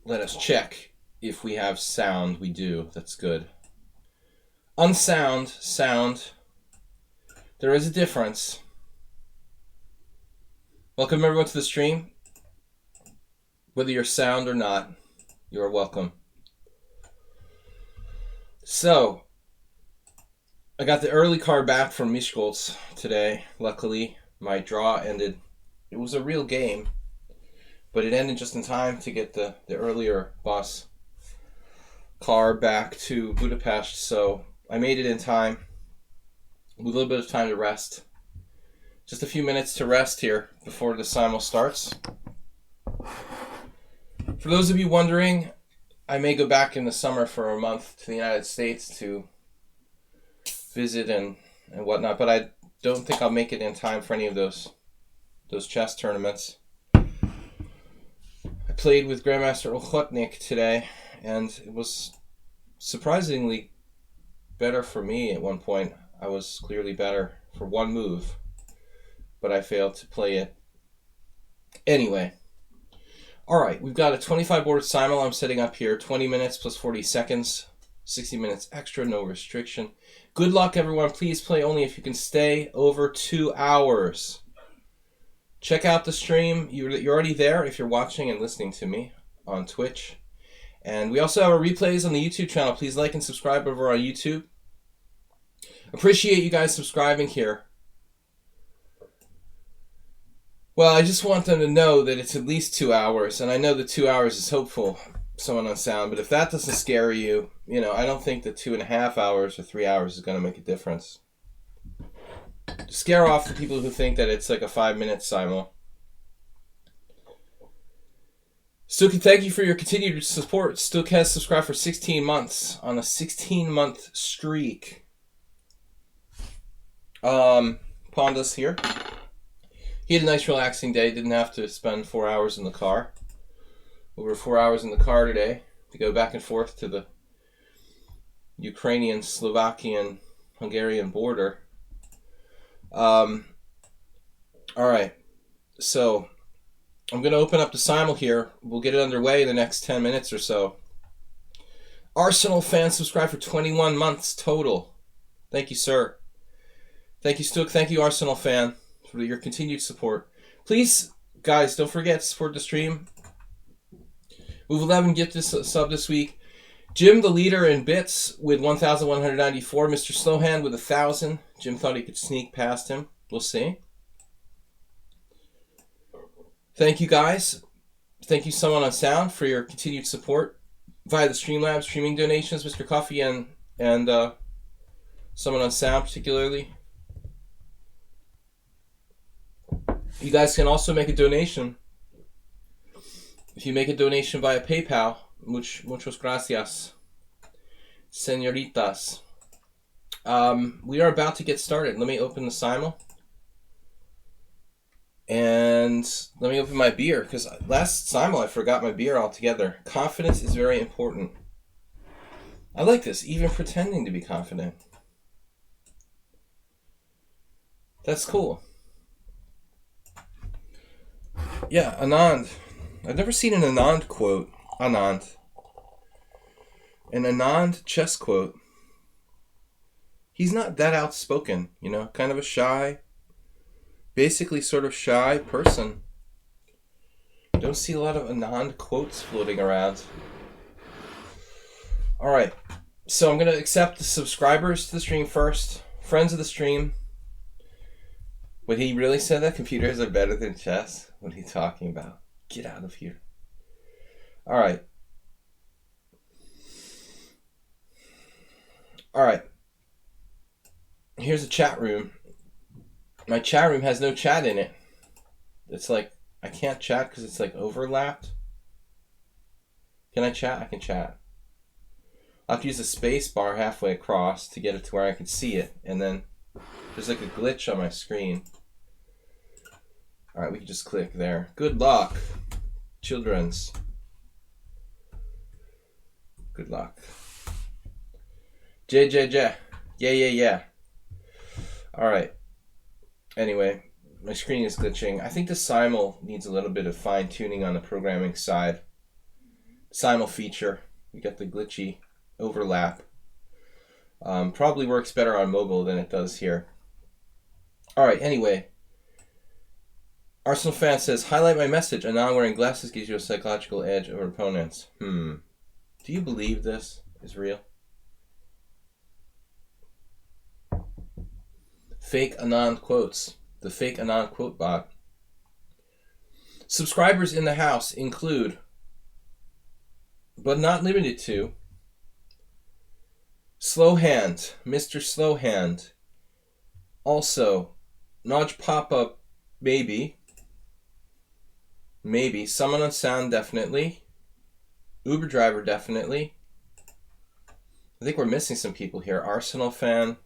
Let us check if we have sound. We do. That's good. Unsound, sound. There is a difference. Welcome everyone to the stream. Whether you're sound or not, you are welcome. So, I got the early card back from Miskolc today. Luckily, my draw ended. It was a real game, but it ended just in time to get the earlier bus car back to Budapest. So I made it in time with a little bit of time to rest. Just a few minutes to rest here before the simul starts. For those of you wondering, I may go back in the summer for a month to the United States to visit and whatnot, but I don't think I'll make it in time for any of those chess tournaments. I played with Grandmaster Ochotnik today, and it was surprisingly better for me at one point. I was clearly better for one move, but I failed to play it. Anyway, alright, we've got a 25 board simul I'm setting up here, 20 minutes plus 40 seconds, 60 minutes extra, no restriction. Good luck, everyone. Please play only if you can stay over 2 hours. Check out the stream. You're already there if you're watching and listening to me on Twitch. And we also have our replays on the YouTube channel. Please like and subscribe over on YouTube. Appreciate you guys subscribing here. Well, I just want them to know that it's at least 2 hours. And I know that 2 hours is hopeful, someone on sound. But if that doesn't scare you, I don't think that 2.5 hours or 3 hours is going to make a difference. Scare off the people who think that it's like a 5-minute simul. Stuki, thank you for your continued support. Stuk has subscribed for 16 months on a 16-month streak. Pondas here. He had a nice relaxing day. Didn't have to spend 4 hours in the car. Over 4 hours in the car today to go back and forth to the Ukrainian, Slovakian, Hungarian border. Alright, so I'm going to open up the simul here. We'll get it underway in the next 10 minutes or so. Arsenal fan subscribed for 21 months total. Thank you, sir. Thank you, Stuk. Thank you, Arsenal fan, for your continued support. Please, guys, don't forget to support the stream. Move 11, get this sub this week. Jim, the leader in bits, with 1,194. Mr. Slowhand with 1,000. Jim thought he could sneak past him. We'll see. Thank you, guys. Thank you, someone on sound, for your continued support via the Streamlabs streaming donations, Mr. Coffee and someone on sound particularly. You guys can also make a donation. If you make a donation via PayPal, muchos gracias, señoritas. We are about to get started. Let me open the simul. And let me open my beer, because last simul I forgot my beer altogether. Confidence is very important. I like this, even pretending to be confident. That's cool. Yeah, Anand. I've never seen an Anand quote. Anand. An Anand chess quote. He's not that outspoken, kind of a shy, basically sort of shy person. Don't see a lot of Anand quotes floating around. Alright, so I'm going to accept the subscribers to the stream first. Friends of the stream. When he really said that computers are better than chess, what are you talking about? Get out of here. Alright. Alright. Here's a chat room. My chat room has no chat in it. It's like, I can't chat because it's like overlapped. Can I chat? I can chat. I'll have to use the space bar halfway across to get it to where I can see it. And then there's like a glitch on my screen. Alright, we can just click there. Good luck, children's. Good luck. J. Yeah. Alright. Anyway, my screen is glitching. I think the simul needs a little bit of fine-tuning on the programming side. Simul feature. We got the glitchy overlap. Probably works better on mobile than it does here. Alright, anyway. Arsenal fan says, highlight my message. A non-wearing glasses gives you a psychological edge over opponents. Do you believe this is real? Fake Anon quotes. The fake Anon quote bot. Subscribers in the house include, but not limited to, Slowhand, Mr. Slowhand. Also, Nodge Pop-Up, maybe. Someone on sound, definitely. Uber driver, definitely. I think we're missing some people here. Arsenal fan.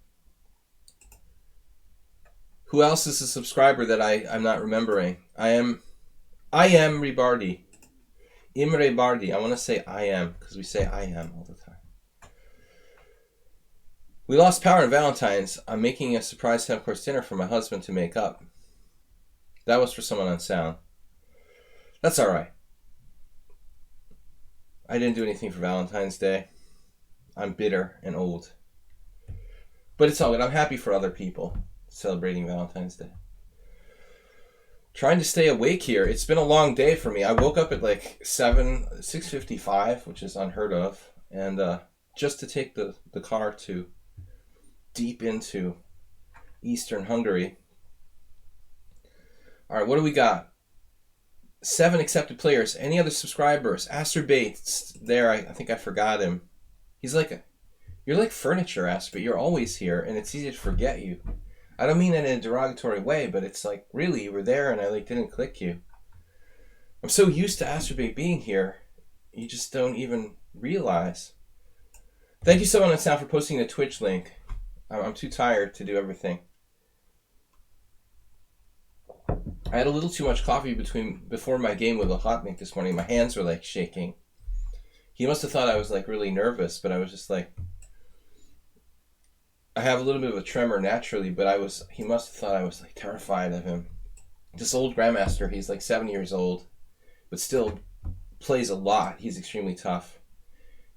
Who else is a subscriber that I'm not remembering? I am Ribardi. Imre Bardi. I want to say I am, because we say I am all the time. We lost power on Valentine's. I'm making a surprise 10-course dinner for my husband to make up. That was for someone on sound. That's alright. I didn't do anything for Valentine's Day. I'm bitter and old. But it's all good. I'm happy for other people celebrating Valentine's Day. Trying to stay awake here. It's been a long day for me. I woke up at like 6:55, which is unheard of. And just to take the car to deep into Eastern Hungary. Alright, what do we got? 7 accepted players. Any other subscribers? Aster Bates. There, I think I forgot him. He's like you're like furniture, Aster, but you're always here, and it's easy to forget you. I don't mean that in a derogatory way, but it's like, really, you were there, and I didn't click you. I'm so used to Aster Bates being here, you just don't even realize. Thank you, someone on sound, for posting the Twitch link. I'm too tired to do everything. I had a little too much coffee before my game with Lahotnik this morning. My hands were shaking. He must have thought I was really nervous, but I was just I have a little bit of a tremor naturally, but he must have thought I was terrified of him. This old grandmaster, he's 7 years old, but still plays a lot. He's extremely tough.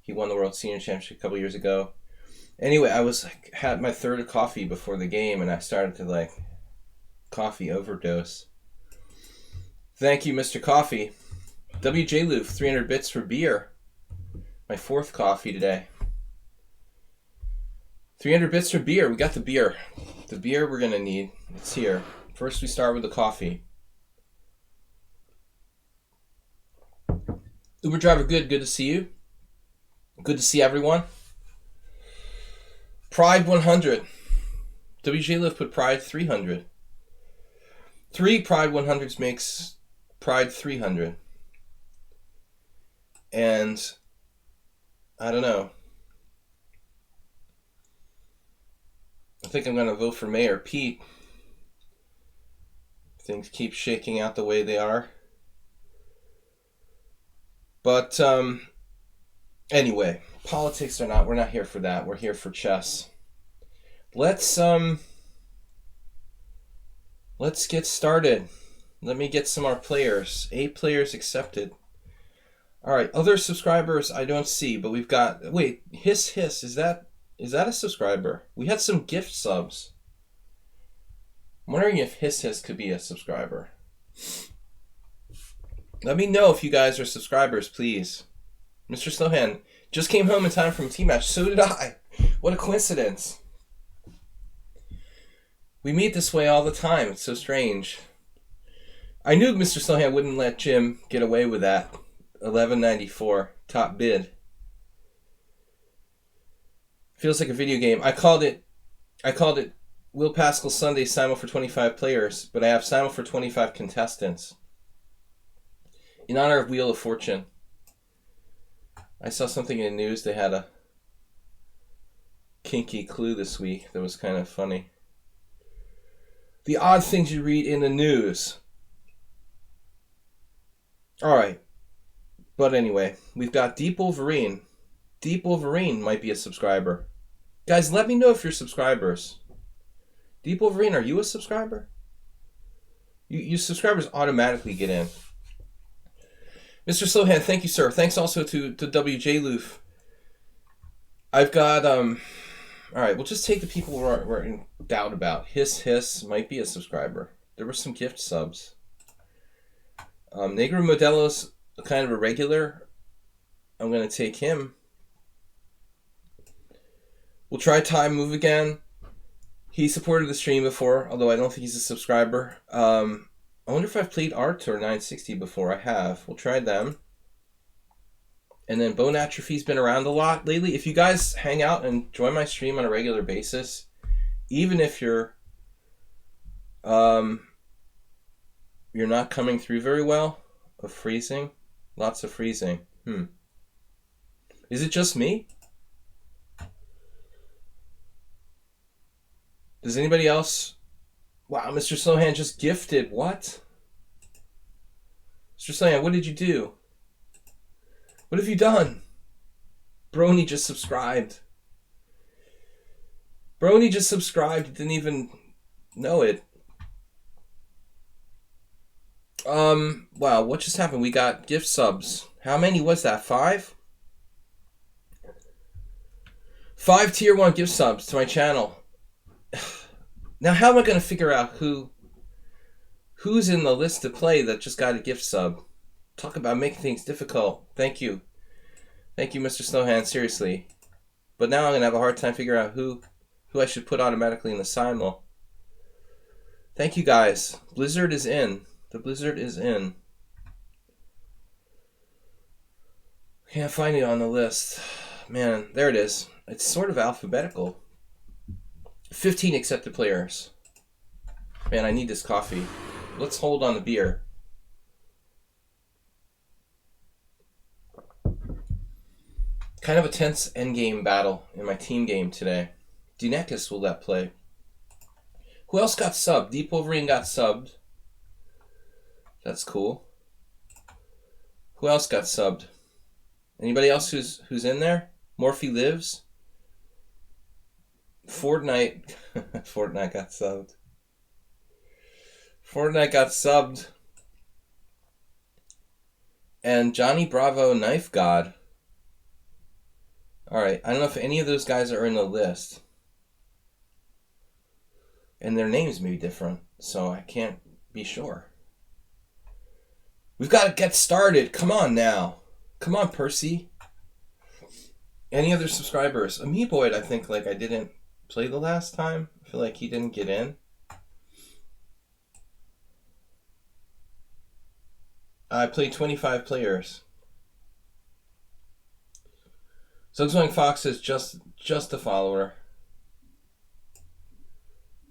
He won the World Senior Championship a couple years ago. Anyway, I had my third coffee before the game, and I started to coffee overdose. Thank you, Mr. Coffee. WJ Loof, 300 bits for beer. My fourth coffee today. 300 bits for beer. We got the beer. The beer we're going to need. It's here. First we start with the coffee. Uber driver, good to see you. Good to see everyone. Pride 100. WJ Live put Pride 300. 3 Pride 100s makes Pride 300. And I don't know. I think I'm going to vote for Mayor Pete. Things keep shaking out the way they are. But anyway, politics or not, we're not here for that. We're here for chess. Let's get started. Let me get some more players. 8 players accepted. All right, other subscribers I don't see, but we've got, wait, Hiss, is that a subscriber? We had some gift subs. I'm wondering if Hiss could be a subscriber. Let me know if you guys are subscribers, please. Mr. Slowhand just came home in time from a team match. So did I. What a coincidence. We meet this way all the time. It's so strange. I knew Mr. Slowhand wouldn't let Jim get away with that. 11.94 top bid. Feels like a video game. I called it Will Paschall Sunday Simul for 25 players, but I have Simul for 25 contestants. In honor of Wheel of Fortune. I saw something in the news. They had a kinky clue this week that was kind of funny. The odd things you read in the news. Alright. But anyway, we've got Deep Wolverine. Deep Wolverine might be a subscriber. Guys, let me know if you're subscribers. Deep Wolverine, are you a subscriber? You subscribers automatically get in. Mr. Slowhand, thank you, sir. Thanks also to WJ Loof. I've got, all right, we'll just take the people we're in doubt about. Hiss might be a subscriber. There were some gift subs. Negro Modelo's kind of a regular. I'm going to take him. We'll try Time Move again. He supported the stream before, although I don't think he's a subscriber. I wonder if I've played Art or 960 before. I have. We'll try them. And then Bone Atrophy's been around a lot lately. If you guys hang out and join my stream on a regular basis, even if you're not coming through very well, of freezing, lots of freezing. Is it just me? Does anybody else? Wow, Mr. Slowhand just gifted. What? Mr. Slowhand, what did you do? What have you done? Brony just subscribed. Brony just subscribed. Didn't even know it. Wow, what just happened? We got gift subs. How many was that? 5? 5 tier 1 gift subs to my channel. Now, how am I going to figure out who's in the list to play that just got a gift sub? Talk about making things difficult. Thank you. Thank you, Mr. Snowhand, seriously. But now I'm going to have a hard time figuring out who I should put automatically in the Simul. Thank you, guys. Blizzard is in. The Blizzard is in. Can't find it on the list. Man, there it is. It's sort of alphabetical. 15 accepted players. Man, I need this coffee. Let's hold on the beer. Kind of a tense endgame battle in my team game today. Dinekis will let play. Who else got subbed? Deep Wolverine got subbed. That's cool. Who else got subbed? Anybody else who's in there? Morphe lives. Fortnite got subbed. Fortnite got subbed. And Johnny Bravo Knife God. Alright, I don't know if any of those guys are in the list. And their names may be different, so I can't be sure. We've got to get started. Come on now. Come on, Percy. Any other subscribers? Amoeboid, I think, like, I didn't play the last time. I feel like he didn't get in. I played 25 players. Sugswang Fox says just a follower.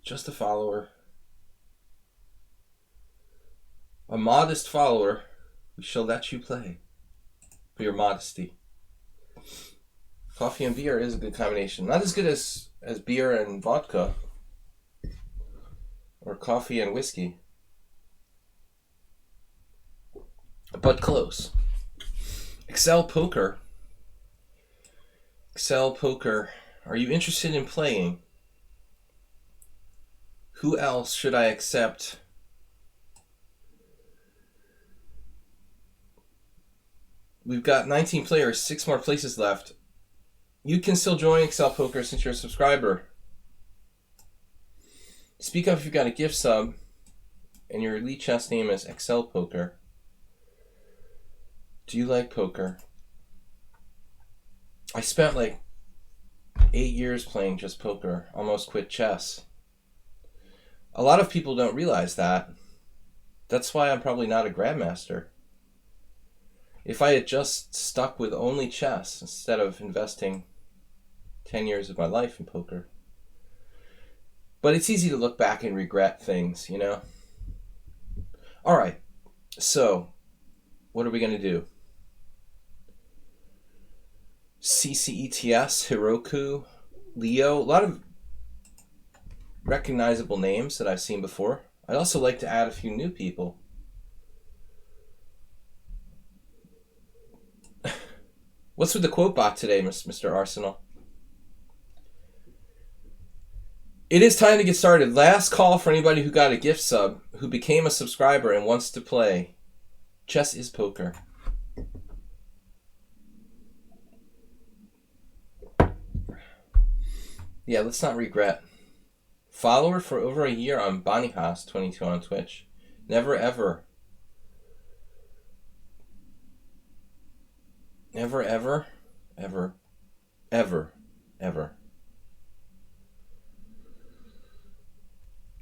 Just a follower. A modest follower. We shall let you play. For your modesty. Coffee and beer is a good combination. Not as good as beer and vodka. Or coffee and whiskey. But close. Excel Poker. Excel Poker. Are you interested in playing? Who else should I accept? We've got 19 players, 6 more places left. You can still join Excel Poker since you're a subscriber. Speak up if you've got a gift sub and your elite chess name is Excel Poker. Do you like poker? I spent like 8 years playing just poker. Almost quit chess. A lot of people don't realize that. That's why I'm probably not a grandmaster. If I had just stuck with only chess instead of investing 10 years of my life in poker. But it's easy to look back and regret things, you know? All right. So, what are we going to do? CCETS, Hiroku, Leo, a lot of recognizable names that I've seen before. I'd also like to add a few new people. What's with the quote bot today, Mr. Arsenal? It is time to get started. Last call for anybody who got a gift sub, who became a subscriber and wants to play. Chess is poker. Yeah, let's not regret. Follower for over a year on Bonnyhouse 22 on Twitch. Never ever. Never ever. Ever. Ever. Ever.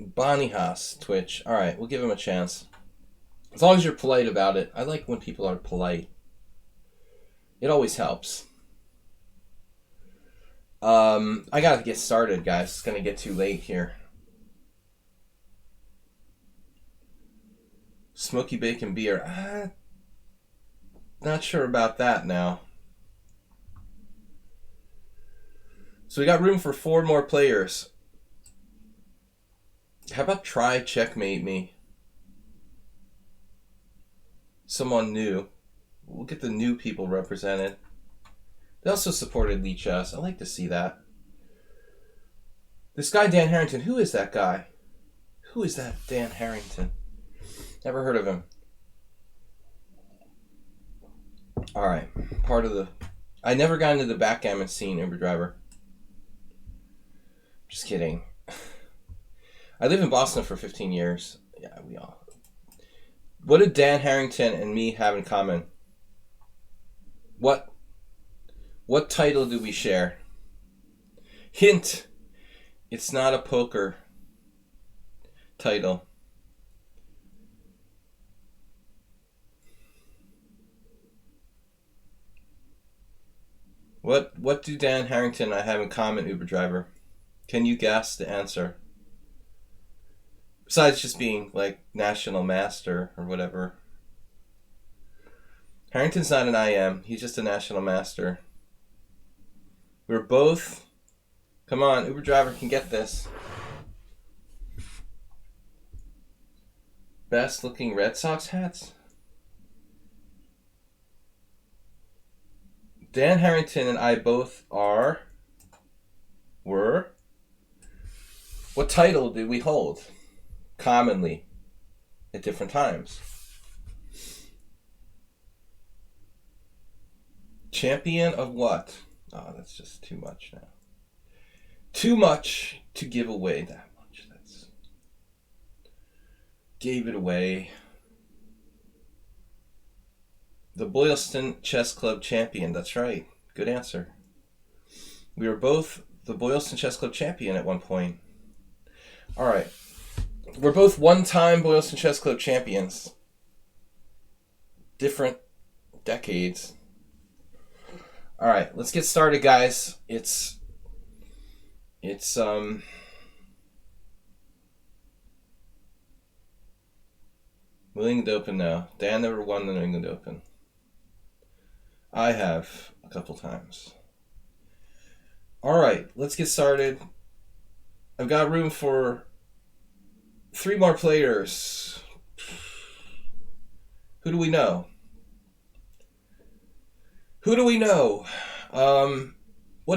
Bonnyhouse Twitch. Alright, we'll give him a chance. As long as you're polite about it. I like when people are polite. It always helps. I gotta get started, guys. It's gonna get too late here. Smoky bacon beer. Not sure about that now. So we got room for 4 more players. How about try checkmate me? Someone new. We'll get the new people represented. They also supported lichess. I like to see that. This guy, Dan Harrington. Who is that guy? Who is that Dan Harrington? Never heard of him. Alright. Part of the... I never got into the backgammon scene, Uber driver. Just kidding. I lived in Boston for 15 years. Yeah, we all... What did Dan Harrington and me have in common? What title do we share? Hint. It's not a poker title. What do Dan Harrington and I have in common, Uber driver? Can you guess the answer? Besides just being like national master or whatever. Harrington's not an IM. He's just a national master. We're both... Come on, Uber driver can get this. Best looking Red Sox hats? Dan Harrington and I both were. What title did we hold? Commonly. At different times. Champion of what? Oh, that's just too much now. Too much to give away that much. Gave it away. The Boylston Chess Club champion. That's right. Good answer. We were both the Boylston Chess Club champion at one point. All right. We're both one-time Boylston Chess Club champions. Different decades. All right, let's get started, guys. It's New England Open now. Dan never won the New England Open. I have a couple times. All right, let's get started. I've got room for 3 more players. Who do we know? What do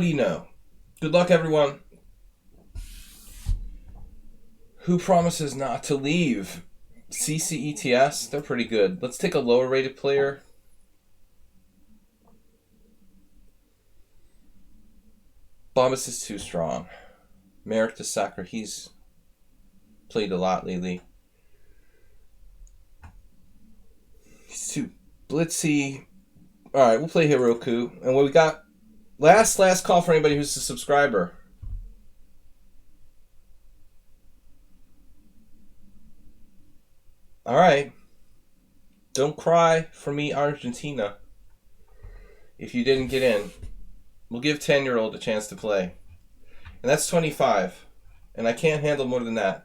you know? Good luck, everyone. Who promises not to leave? CCETS, they're pretty good. Let's take a lower rated player. Bombus is too strong. Merrick de Sacre, he's played a lot lately. He's too blitzy. Alright, we'll play Hiroku. And what we got, last call for anybody who's a subscriber. Alright. Don't cry for me, Argentina. If you didn't get in. We'll give 10-year-old a chance to play. And that's 25. And I can't handle more than that.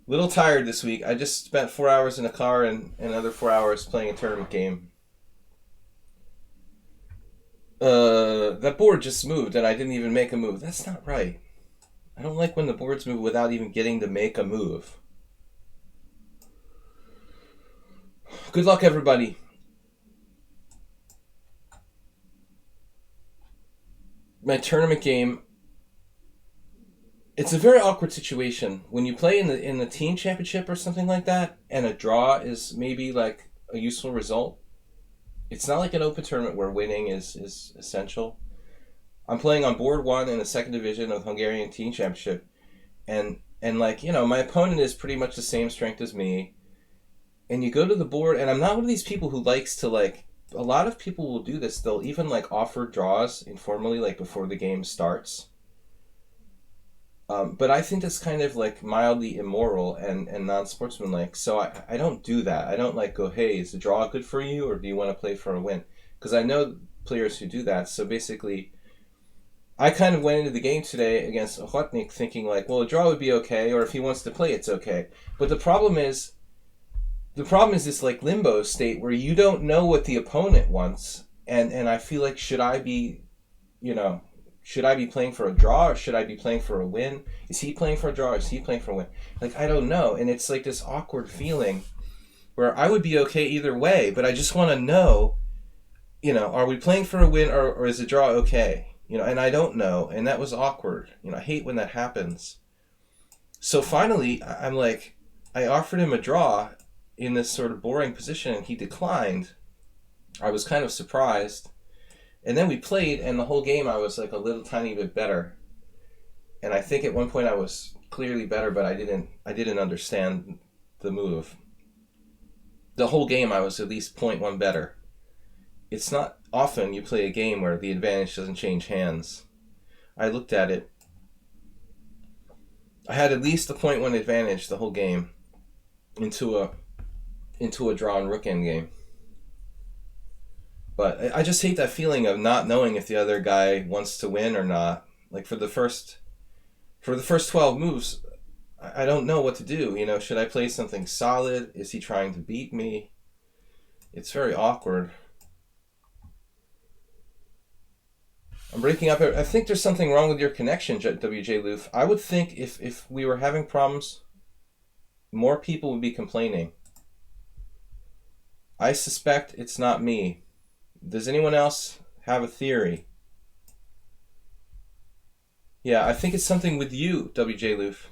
Little tired this week. I just spent 4 hours in a car and another 4 hours playing a tournament game. That board just moved and I didn't even make a move. That's not right. I don't like when the boards move without even getting to make a move. Good luck, everybody. My tournament game, it's a very awkward situation when you play in the team championship or something like that, and a draw is maybe like a useful result. It's not like an open tournament where winning is essential. I'm playing on board one in the second division of the Hungarian Teen Championship, and like, my opponent is pretty much the same strength as me. And you go to the board, and I'm not one of these people who likes to, like, a lot of people will do this. They'll even, like, offer draws informally, like, before the game starts. But I think that's kind of, like, mildly immoral and non-sportsmanlike. So I don't do that. I don't, like, go, hey, is the draw good for you, or do you want to play for a win? Because I know players who do that. So basically, I kind of went into the game today against Ochotnik thinking, like, well, a draw would be okay, or if he wants to play, it's okay. But the problem is this, like, limbo state where you don't know what the opponent wants, and I feel like, should I be playing for a draw, or should I be playing for a win? Is he playing for a draw, or is he playing for a win? Like, I don't know, and it's like this awkward feeling where I would be okay either way, but I just want to know, are we playing for a win, or is a draw okay? And I don't know, and that was awkward. I hate when that happens. So finally, I'm like, I offered him a draw in this sort of boring position, and he declined. I was kind of surprised. And then we played, and the whole game I was like a little tiny bit better. And I think at one point I was clearly better, but I didn't understand the move. The whole game I was at least 0.1 better. It's not often you play a game where the advantage doesn't change hands. I looked at it. I had at least a 0.1 advantage the whole game into a drawn rook endgame. But I just hate that feeling of not knowing if the other guy wants to win or not. Like, for the first 12 moves, I don't know what to do. Should I play something solid? Is he trying to beat me? It's very awkward. I'm breaking up. I think there's something wrong with your connection, WJ Loof. I would think if we were having problems, more people would be complaining. I suspect it's not me. Does anyone else have a theory? Yeah, I think it's something with you, WJ Loof.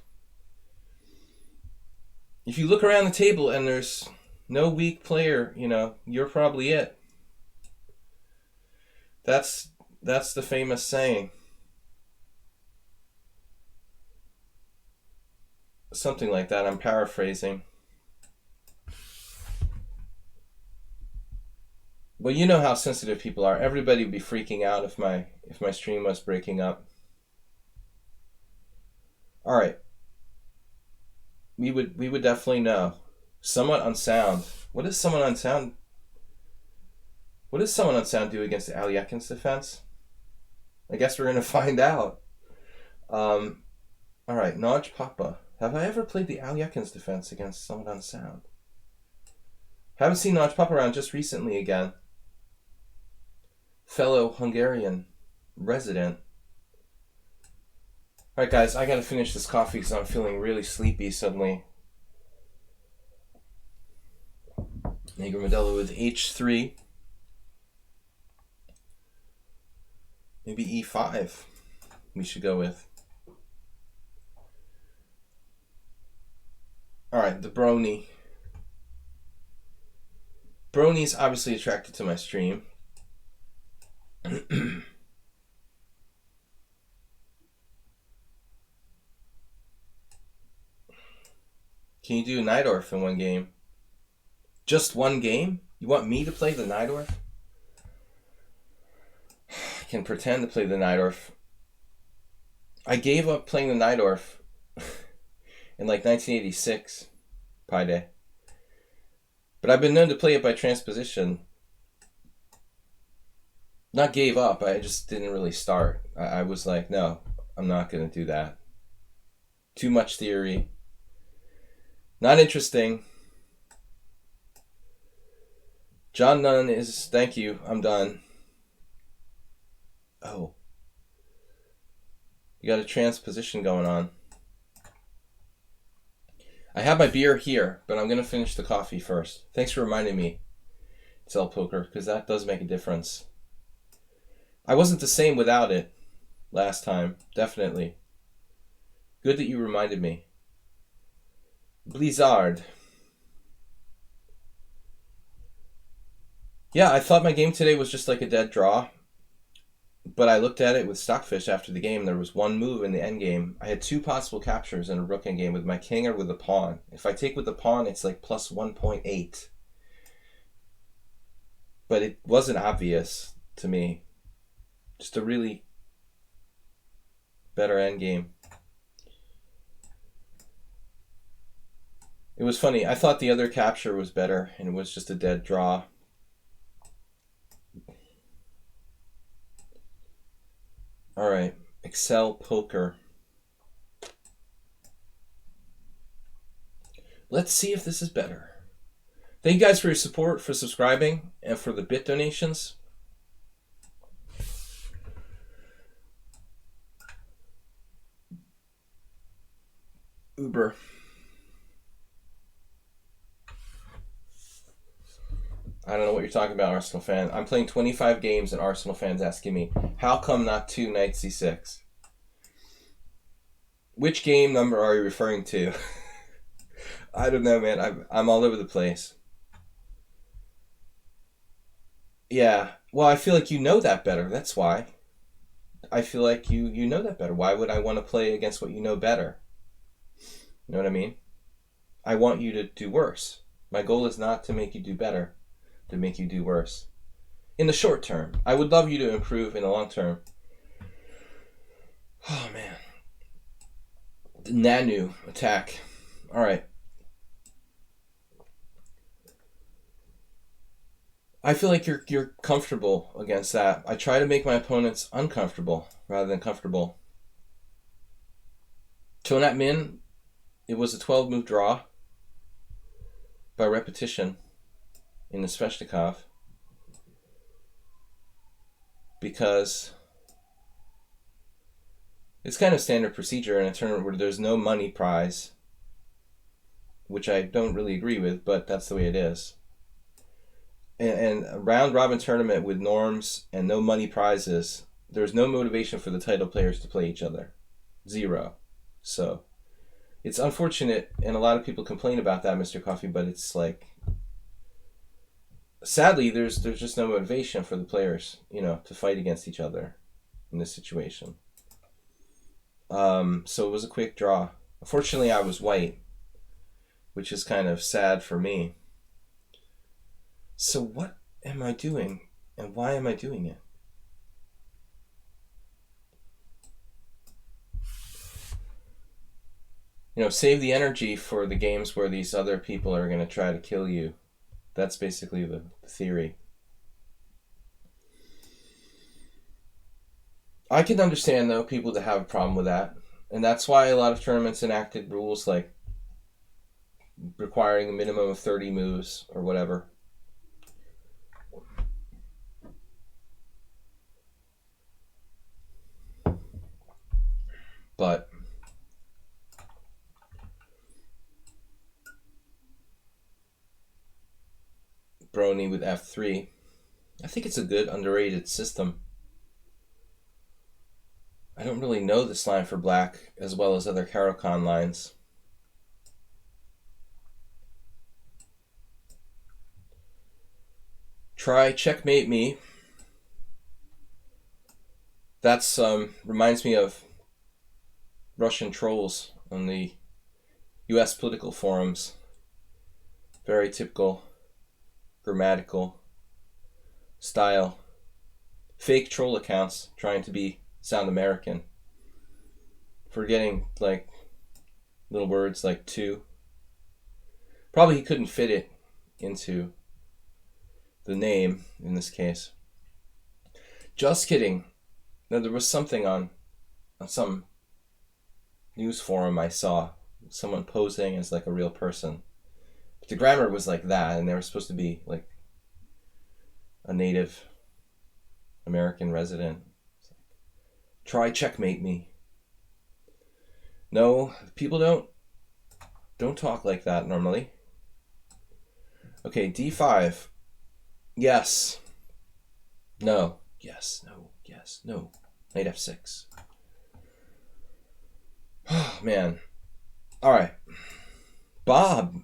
If you look around the table and there's no weak player, you're probably it. That's the famous saying. Something like that. I'm paraphrasing. Well, you know how sensitive people are. Everybody would be freaking out if my stream was breaking up. All right. We would definitely know. Somewhat unsound. What does someone unsound do against Alyakin's defense? I guess we're gonna find out. All right, Naj Papa. Have I ever played the Alyakin's defense against someone unsound? Haven't seen Naj Papa around just recently again. Fellow Hungarian resident. Alright, guys, I gotta finish this coffee because I'm feeling really sleepy suddenly. Negro Modelo with H3. Maybe E5 we should go with. Alright, the Brony. Brony's obviously attracted to my stream. Can you do Najdorf in one game? Just one game? You want me to play the Najdorf? I can pretend to play the Najdorf. I gave up playing the Najdorf in like 1986, Pi Day. But I've been known to play it by transposition. Not gave up, I just didn't really start. I was like, no, I'm not going to do that. Too much theory. Not interesting. John Nunn is, thank you, I'm done. Oh. You got a transposition going on. I have my beer here, but I'm going to finish the coffee first. Thanks for reminding me, Cell Poker, because that does make a difference. I wasn't the same without it last time, definitely. Good that you reminded me. Blizzard. Yeah, I thought my game today was just like a dead draw. But I looked at it with Stockfish after the game. There was one move in the endgame. I had two possible captures in a rook endgame with my king or with the pawn. If I take with the pawn, it's like plus 1.8. But it wasn't obvious to me. Just a really better endgame. It was funny. I thought the other capture was better, and it was just a dead draw. All right, Excel Poker. Let's see if this is better. Thank you guys for your support, for subscribing, and for the bit donations. Uber. I don't know what you're talking about, Arsenal fan. I'm playing 25 games and Arsenal fans asking me, how come not 2 knight c6? Which game number are you referring to? I don't know, man. I'm all over the place. Yeah. Well, I feel like you know that better. That's why. I feel like you know that better. Why would I want to play against what you know better? You know what I mean? I want you to do worse. My goal is not to make you do better, to make you do worse. In the short term. I would love you to improve in the long term. Oh, man. The Nanu attack. All right. I feel like you're comfortable against that. I try to make my opponents uncomfortable rather than comfortable. Tonat Min, it was a 12-move draw by repetition in the Sveshnikov because it's kind of standard procedure in a tournament where there's no money prize, which I don't really agree with, but that's the way it is. And a round-robin tournament with norms and no money prizes, there's no motivation for the title players to play each other. Zero. So it's unfortunate, and a lot of people complain about that, Mr. Coffee, but it's like, sadly, there's just no motivation for the players, to fight against each other in this situation. So it was a quick draw. Unfortunately, I was white, which is kind of sad for me. So what am I doing, and why am I doing it? Save the energy for the games where these other people are going to try to kill you. That's basically the theory. I can understand, though, people that have a problem with that. And that's why a lot of tournaments enacted rules like requiring a minimum of 30 moves or whatever. But Brony with f3. I think it's a good, underrated system. I don't really know this line for black as well as other Caro-Kann lines. Try checkmate me. That's reminds me of Russian trolls on the U.S. political forums. Very typical grammatical style. Fake troll accounts trying to sound American. Forgetting like little words like to. Probably he couldn't fit it into the name in this case. Just kidding. No, there was something on some news forum I saw. Someone posing as like a real person. But the grammar was like that, and they were supposed to be like a native American resident. Try checkmate me. No, people don't talk like that normally. Okay, d5. Yes. No. Yes. No. Yes. No. Knight f6. Oh, man. All right. Bob's.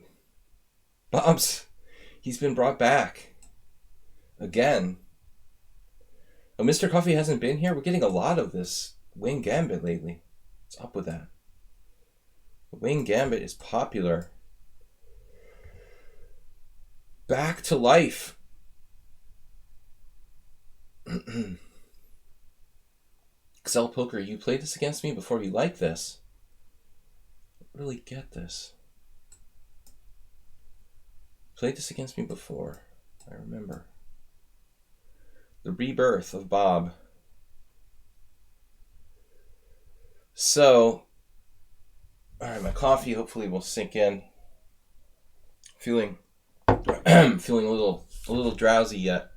He's been brought back. Again. Oh, Mr. Coffee hasn't been here? We're getting a lot of this wing gambit lately. What's up with that? The wing gambit is popular. Back to life. Excel Poker, you played this against me before. You like this. I don't really get this. Played this against me before. I remember. The rebirth of Bob. So, alright, my coffee hopefully will sink in. Feeling feeling a little drowsy yet.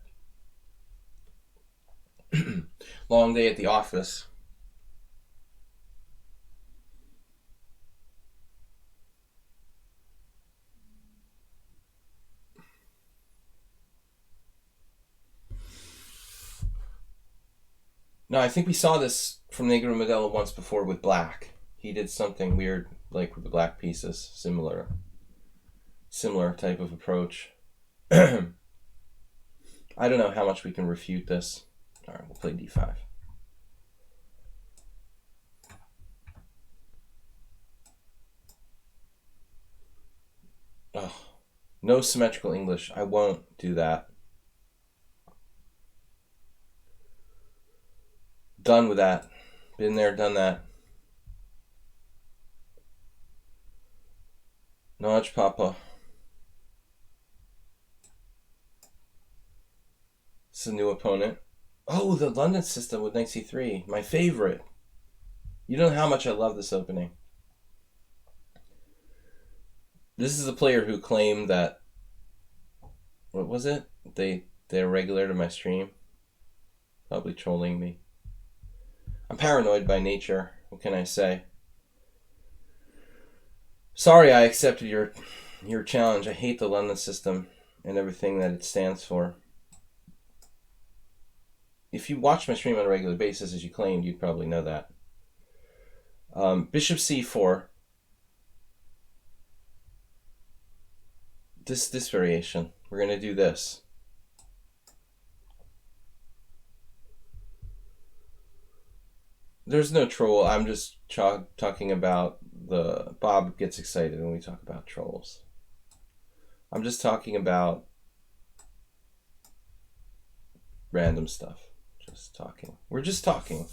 Long day at the office. No, I think we saw this from Negro Modelo once before with black. He did something weird like with the black pieces. Similar type of approach. I don't know how much we can refute this. Alright, we'll play d5. Oh, no symmetrical English. I won't do that. Done with that. Been there, done that. Nudge, Papa. It's a new opponent. Oh, the London system with knight c3. My favorite. You don't know how much I love this opening. This is a player who claimed that... What was it? They're regular to my stream. Probably trolling me. I'm paranoid by nature. What can I say? Sorry I accepted your challenge. I hate the London system and everything that it stands for. If you watch my stream on a regular basis, as you claimed, you'd probably know that. Bishop c4. This variation. We're going to do this. There's no troll. I'm just talking about the... Bob gets excited when we talk about trolls. I'm just talking about random stuff. Just talking. We're just talking.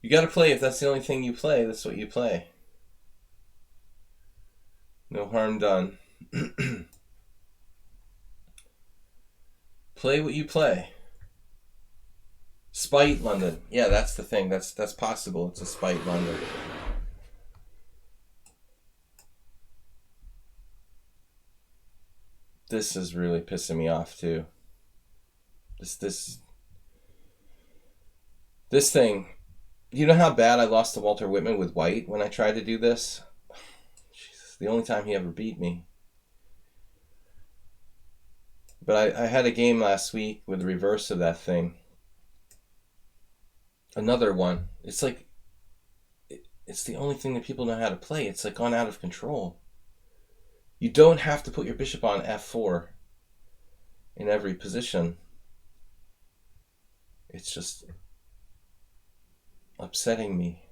You gotta play. If that's the only thing you play, that's what you play. No harm done. Play what you play. Spite London. Yeah, that's the thing. That's possible. It's a spite London. This is really pissing me off too. This thing. You know how bad I lost to Walter Whitman with white when I tried to do this? Jesus, the only time he ever beat me. But I had a game last week with the reverse of that thing. Another one. It's like... It's the only thing that people know how to play. It's like gone out of control. You don't have to put your bishop on f4 in every position. It's just upsetting me.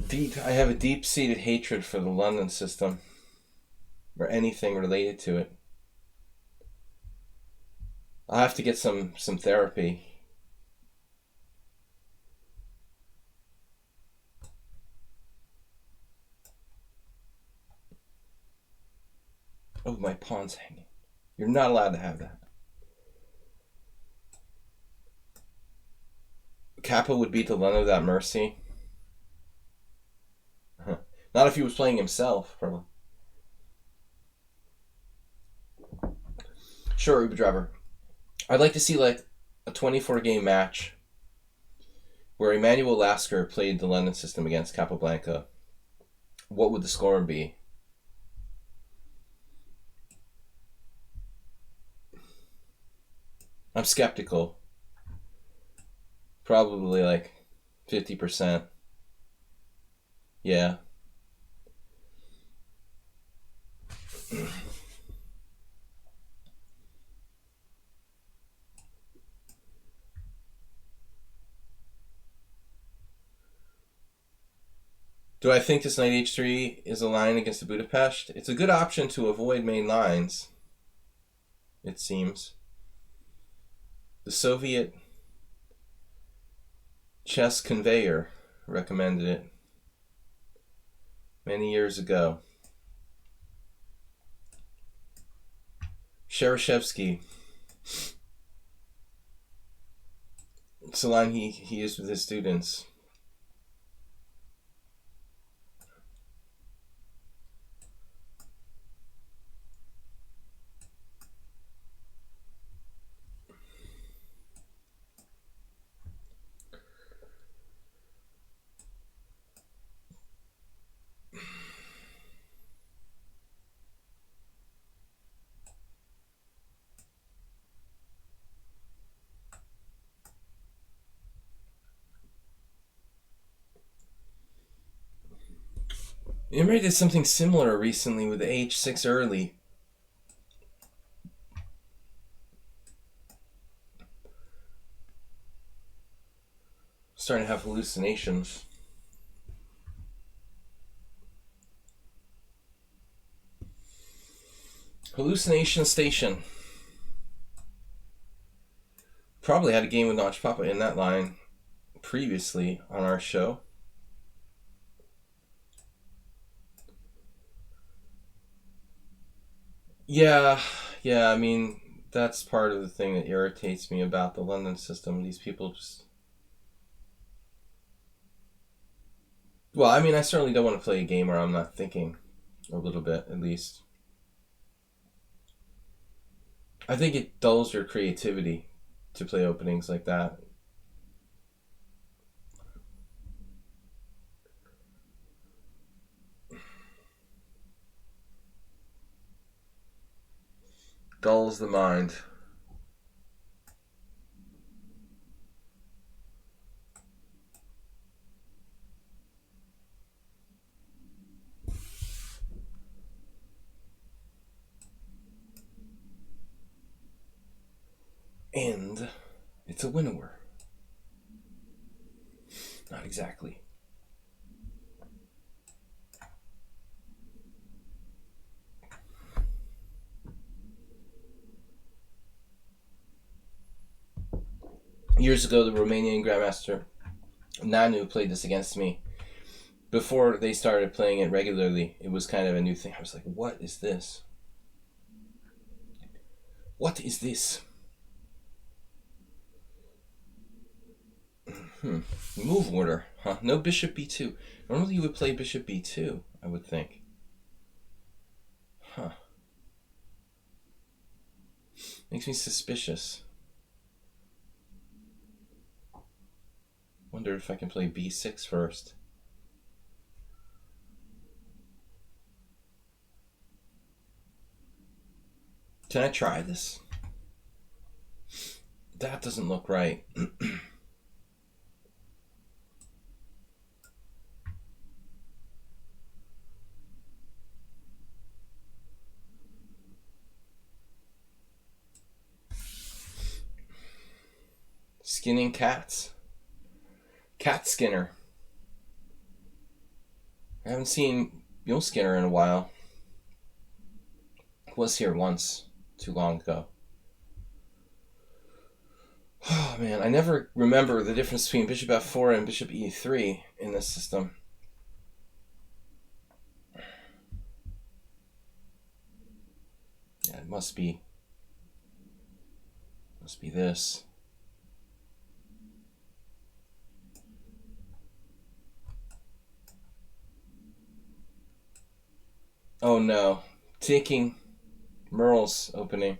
I have a deep-seated hatred for the London system, or anything related to it. I'll have to get some therapy. Oh, my pawn's hanging. You're not allowed to have that. Kappa would beat the London without mercy. Not if he was playing himself, probably. Sure, Uber Driver. I'd like to see like a 24-game match where Emmanuel Lasker played the London system against Capablanca. What would the score be? I'm skeptical. Probably like 50%. Yeah. Do I think this knight h3 is a line against the Budapest? It's a good option to avoid main lines, it seems. The Soviet chess conveyor recommended it many years ago. Shereshevsky. It's a line he used with his students. Emery did something similar recently with the h6 early. Starting to have hallucinations. Hallucination Station. Probably had a game with Notch Papa in that line previously on our show. Yeah, I mean, that's part of the thing that irritates me about the London system. These people just... Well, I mean, I certainly don't want to play a game where I'm not thinking a little bit, at least. I think it dulls your creativity to play openings like that. Dulls the mind. And it's a winnower. Not exactly. Years ago, the Romanian Grandmaster Nanu played this against me. Before they started playing it regularly, it was kind of a new thing. I was like, what is this? What is this? Move order. Huh? No bishop b2. Normally you would play bishop b2, I would think. Huh. Makes me suspicious. Wonder if I can play b6 first. Can I try this? That doesn't look right. Skinning cats. Cat Skinner. I haven't seen Mule Skinner in a while. Was here once, too long ago. Oh man, I never remember the difference between bishop f4 and bishop e3 in this system. Yeah, it must be this. Oh no, taking Merle's opening.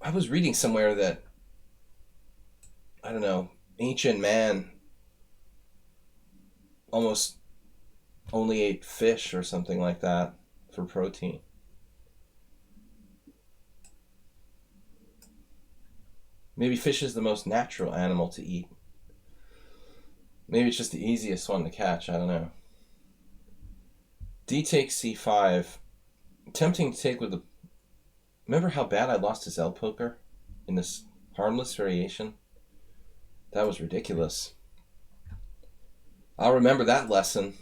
I was reading somewhere that, I don't know, ancient man almost only ate fish or something like that for protein. Maybe fish is the most natural animal to eat. Maybe it's just the easiest one to catch. I don't know. D takes c5. Tempting to take with the... Remember how bad I lost his L poker in this harmless variation? That was ridiculous. I'll remember that lesson.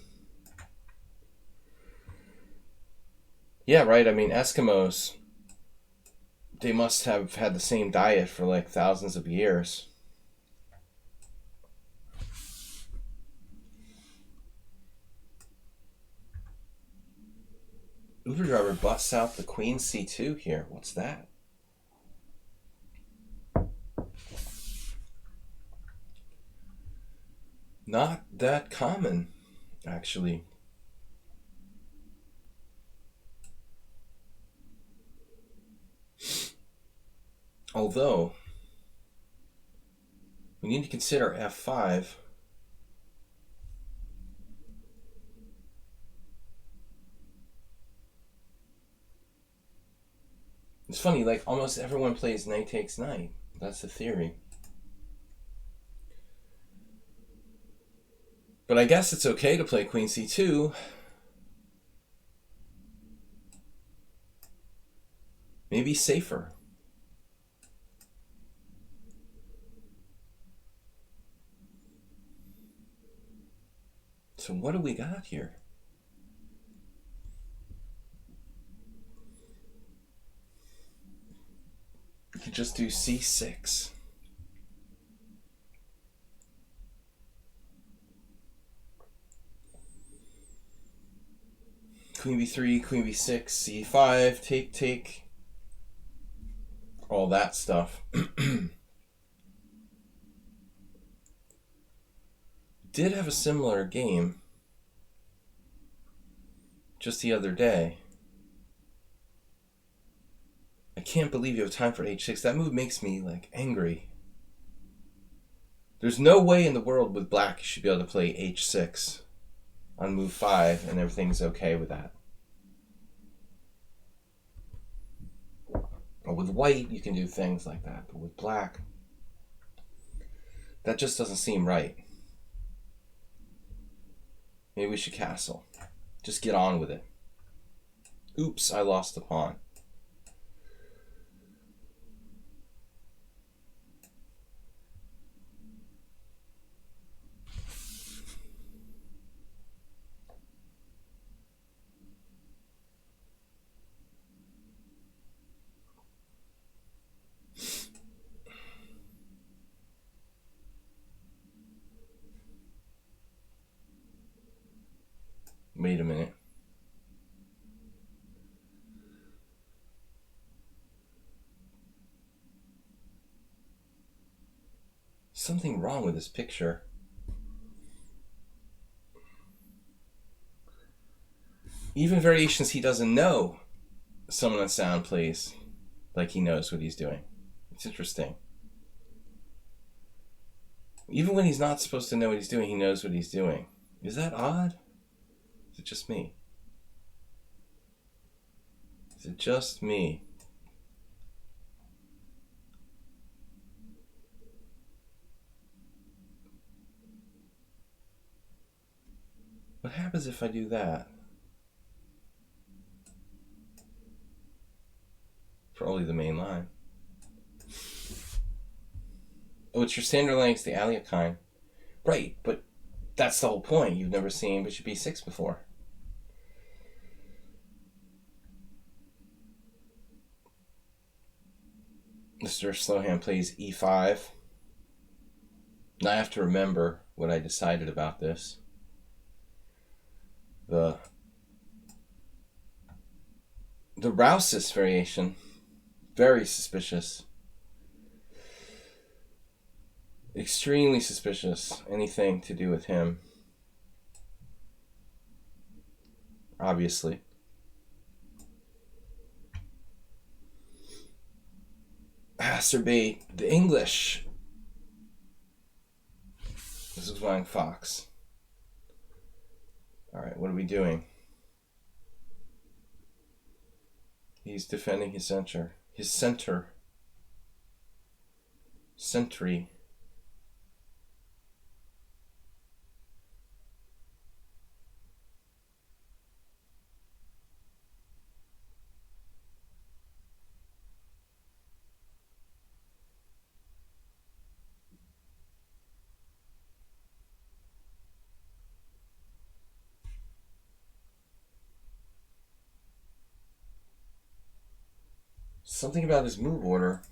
Yeah, right. I mean, Eskimos, they must have had the same diet for like thousands of years. Uber driver busts out the queen c2 here. What's that? Not that common, actually. Although, we need to consider f5. It's funny, like almost everyone plays knight takes knight. That's the theory. But I guess it's okay to play queen c2. Maybe safer. So what do we got here? You could just do c6. Queen b3, queen b6, c5, take. All that stuff. Did have a similar game just the other day. I can't believe you have time for h6. That move makes me like angry. There's no way in the world with black you should be able to play h6 on move 5 and everything's okay with that. Or with white you can do things like that, but with black that just doesn't seem right. Maybe we should castle. Just get on with it. Oops, I lost the pawn. Wait a minute. Something wrong with this picture. Even variations he doesn't know, someone on sound plays like he knows what he's doing. It's interesting. Even when he's not supposed to know what he's doing, he knows what he's doing. Is that odd? Is it just me? Is it just me? What happens if I do that? For only the main line. Oh, it's your standard length, the Alekhine. Right, but that's the whole point. You've never seen Bishop b6 before. Mr. Slowhand plays e5. Now I have to remember what I decided about this. The Rousis variation, very suspicious. Extremely suspicious. Anything to do with him. Obviously. Acerbate the English. This is Wang Fox. All right, what are we doing? He's defending his center. His center. Sentry. Something about his move order.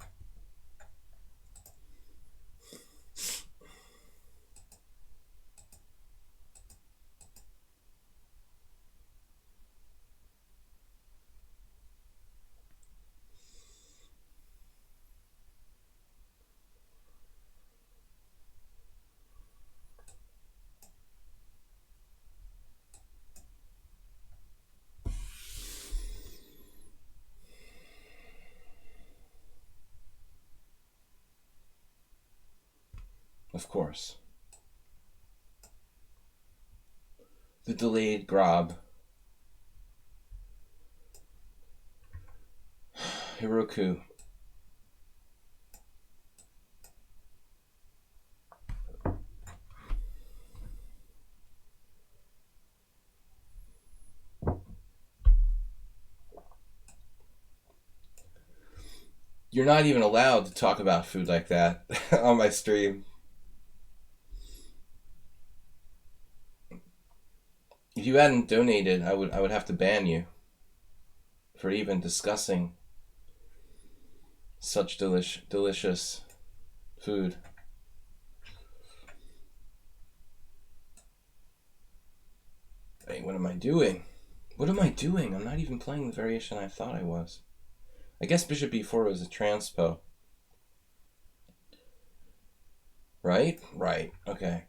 Of course. The delayed grab. Hiroku. You're not even allowed to talk about food like that on my stream. If you hadn't donated, I would have to ban you for even discussing such delicious food. Hey, what am I doing? What am I doing? I'm not even playing the variation I thought I was. I guess bishop b4 was a transpo. Right? Right. Okay.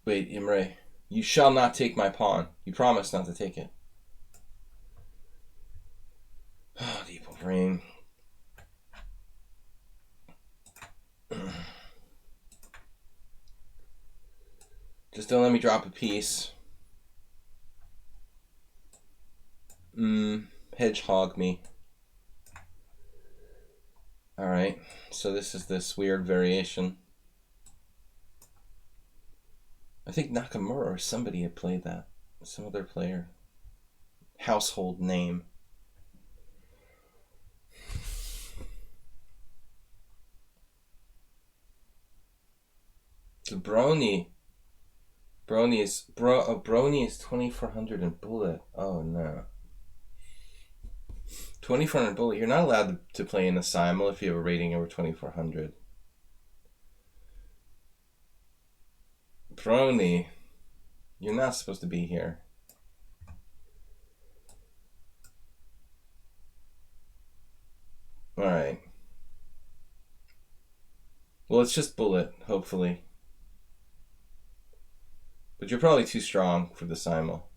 Wait, Imre. You shall not take my pawn. You promised not to take it. Oh, deep brain. Just don't let me drop a piece. Hedgehog me. Alright, so this is this weird variation. I think Nakamura or somebody had played that. Some other player. Household name. The Brony. Brony is 2400 in bullet. Oh no. 2400 bullet. You're not allowed to play in a simul if you have a rating over 2400. Brony, you're not supposed to be here. Alright. Well, it's just bullet, hopefully. But you're probably too strong for the simul.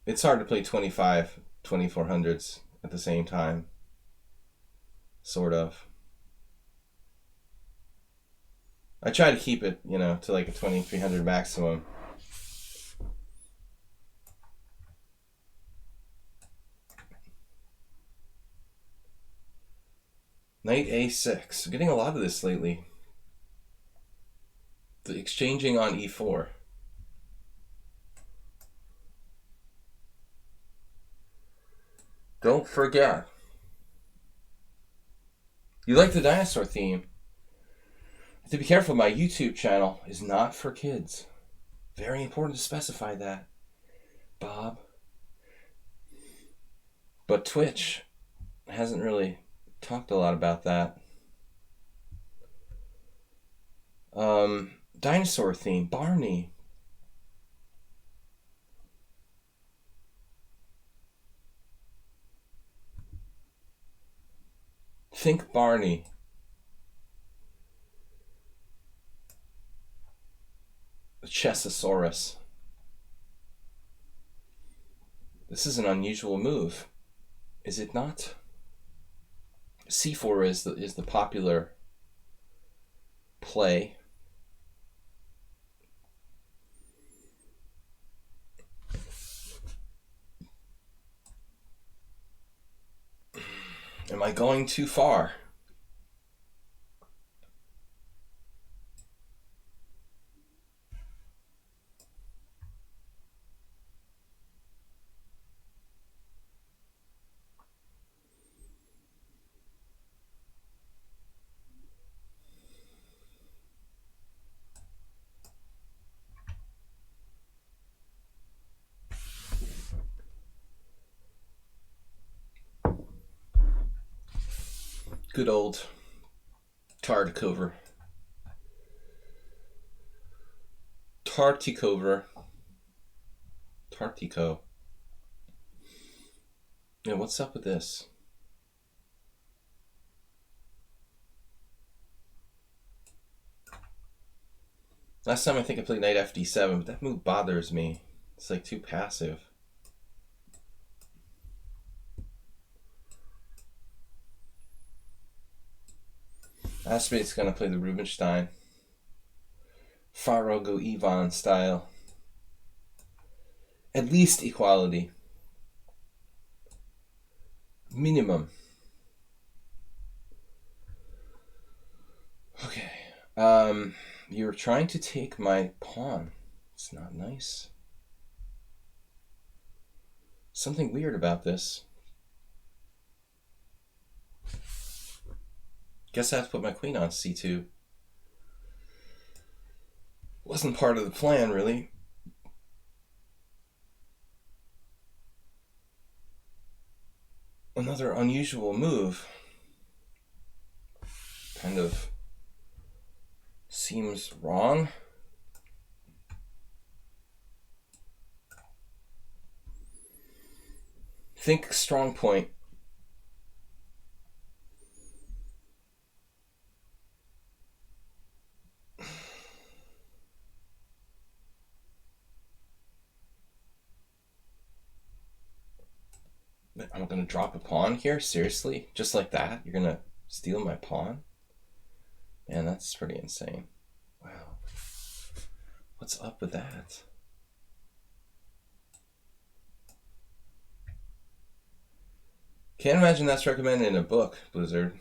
It's hard to play 2400s at the same time. Sort of. I try to keep it, to like a 2300 maximum. Knight a6. I'm getting a lot of this lately. The exchanging on e4. Don't forget. You like the dinosaur theme. You have to be careful, my YouTube channel is not for kids. Very important to specify that, Bob. But Twitch hasn't really talked a lot about that. Dinosaur theme, Barney. Think Barney. The Chessosaurus. This is an unusual move, is it not? c4 is the popular play. Am I going too far? Good old Tartikover. Tartiko. Yeah, what's up with this? Last time I think I played knight fd7, but that move bothers me. It's like too passive. Aspet's gonna play the Rubinstein. Faro go Ivan style. At least equality. Minimum. Okay. You're trying to take my pawn. It's not nice. Something weird about this. Guess I have to put my queen on c2. Wasn't part of the plan, really. Another unusual move. Kind of seems wrong. Think strong point. I'm gonna drop a pawn here? Seriously? Just like that? You're gonna steal my pawn? Man, that's pretty insane. Wow. What's up with that? Can't imagine that's recommended in a book, Blizzard.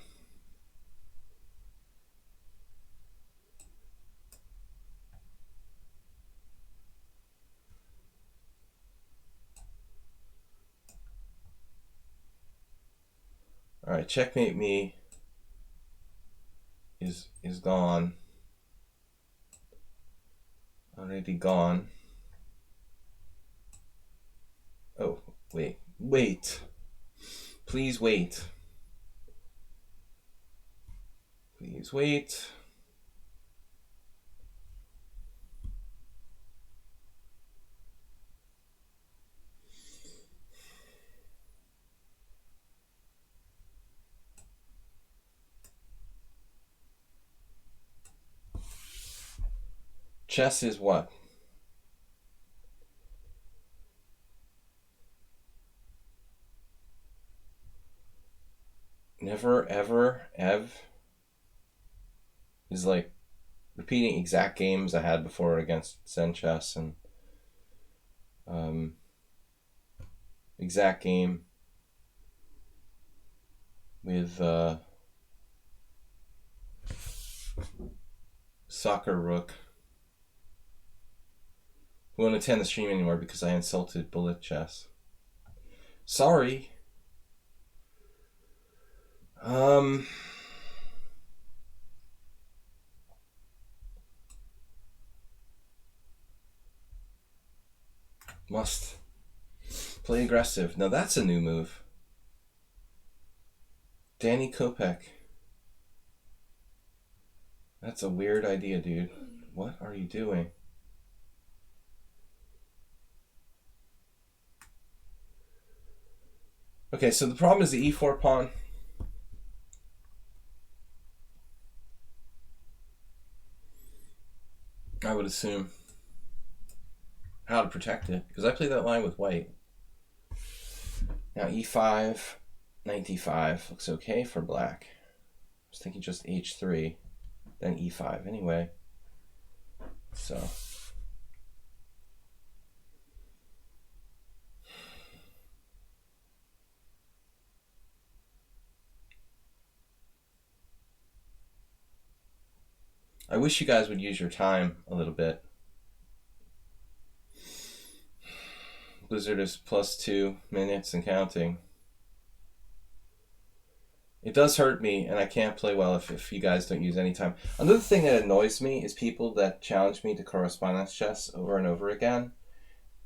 All right, checkmate me is gone. Already gone. Oh, wait. Please wait. Please wait. Chess is what? Never, ever, is like repeating exact games I had before against Zen Chess, and exact game with Soccer Rook, who won't attend the stream anymore because I insulted Bullet Chess. Sorry. Must play aggressive. Now that's a new move. Danny Kopech. That's a weird idea, dude. What are you doing? Okay, so the problem is the e4 pawn. I would assume. How to protect it, because I played that line with white. Now e5. Knight d5 looks okay for black. I was thinking just h3, then e5 anyway. So I wish you guys would use your time a little bit. Blizzard is +2 minutes and counting. It does hurt me, and I can't play well if you guys don't use any time. Another thing that annoys me is people that challenge me to correspondence chess over and over again,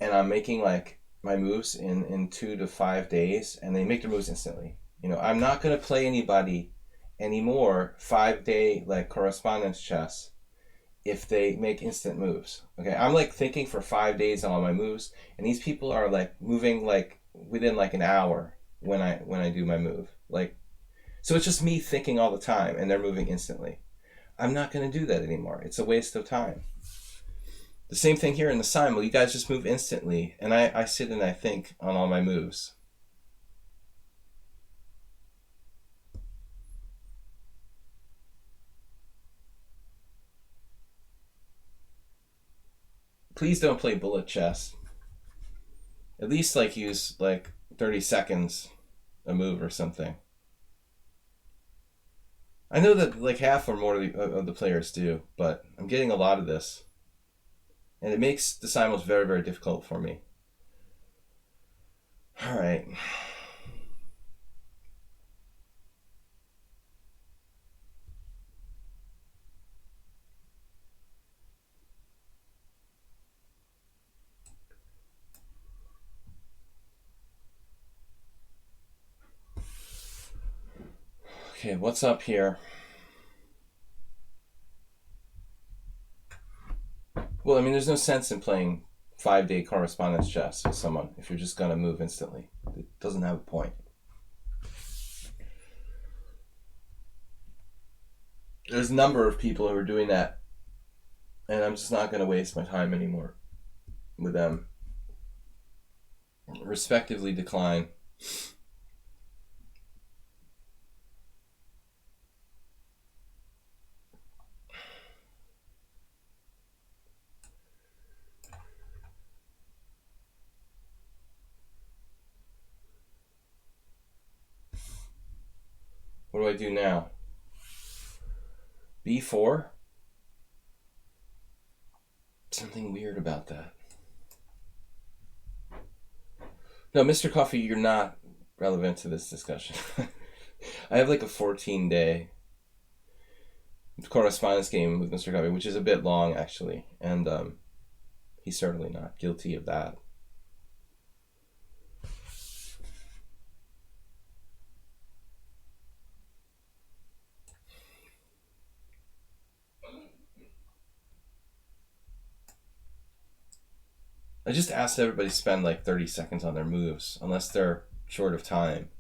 and I'm making like my moves in 2 to 5 days, and they make their moves instantly. You know, I'm not going to play anybody anymore 5-day like correspondence chess if they make instant moves. Okay, I'm like thinking for 5 days on all my moves, and these people are like moving like within like an hour when I do my move. Like, so it's just me thinking all the time, and they're moving instantly. I'm not going to do that anymore. It's a waste of time. The same thing here in the Simul. You guys just move instantly, and I sit and I think on all my moves. Please don't play bullet chess. At least like use like 30 seconds a move or something. I know that like half or more of the players do, but I'm getting a lot of this. And it makes the simuls very, very difficult for me. All right. Okay, what's up here? Well, I mean, there's no sense in playing 5-day correspondence chess with someone if you're just going to move instantly. It doesn't have a point. There's a number of people who are doing that, and I'm just not going to waste my time anymore with them. Respectively decline. What do I do now? B4? Something weird about that. No, Mr. Coffee, you're not relevant to this discussion. I have like a 14-day correspondence game with Mr. Coffee, which is a bit long actually, and he's certainly not guilty of that. I just asked everybody to spend like 30 seconds on their moves, unless they're short of time.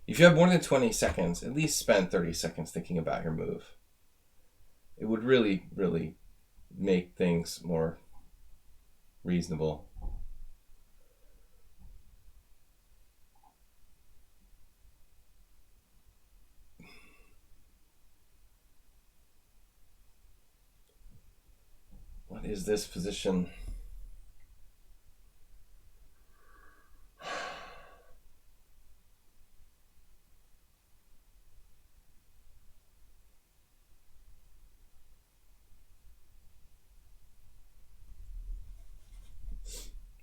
If you have more than 20 seconds, at least spend 30 seconds thinking about your move. It would really, really make things more reasonable. What is this position?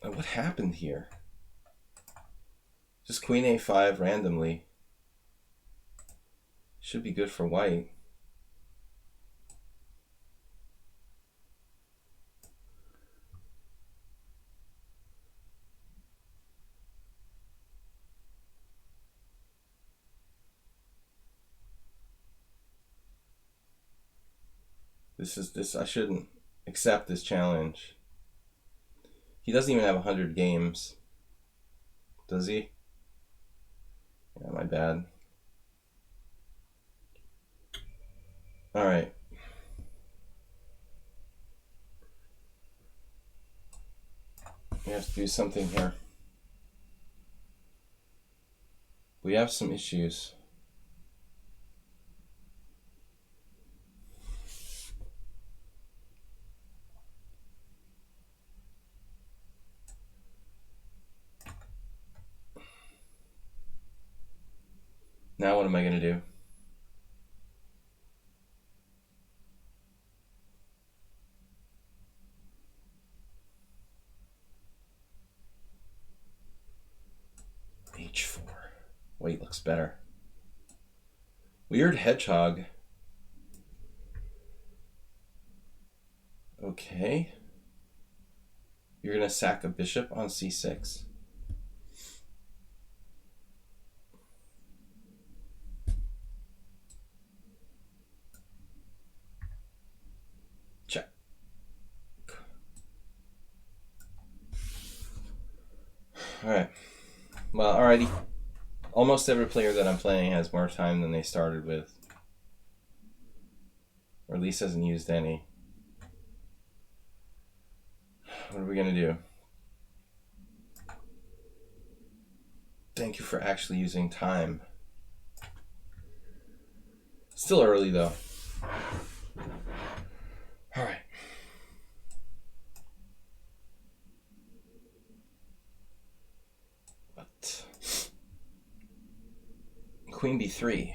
What happened here? Just queen a5 randomly. Should be good for white. I shouldn't accept this challenge. He doesn't even have 100 games. Does he? Yeah, my bad. All right. We have to do something here. We have some issues. Now what am I going to do? H4. Wait, looks better. Weird hedgehog. Okay. You're going to sack a bishop on c6. Check. Alright. Well, alrighty. Almost every player that I'm playing has more time than they started with. Or at least hasn't used any. What are we going to do? Thank you for actually using time. Still early though. Alright. What? Queen b3.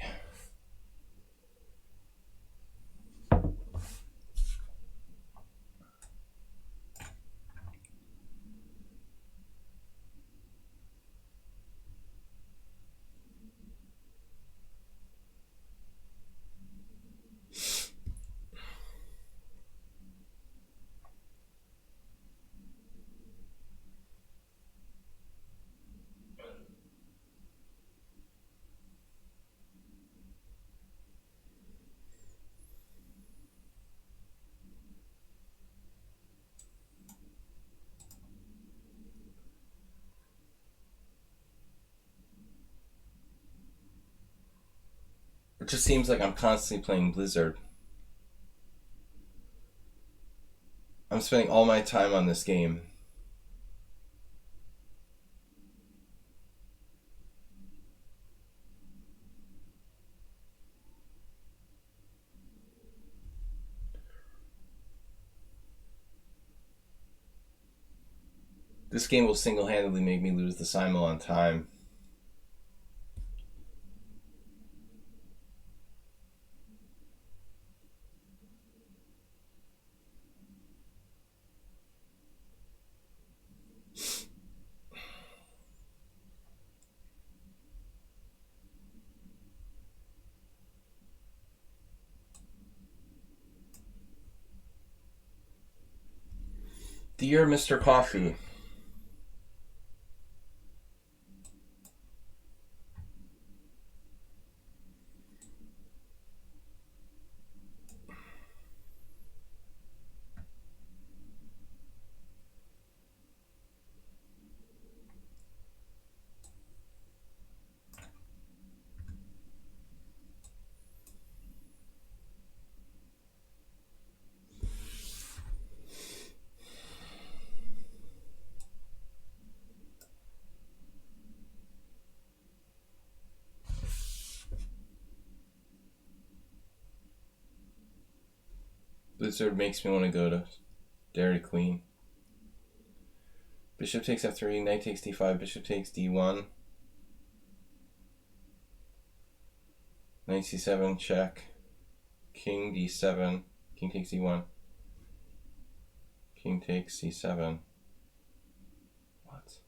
It just seems like I'm constantly playing Blizzard. I'm spending all my time on this game. This game will single-handedly make me lose the Simul on time. Dear Mr. Coffee, Blizzard makes me want to go to Dairy Queen. Bishop takes f3, knight takes d5, bishop takes d1. Knight c7, check. King d7, king takes d1. King takes c7. What?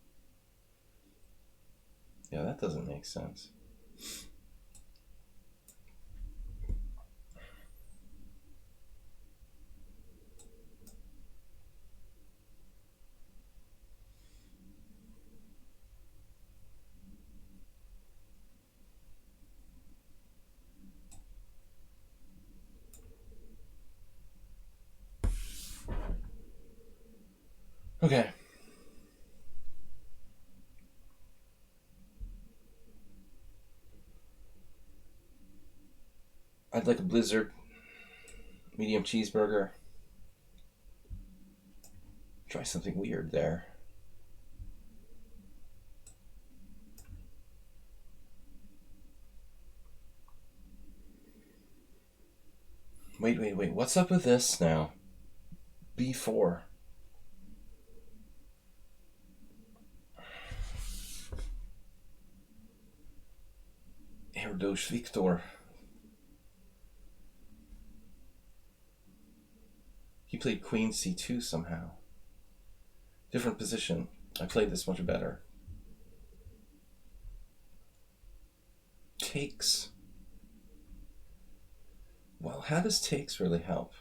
Yeah, that doesn't make sense. Okay. I'd like a Blizzard. Medium cheeseburger. Try something weird there. Wait. What's up with this now? B4. Erdos Victor. He played Queen C2 somehow. Different position. I played this much better. Takes. Well, how does takes really help?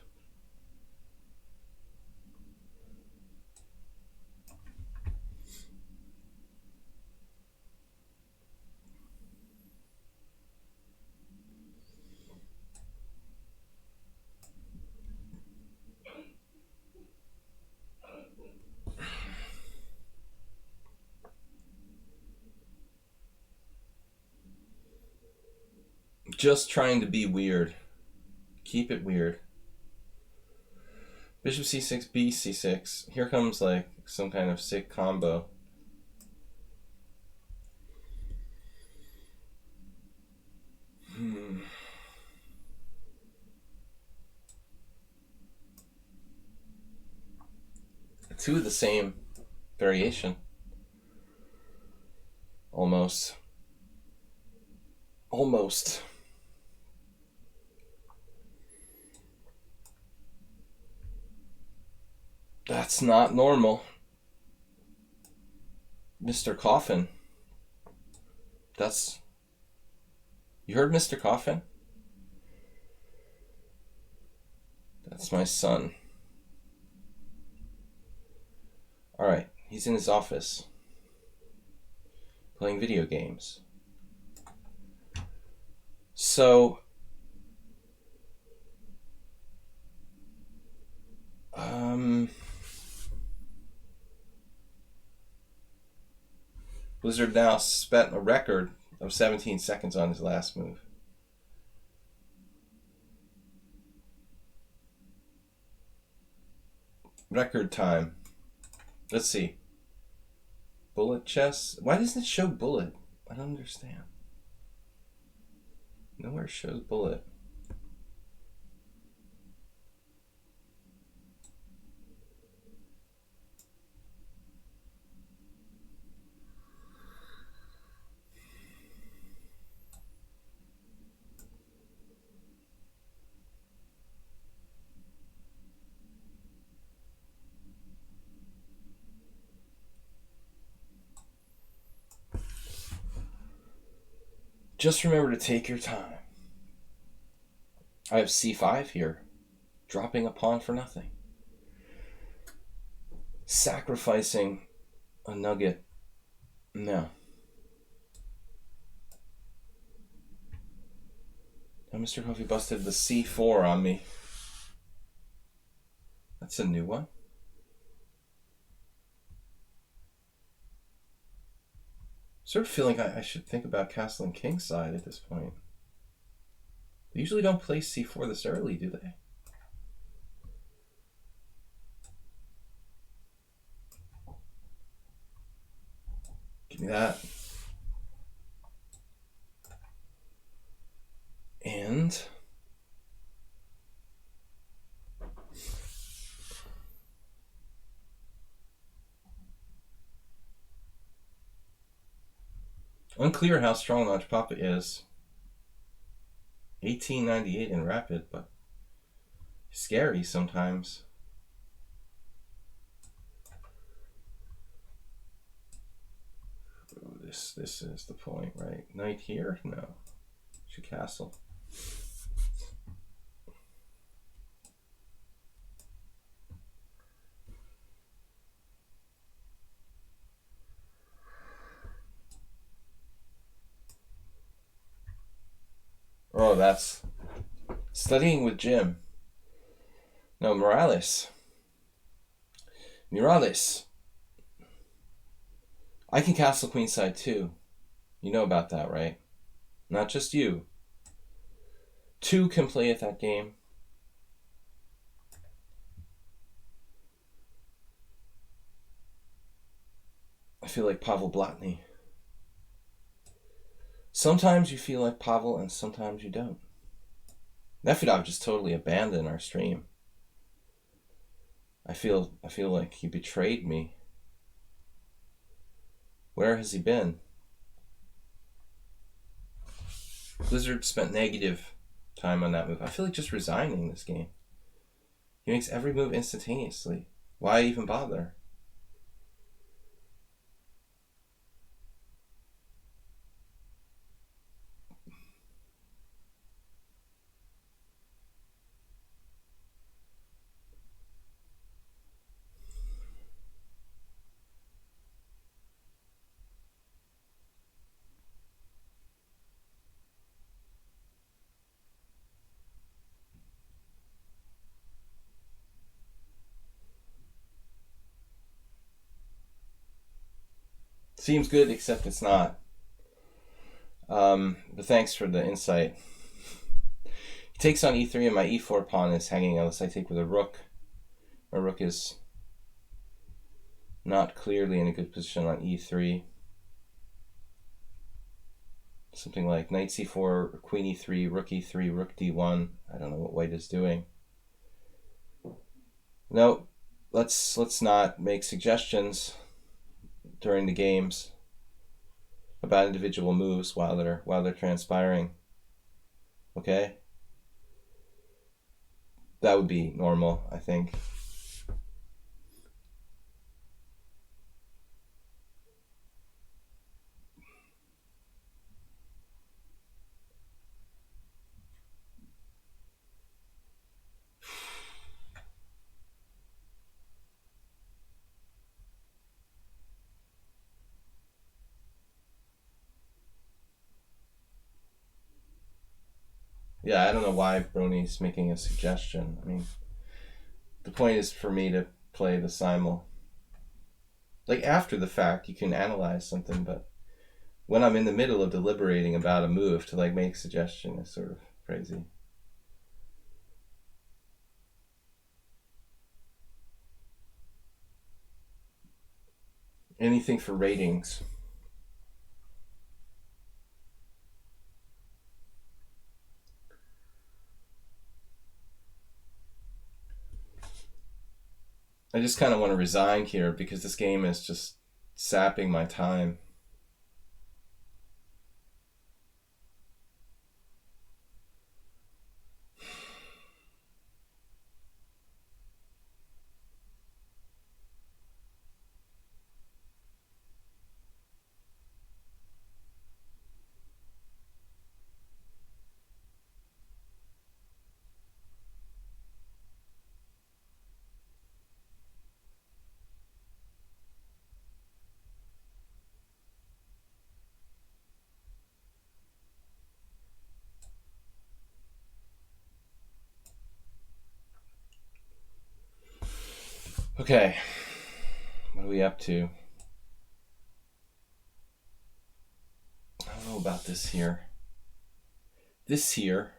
Just trying to be weird. Keep it weird. Bishop c6, b c6. Here comes like some kind of sick combo. Two of the same variation. Almost. That's not normal. Mr. Coffin. That's... You heard Mr. Coffin? That's my son. Alright, he's in his office. Playing video games. So... Blizzard now spent a record of 17 seconds on his last move. Record time. Let's see. Bullet chess? Why doesn't it show bullet? I don't understand. Nowhere shows bullet. Just remember to take your time. I have c5 here, dropping a pawn for nothing. Sacrificing a nugget. No. Now Mr. Coffee busted the c4 on me. That's a new one. Sort of feeling I should think about castling kingside at this point. They usually don't play c4 this early, do they? Give me that. And... unclear how strong Notch Papa is. 1898 in rapid, but scary sometimes. Ooh, this is the point, right? Knight here? No. Should castle. Oh, that's studying with Jim. No, Morales. I can castle queenside too. You know about that, right? Not just you. Two can play at that game. I feel like Pavel Blatny. Sometimes you feel like Pavel and sometimes you don't. Nefedov just totally abandoned our stream. I feel like he betrayed me. Where has he been? Blizzard spent negative time on that move. I feel like just resigning this game. He makes every move instantaneously. Why even bother? Seems good, except it's not. But thanks for the insight. He takes on e3 and my e4 pawn is hanging unless I take with a rook. My rook is not clearly in a good position on e3. Something like knight c4, queen e3, rook e3, rook d1. I don't know what white is doing. No, let's not make suggestions during the games about individual moves while they're transpiring. Okay? That would be normal, I think. Yeah, I don't know why Brony's making a suggestion. I mean, the point is for me to play the simul. Like, after the fact, you can analyze something, but when I'm in the middle of deliberating about a move, to like make a suggestion is sort of crazy. Anything for ratings. I just kind of want to resign here because this game is just sapping my time. Okay, what are we up to? I don't know about this here. This here.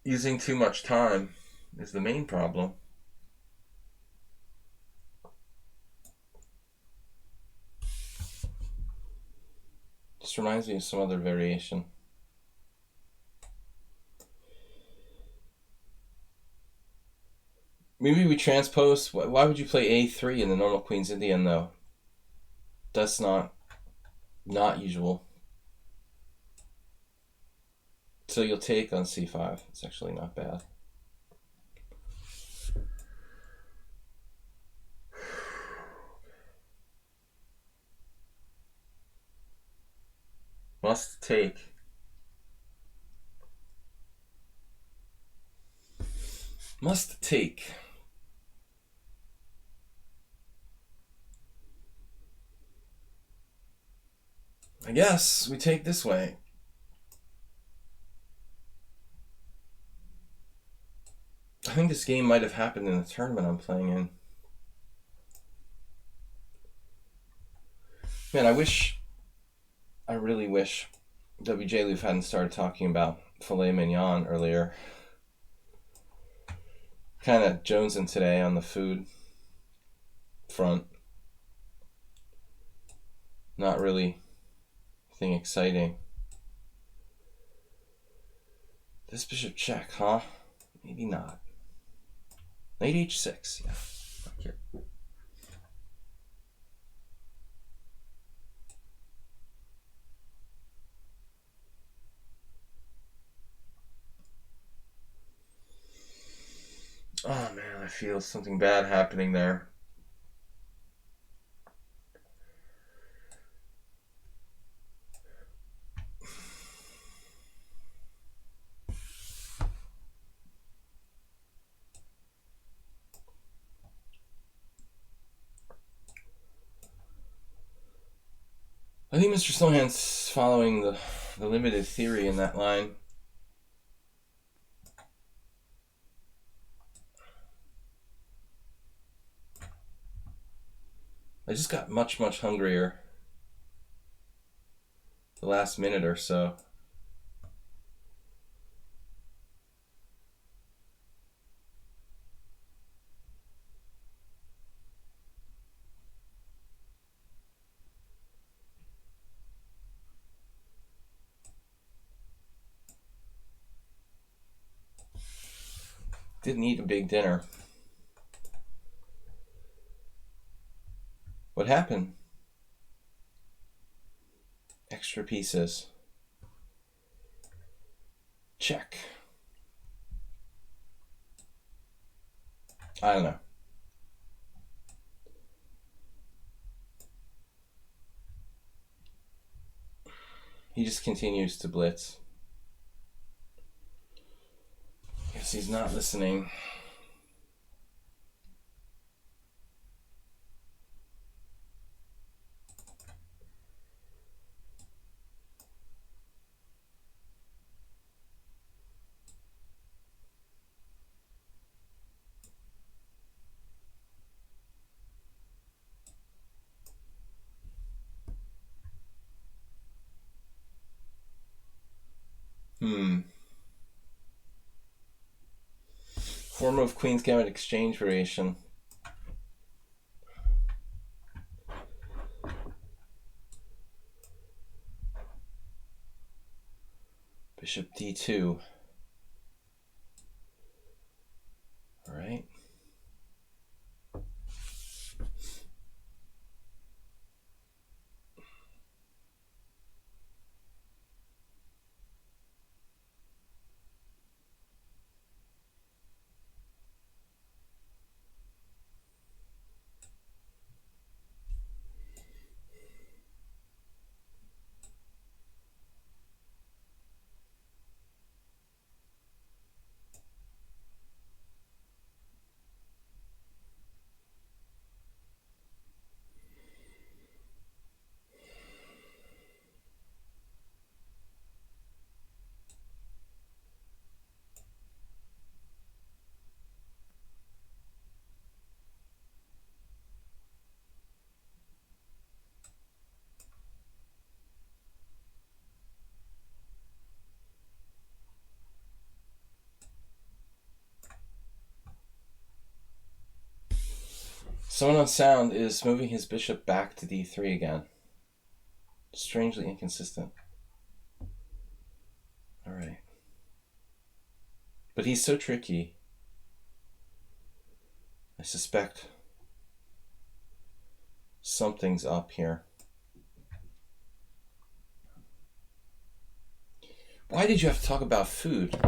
Using too much time is the main problem. Just reminds me of some other variation. Maybe we transpose. Why would you play a3 in the normal Queen's Indian though? That's not usual. So you'll take on c5. It's actually not bad. Must take. Must take. I guess we take this way. I think this game might have happened in the tournament I'm playing in. Man, I really wish WJ Loof hadn't started talking about filet mignon earlier. Kind of jonesing today on the food. front. Not really anything exciting. This bishop check, huh? Maybe not. Knight h6, yeah. Okay. Oh man, I feel something bad happening there. I think Mr. Snowhand's following the limited theory in that line. I just got much, much hungrier the last minute or so. Didn't eat a big dinner. What happened? Extra pieces. Check. I don't know. He just continues to blitz. Guess he's not listening. Form of Queen's Gambit exchange variation. Bishop d2. All right. Someone on sound is moving his bishop back to d3 again. Strangely inconsistent. All right. But he's so tricky. I suspect something's up here. Why did you have to talk about food?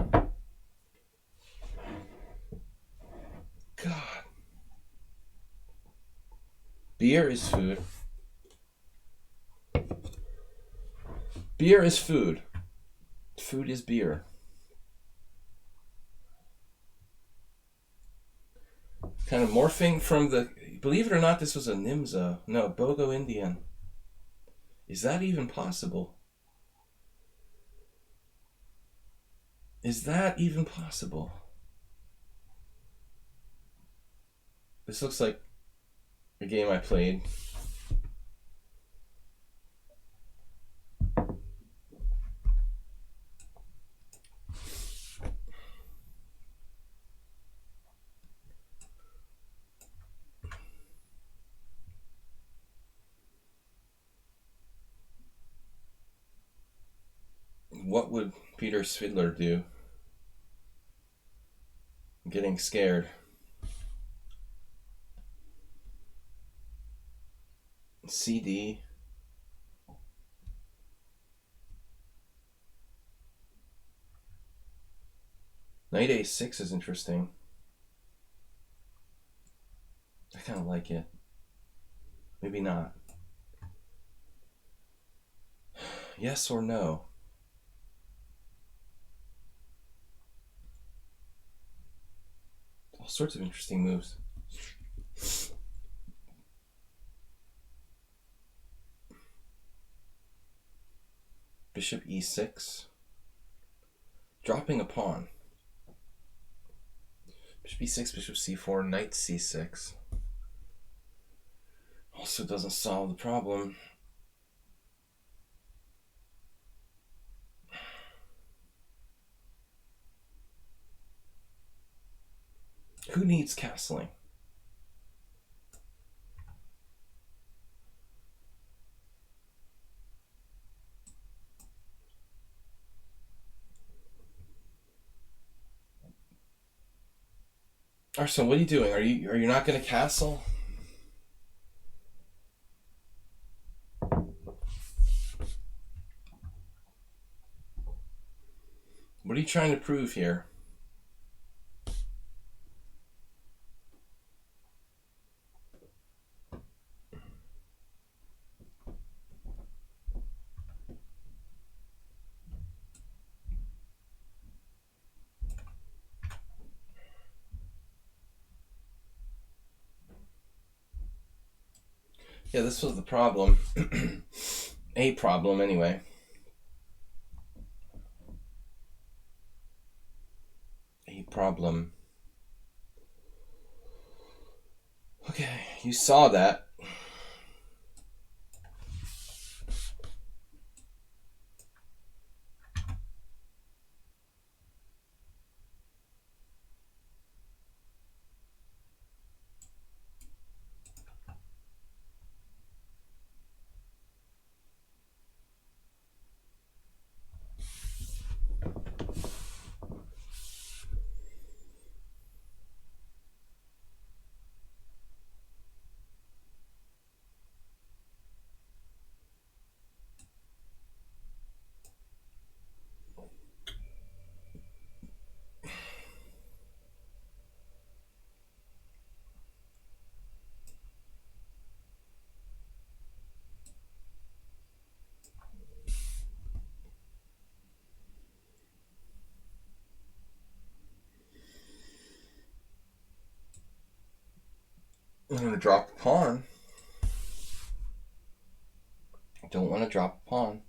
God. Beer is food. Beer is food. Food is beer. Kind of morphing from the... Believe it or not, this was a Nimza. No, Bogo Indian. Is that even possible? Is that even possible? This looks like a game I played. What would Peter Svidler do? I'm getting scared. CD. Knight A6 is interesting. I kind of like it. Maybe not. Yes or no? All sorts of interesting moves. Bishop E6. Dropping a pawn. Bishop E6, Bishop C4, Knight C6. Also doesn't solve the problem. Who needs castling? Arson, what are you doing? Are you not going to castle? What are you trying to prove here? Yeah, this was the problem. A problem, anyway. A problem. Okay, you saw that. I'm going to drop the pawn. I don't want to drop a pawn.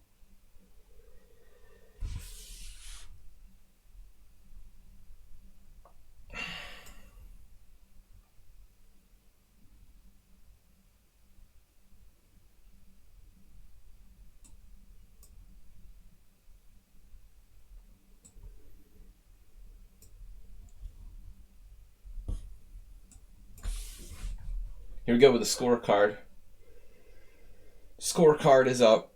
Here we go with the scorecard. Scorecard is up.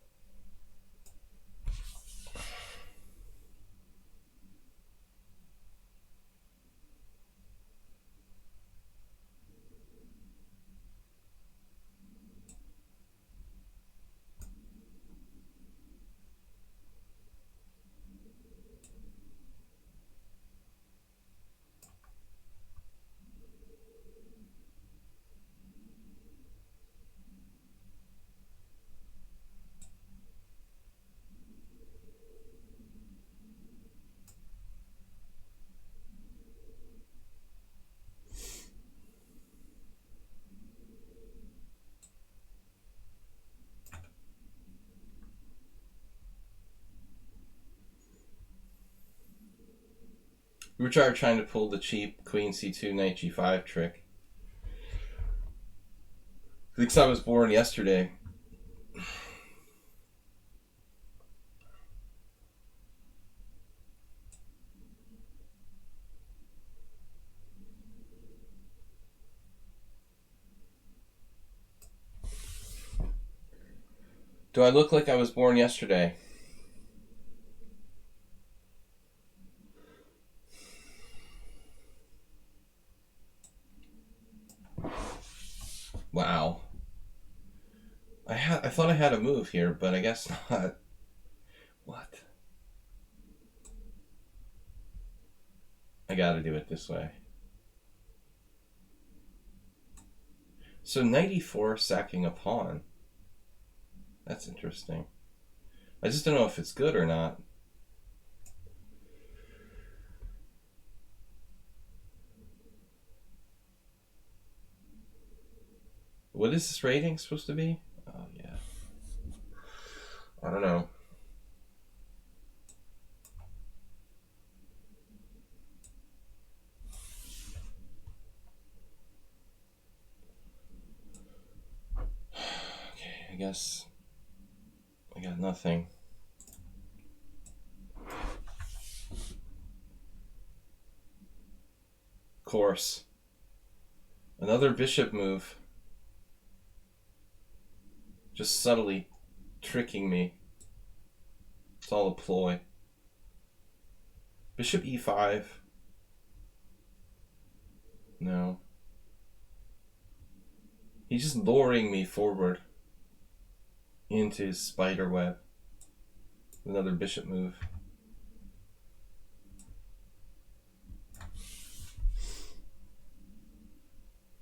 We were trying to pull the cheap Queen C2, Knight G5 trick. Because I was born yesterday. Do I look like I was born yesterday? Wow. I thought I had a move here, but I guess not. What? I gotta do it this way. So knight e4 sacking a pawn. That's interesting. I just don't know if it's good or not. What is this rating supposed to be? Oh, yeah. I don't know. Okay, I guess I got nothing. Course. Another bishop move. Just subtly tricking me. It's all a ploy. Bishop e5. No. He's just luring me forward into his spider web. Another bishop move.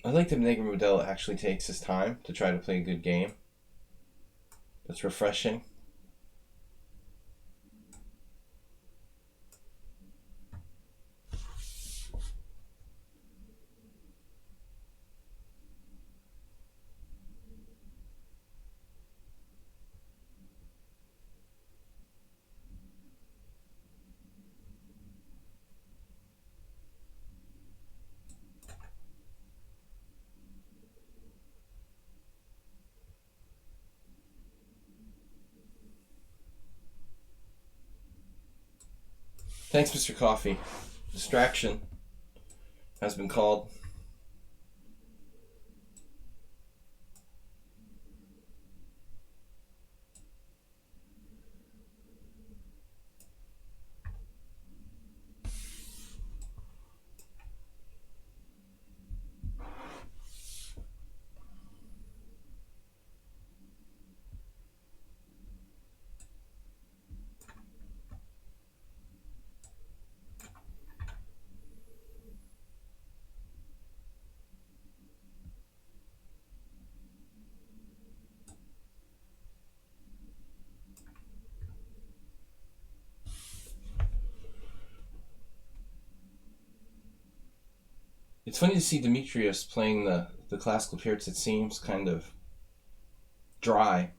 I like that Negro actually takes his time to try to play a good game. That's refreshing. Thanks, Mr. Coffee. Distraction has been called. It's funny to see Demetrius playing the classical periods. It seems kind of dry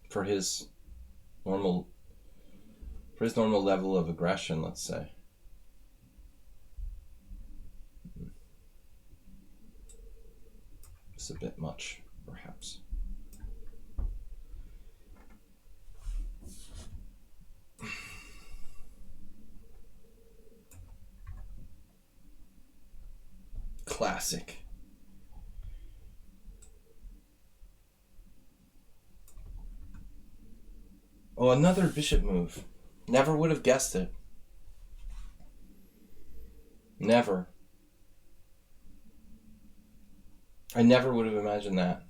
for his normal level of aggression, let's say. It's a bit much, perhaps. Classic. Oh, another bishop move. Never would have guessed it. Never. I never would have imagined that.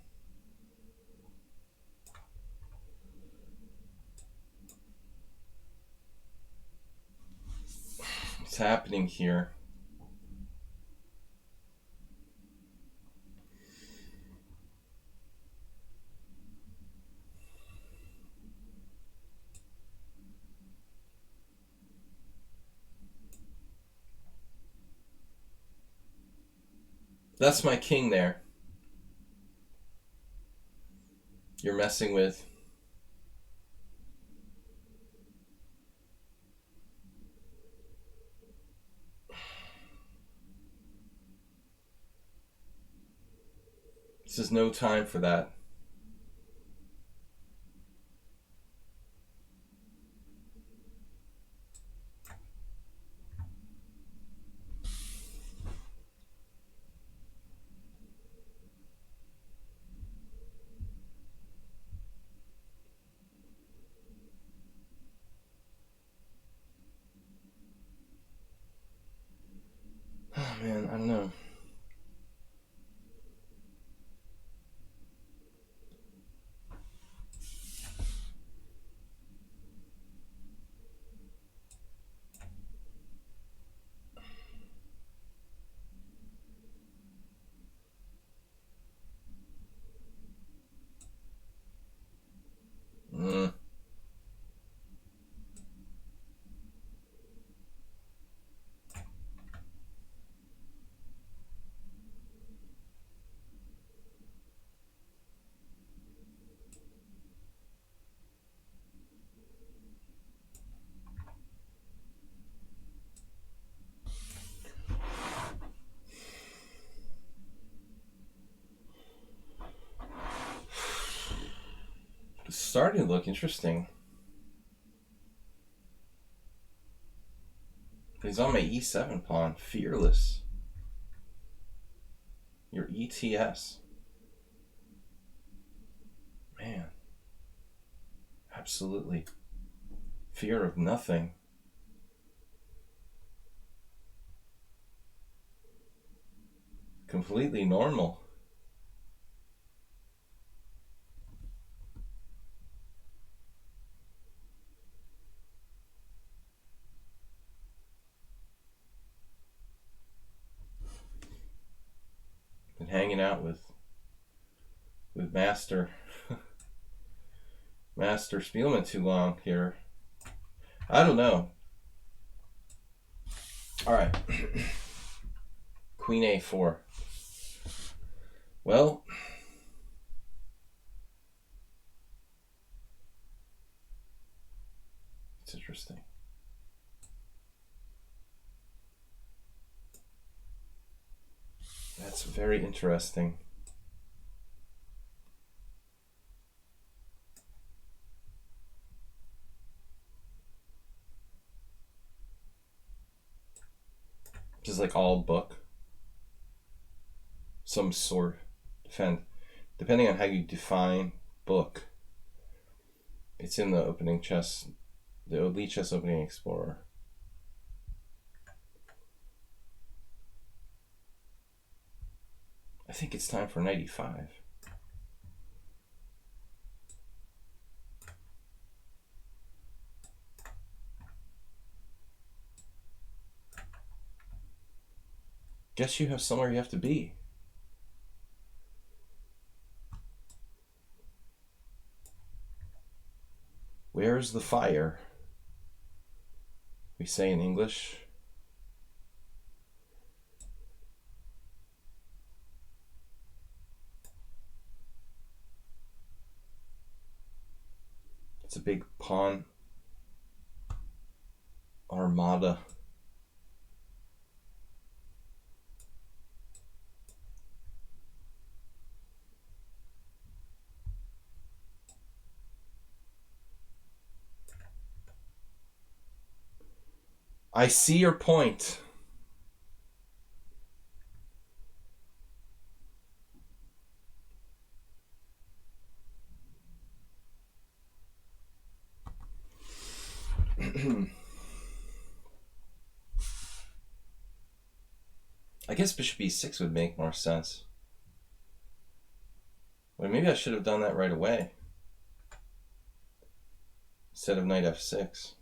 What's happening here? That's my king there. You're messing with. This is no time for that. Oh man, I don't know. starting to look interesting. He's on my e7 pawn. Fearless. Your ETS. Man. Absolutely. Fear of nothing. Completely normal. Been hanging out with Master Spielman too long here. I don't know. All right. Queen A4. Well, it's interesting. That's very interesting. Just like all book. Some sort. Depending on how you define book. It's in the opening chess, the lichess opening explorer. I think it's time for knight e5. Guess you have somewhere you have to be. Where's the fire? We say in English. It's a big pawn armada. I see your point. I guess bishop e6 would make more sense. Well, maybe I should have done that right away instead of knight f6.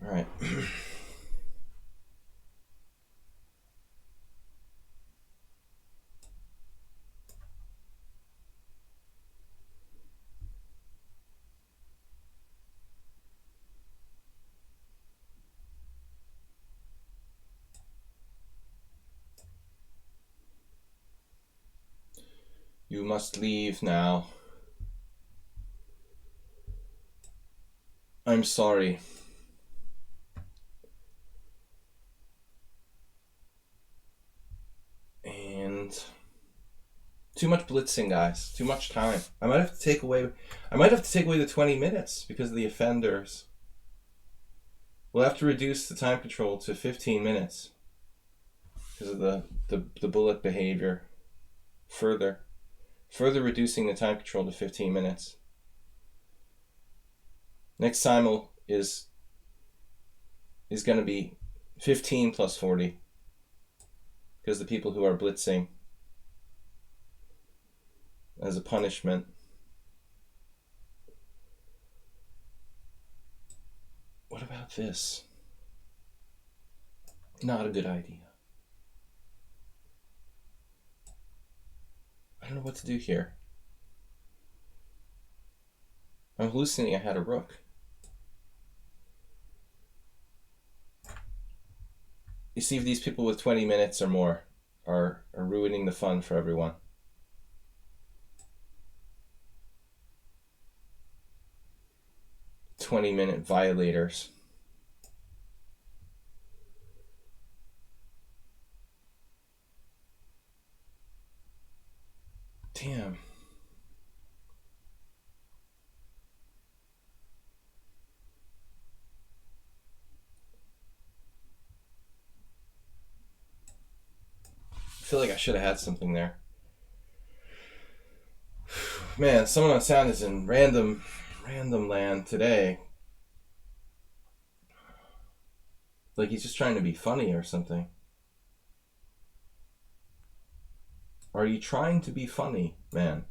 All right. You must leave now. I'm sorry. And too much blitzing, guys. Too much time. I might have to take away the 20 minutes because of the offenders. We'll have to reduce the time control to 15 minutes because of the bullet behavior. Further reducing the time control to 15 minutes. Next simul is going to be 15 plus 40 because the people who are blitzing as a punishment. What about this? Not a good idea. I don't know what to do here. I'm hallucinating I had a rook. You see if these people with 20 minutes or more are ruining the fun for everyone. 20-minute violators. Damn. I feel like I should have had something there. Man, someone on sound is in random land today. Like he's just trying to be funny or something. Are you trying to be funny, man?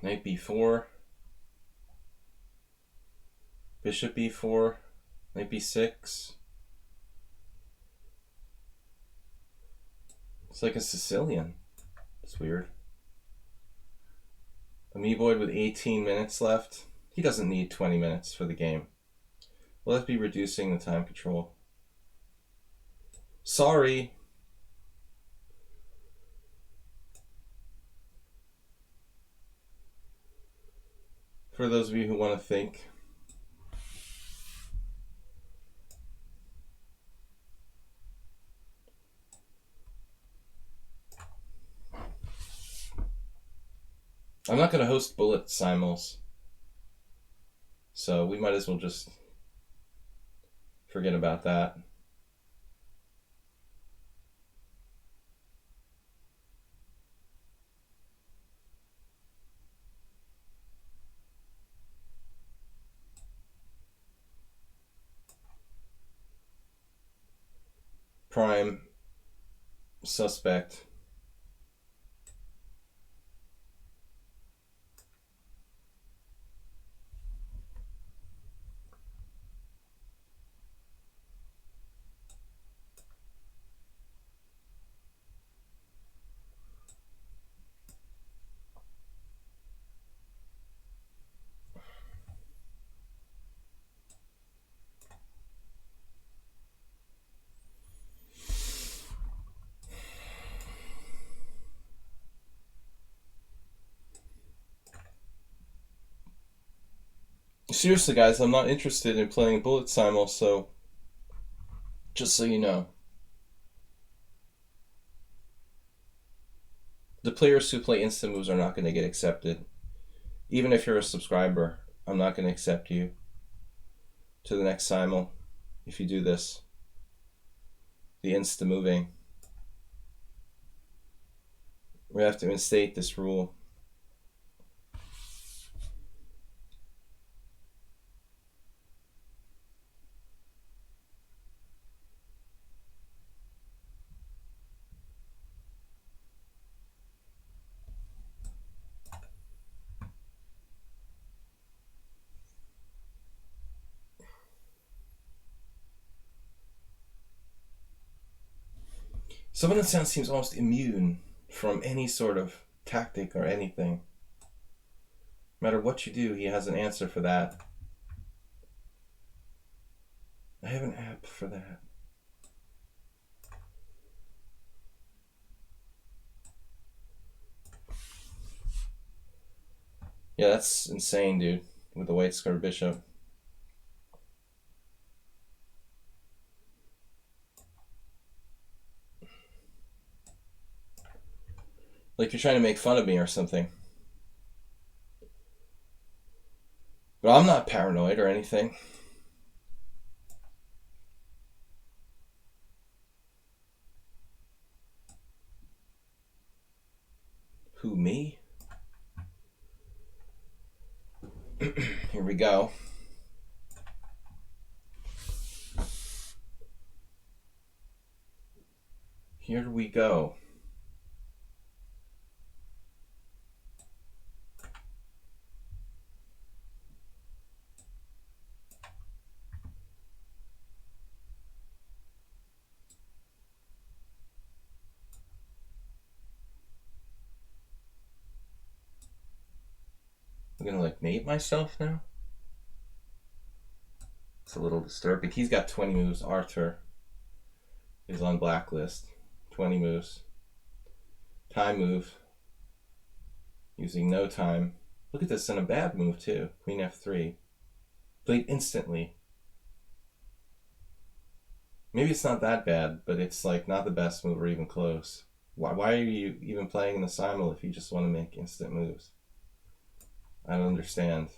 Knight b4, bishop b4, knight b6. It's like a Sicilian. It's weird. Amoeboid with 18 minutes left. He doesn't need 20 minutes for the game. Will that be reducing the time control? Sorry. For those of you who want to think. I'm not going to host bullet simuls, so we might as well just forget about that. Prime suspect. Seriously, guys, I'm not interested in playing bullet simul, so just so you know. The players who play instant moves are not going to get accepted. Even if you're a subscriber, I'm not going to accept you to the next simul if you do this. The insta moving. We have to instate this rule. Someone that sounds seems almost immune from any sort of tactic or anything. No matter what you do, he has an answer for that. I have an app for that. Yeah, that's insane, dude, with the white square bishop. Like you're trying to make fun of me or something. But I'm not paranoid or anything. Who, me? Here we go. Here we go. gonna like mate myself now? It's a little disturbing. He's got 20 moves. Arthur is on blacklist. 20 moves. Time move. Using no time. Look at this, and a bad move too. Queen f3. Played instantly. Maybe it's not that bad, but it's like not the best move or even close. Why are you even playing in the simul if you just want to make instant moves? I don't understand.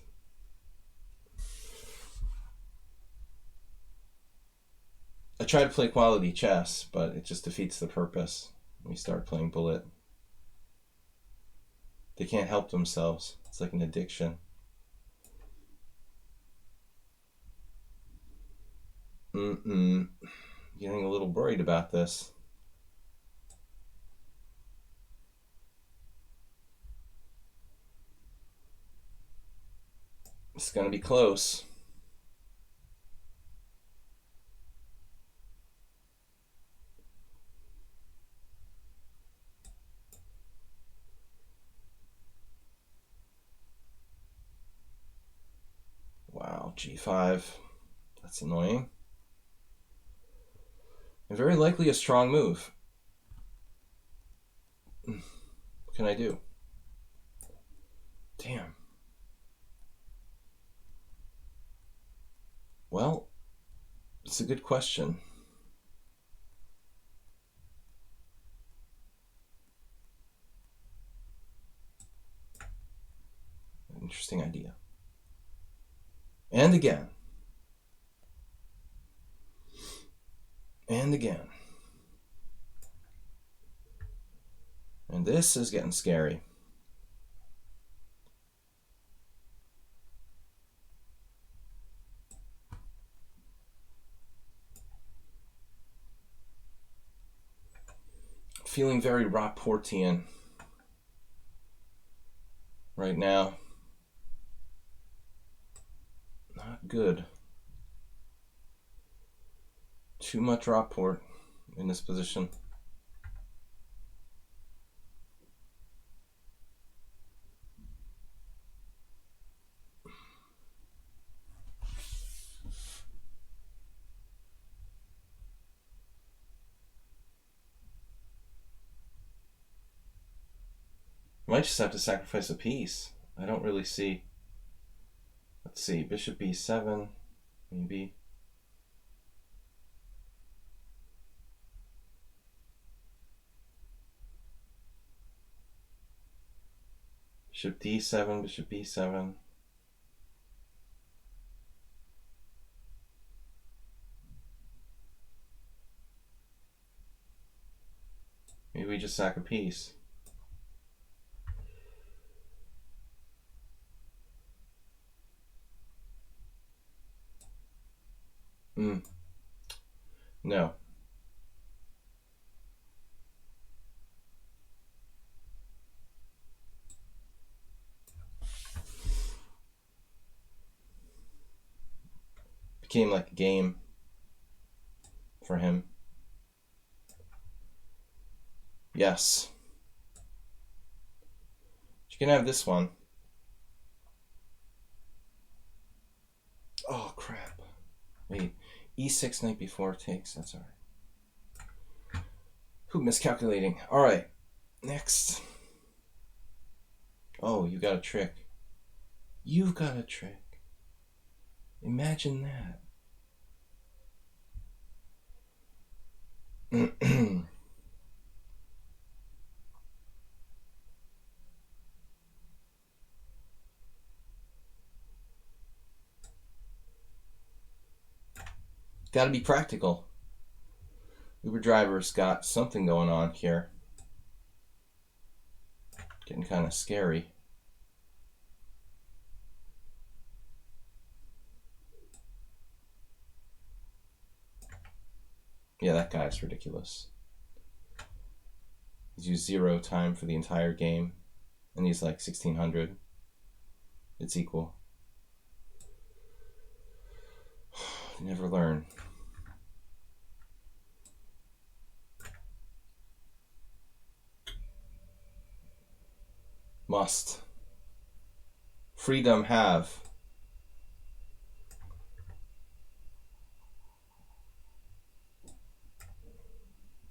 I try to play quality chess, but it just defeats the purpose when we start playing bullet. They can't help themselves. It's like an addiction. Getting a little worried about this. It's going to be close. Wow, g5. That's annoying. And very likely a strong move. What can I do? Damn. Well, it's a good question. Interesting idea. And again. And again. And this is getting scary. Feeling very Rapportian right now. Not good. Too much Rapport in this position. Might just have to sacrifice a piece. I don't really see. Let's see, bishop b7, maybe. Bishop d7, bishop b7. Maybe we just sack a piece. No. Became like a game for him. Yes. You can have this one. Oh, crap. Wait. E6 knight b4 takes. That's all right. Who miscalculating? All right. Next. Oh, you got a trick. You've got a trick. Imagine that. Got to be practical. Uber driver's got something going on here. Getting kind of scary. Yeah, that guy's ridiculous. He's used 0 time for the entire game, and he's like 1600. It's equal. You never learn. Must. freedom have?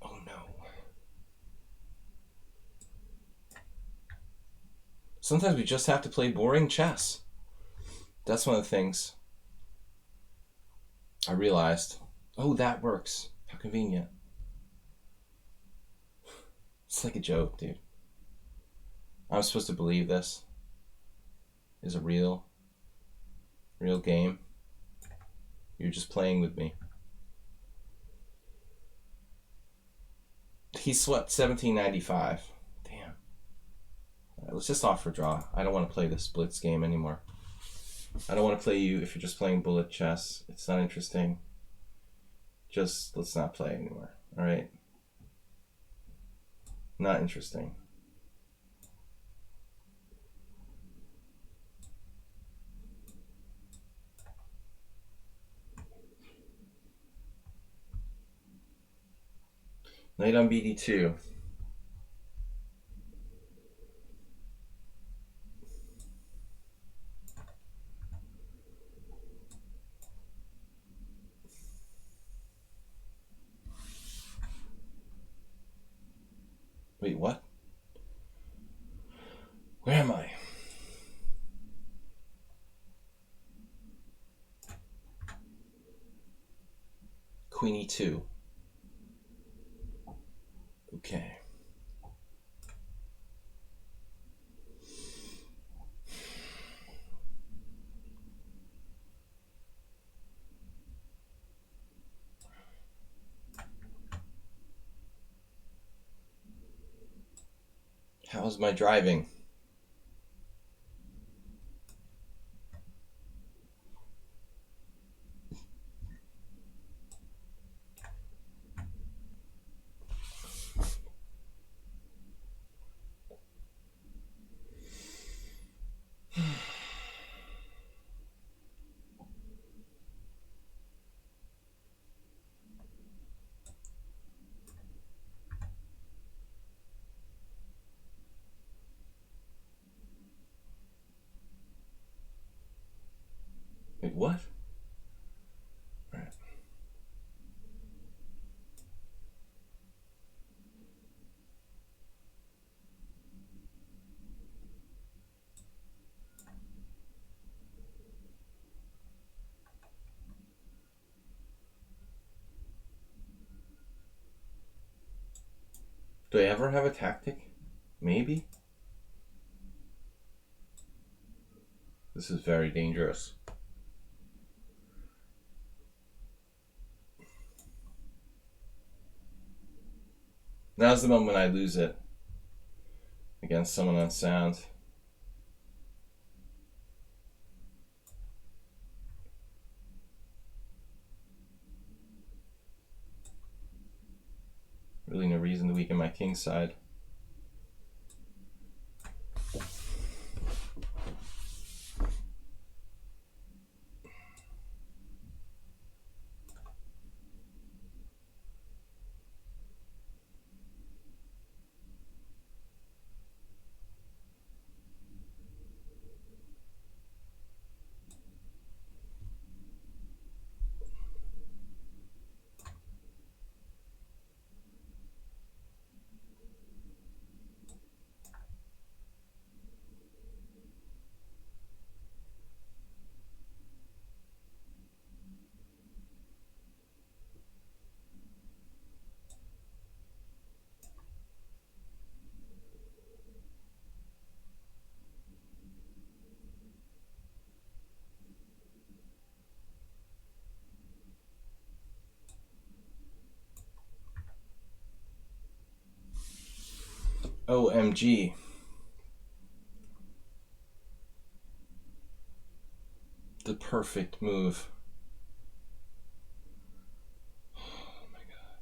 Oh no. Sometimes we just have to play boring chess. That's one of the things I realized. Oh, that works. How convenient. It's like a joke, dude. I'm supposed to believe this is a real game. You're just playing with me. He swept 1795. Damn. All right, let's just offer draw. I don't want to play this blitz game anymore. I don't want to play you if you're just playing bullet chess. It's not interesting. Just let's not play anymore. All right? Not interesting. Knight on BD2. Wait, what? Where am I? Queen E2. Okay. How's my driving? Wait, what? All right. Do I ever have a tactic? Maybe? This is very dangerous. Now's the moment I lose it against someone unsound. Really no reason to weaken my king side. OMG. The perfect move. Oh my god.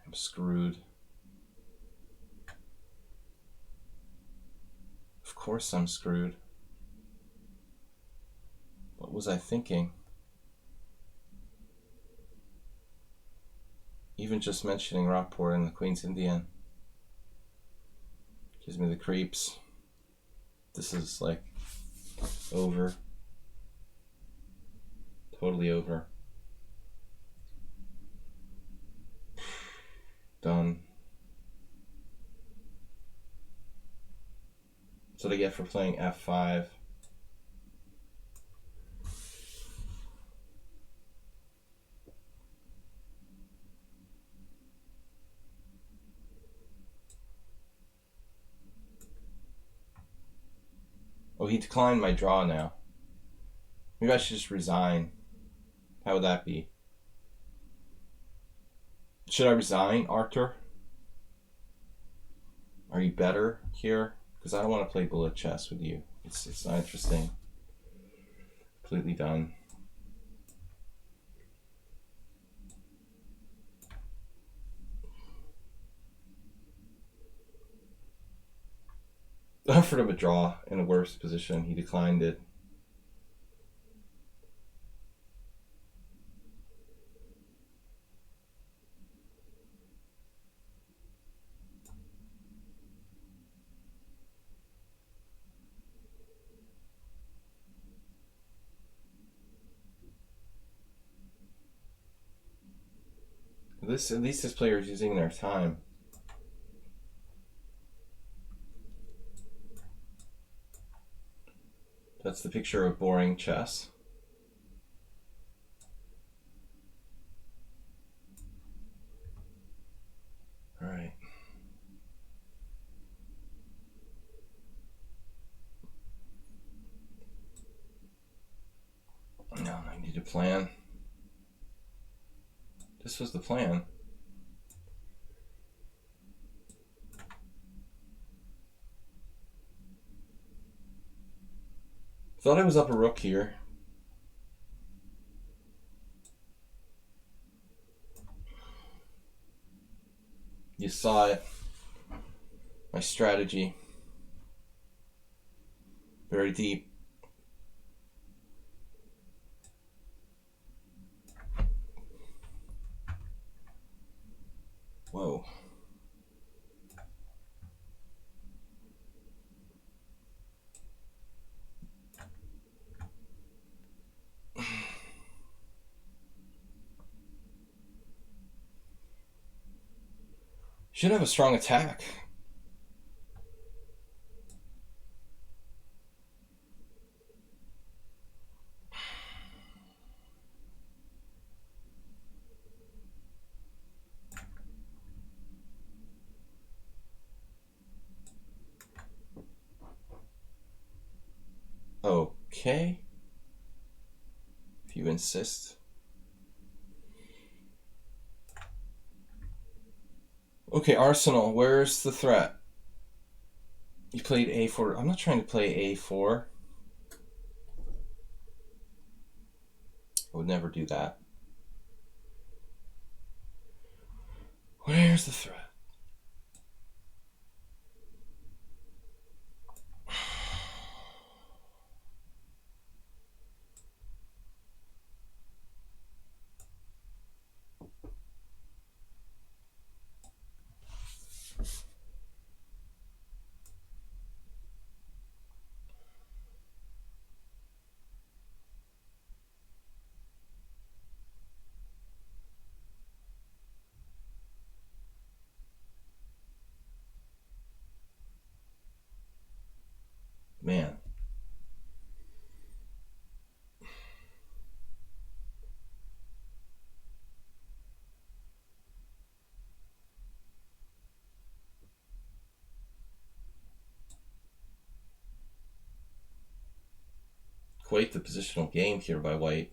I'm screwed. Of course I'm screwed. What was I thinking? Even just mentioning Rockport and the Queen's Indian gives me the creeps. This is like over. Totally over. Done. That's what I get for playing f5. Oh, he declined my draw now. Maybe I should just resign. How would that be? Should I resign, Arthur? Are you better here? Because I don't want to play bullet chess with you. It's not interesting. Completely done. I offered him a draw in a worse position. He declined it. At least this player is using their time. That's the picture of boring chess. All right. Now I need a plan. This was the plan. Thought I was up a rook here. You saw it. My strategy. Very deep. Whoa. Should have a strong attack. Okay. If you insist. Okay, Arsenal, where's the threat? You played a4. I'm not trying to play a4. I would never do that. Where's the threat? Man. Quite the positional game here by white.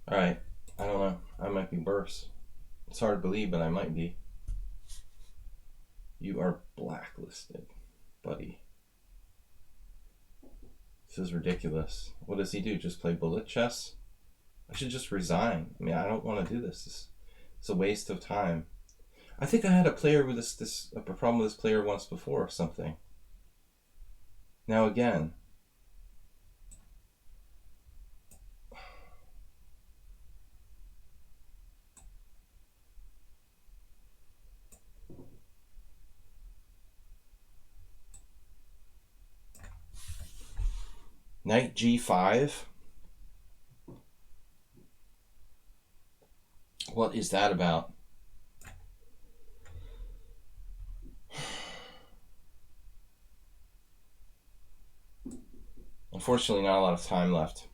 Alright, I don't know. I might be worse. It's hard to believe, but I might be. You are blacklisted, buddy. This is ridiculous. What does he do? Just play bullet chess? I should just resign. I mean, I don't want to do this. It's a waste of time. I think I had a player with a problem with this player once before or something. Now again. Knight g5. What is that about? Unfortunately, not a lot of time left.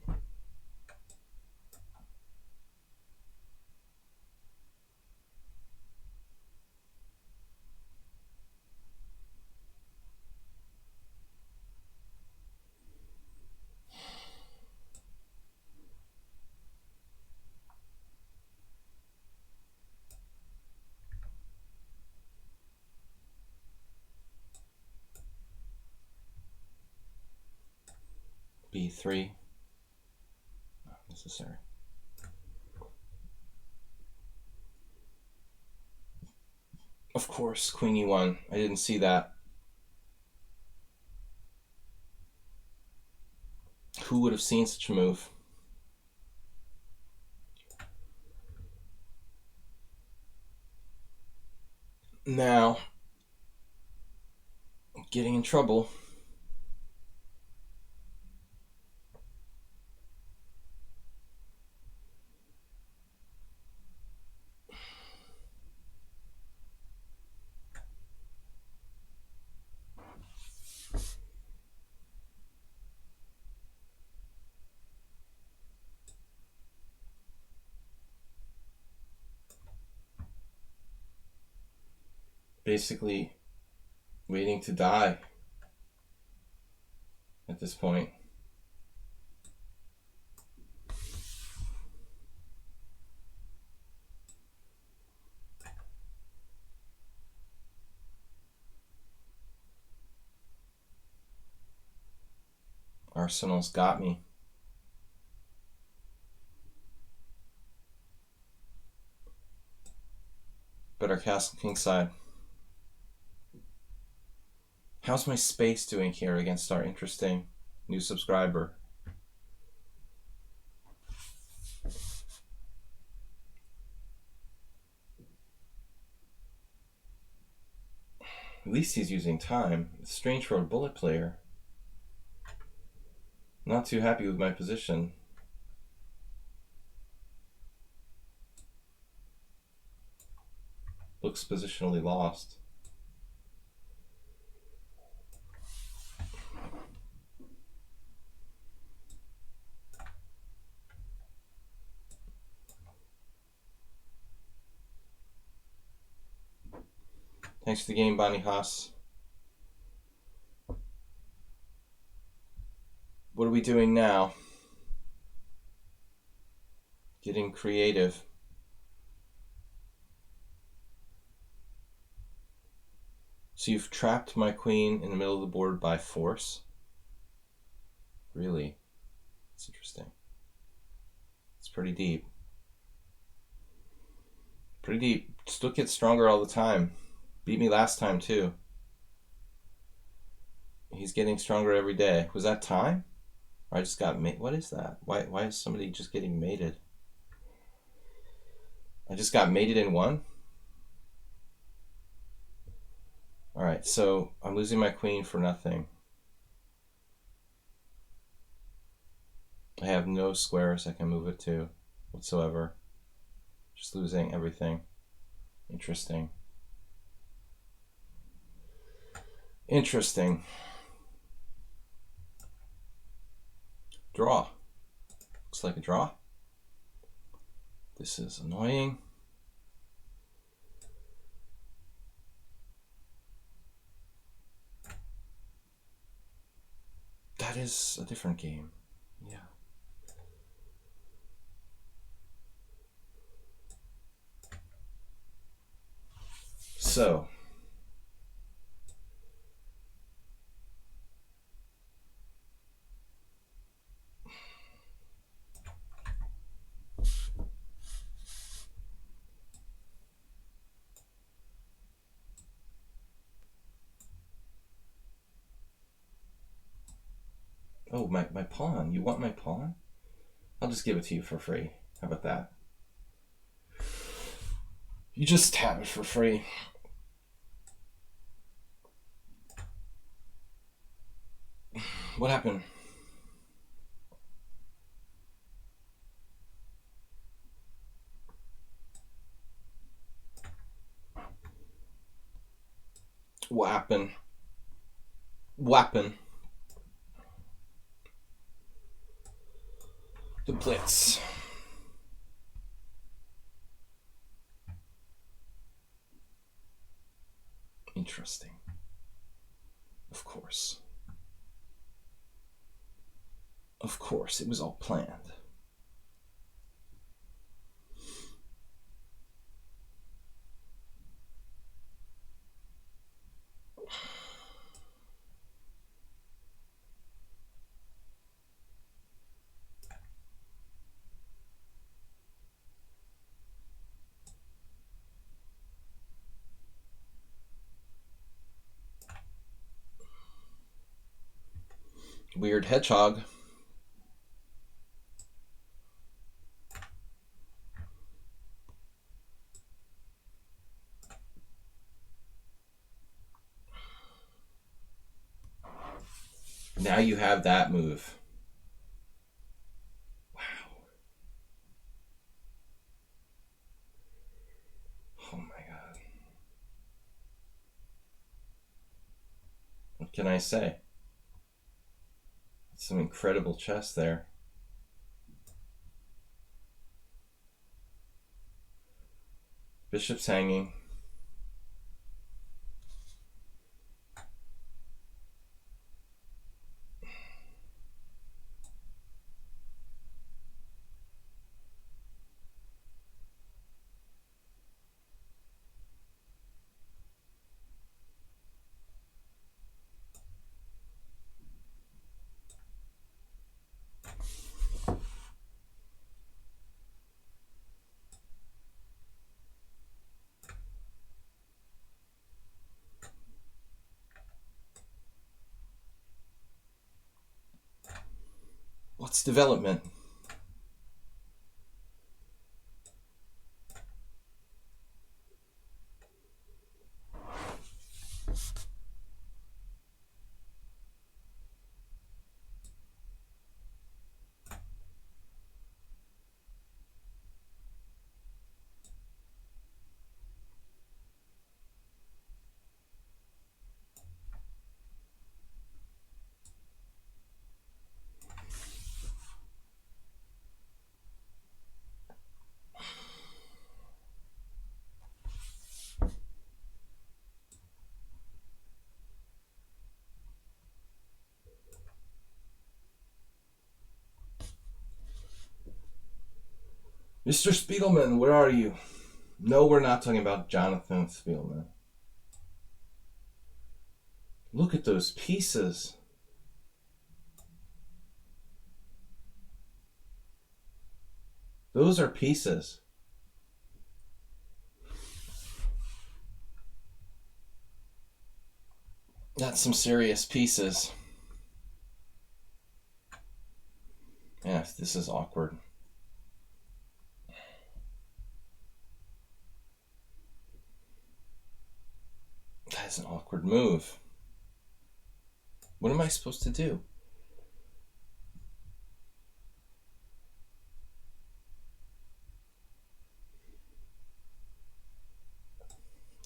b3. Not necessary. Of course, queen e1. I didn't see that. Who would have seen such a move? Now, getting in trouble. Basically waiting to die at this point. Arsenal's got me. Better castle kingside. How's my space doing here against our interesting new subscriber? At least he's using time. It's strange for a bullet player. Not too happy with my position. Looks positionally lost. Thanks for the game, Bonnie Haas. What are we doing now? Getting creative. So you've trapped my queen in the middle of the board by force? Really? It's interesting. It's pretty deep. Pretty deep. Still gets stronger all the time. Beat me last time too. He's getting stronger every day. Was that time? Or I just got mated? What is that? Why is somebody just getting mated? I just got mated in one? Alright, so I'm losing my queen for nothing. I have no squares I can move it to whatsoever. Just losing everything. Interesting. Interesting. Draw. Looks like a draw. This is annoying. That is a different game. Yeah. So. Oh, my pawn. You want my pawn? I'll just give it to you for free. How about that? You just have it for free. What happened? Wapping. Wapping. The blitz. Interesting. Of course. Of course, it was all planned. Weird hedgehog. Now you have that move. Wow. Oh my god. What can I say? Some incredible chess there. Bishop's hanging. What's development? Mr. Spiegelman, where are you? No, we're not talking about Jonathan Spiegelman. Look at those pieces. Those are pieces. That's some serious pieces. Yeah, this is awkward. That's an awkward move. What am I supposed to do?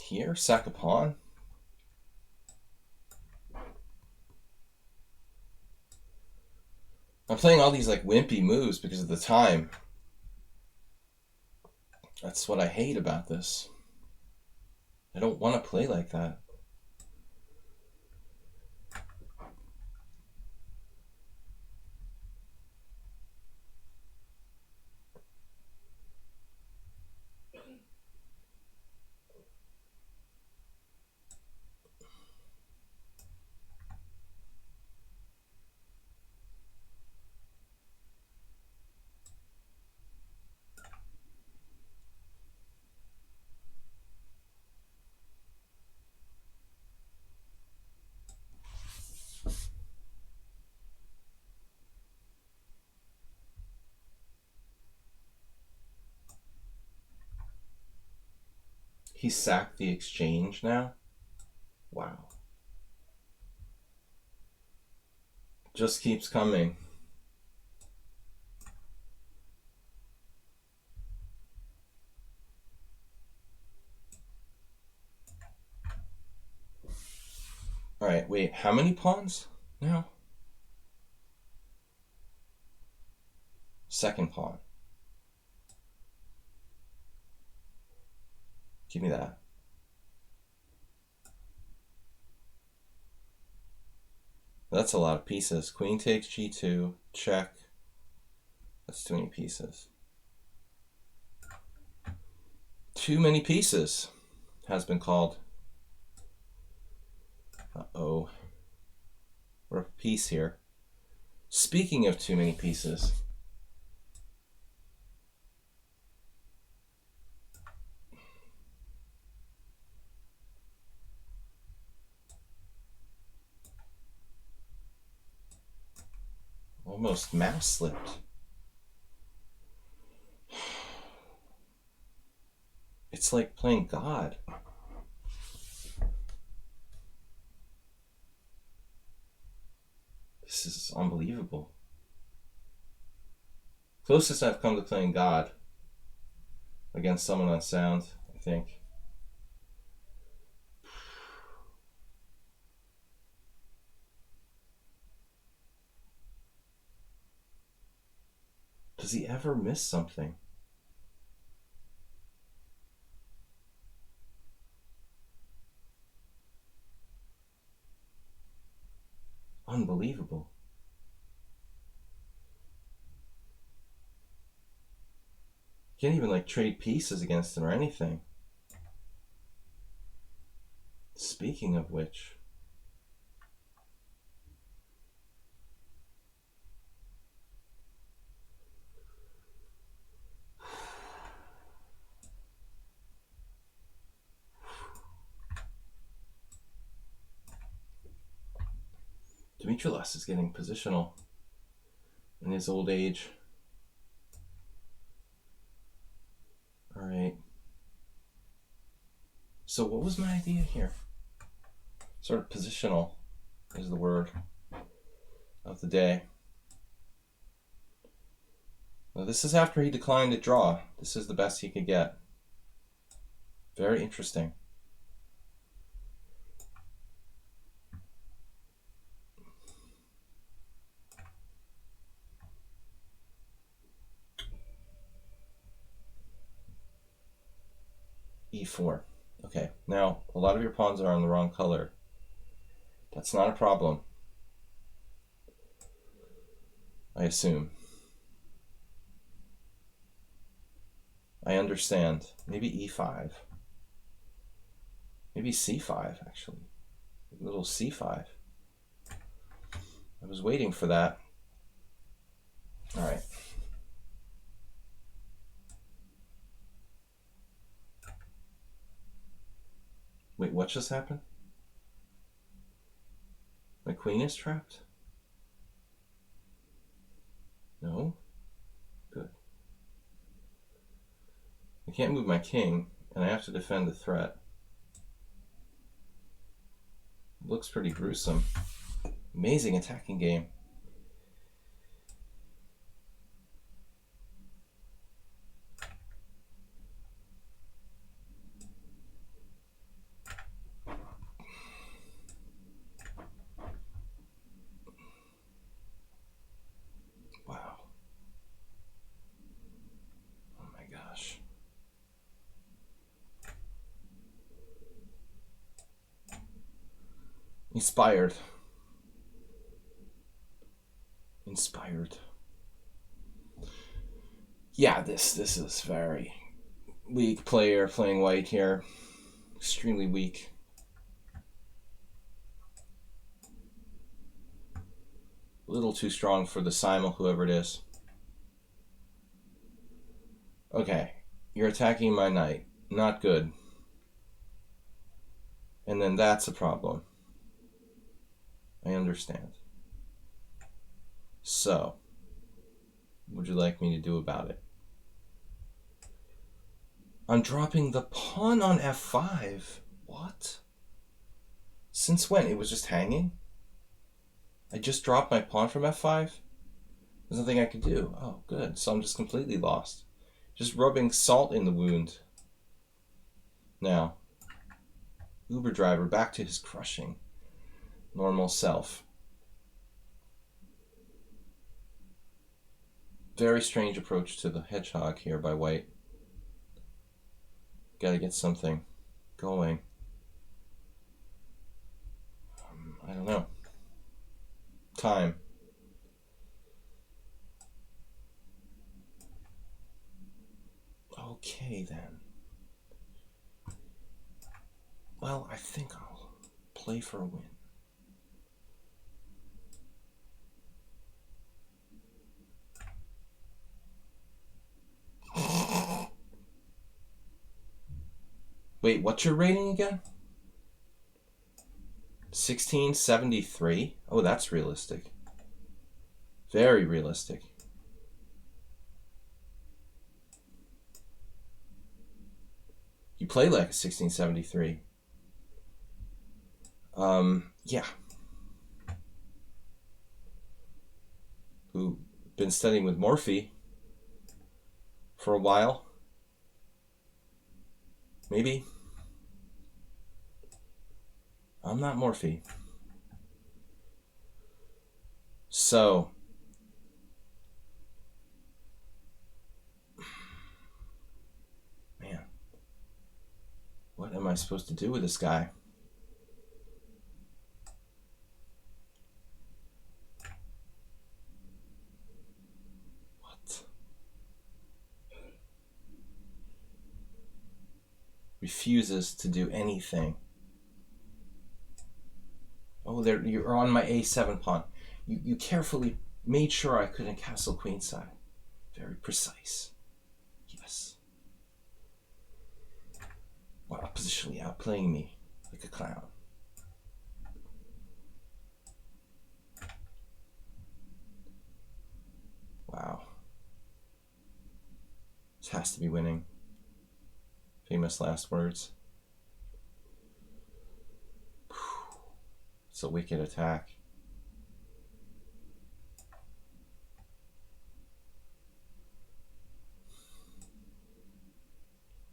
Here, sack a pawn. I'm playing all these like wimpy moves because of the time. That's what I hate about this. I don't want to play like that. He sacked the exchange now? Wow. Just keeps coming. Alright, wait, how many pawns now? Second pawn. Give me that. That's a lot of pieces. Queen takes g2, check. That's too many pieces. Too many pieces has been called. Uh-oh. We're a piece here. Speaking of too many pieces. Almost mouse slipped. It's like playing God. This is unbelievable. Closest I've come to playing God against someone on sound, I think. Does he ever miss something? Unbelievable. Can't even like trade pieces against him or anything. Speaking of which, Dimitrilas is getting positional in his old age. All right. So what was my idea here? Sort of positional is the word of the day. Now this is after he declined to draw. This is the best he could get. Very interesting. E4. Okay, now a lot of your pawns are on the wrong color. That's not a problem, I assume. I understand. Maybe E5. Maybe C5, actually. A little C5. I was waiting for that. All right. Wait, what just happened? My queen is trapped? No? Good. I can't move my king, and I have to defend the threat. It looks pretty gruesome. Amazing attacking game. Wow. Oh my gosh. Inspired. Yeah, this is very weak player playing white here. Extremely weak. A little too strong for the Simul, whoever it is. Okay, you're attacking my knight. Not good. And then that's a problem. I understand. So, what would you like me to do about it? I'm dropping the pawn on f5. What? Since when? It was just hanging? I just dropped my pawn from f5? There's nothing I could do. Oh, good. So I'm just completely lost. Just rubbing salt in the wound. Now, Uber driver back to his crushing. normal self. Very strange approach to the hedgehog here by white. Gotta get something going. I don't know. Time. Okay, then. Well, I think I'll play for a win. Wait, what's your rating again? 1673? Oh, that's realistic. Very realistic. You play like a 1673. Yeah. Who been studying with Morphe for a while. Maybe. I'm not Morphe. So, man, what am I supposed to do with this guy? What? Refuses to do anything. Oh, there, you're on my a7 pawn. You carefully made sure I couldn't castle queenside. Very precise. Yes. While oppositionally outplaying me like a clown. Wow. This has to be winning. Famous last words. It's a wicked attack.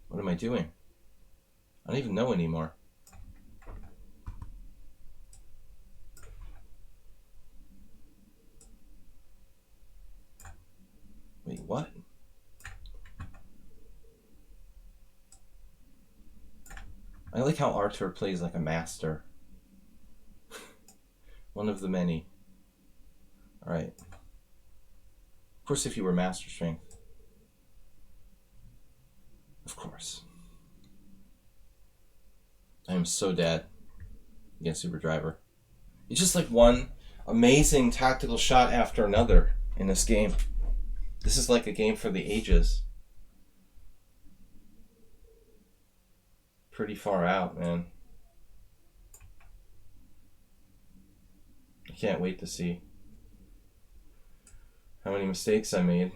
What am I doing? I don't even know anymore. Wait, what? I like how Arthur plays like a master. One of the many. Alright. Of course, if you were master strength. Of course. I am so dead against Super Driver. It's just like one amazing tactical shot after another in this game. This is like a game for the ages. Pretty far out, man. I can't wait to see how many mistakes I made.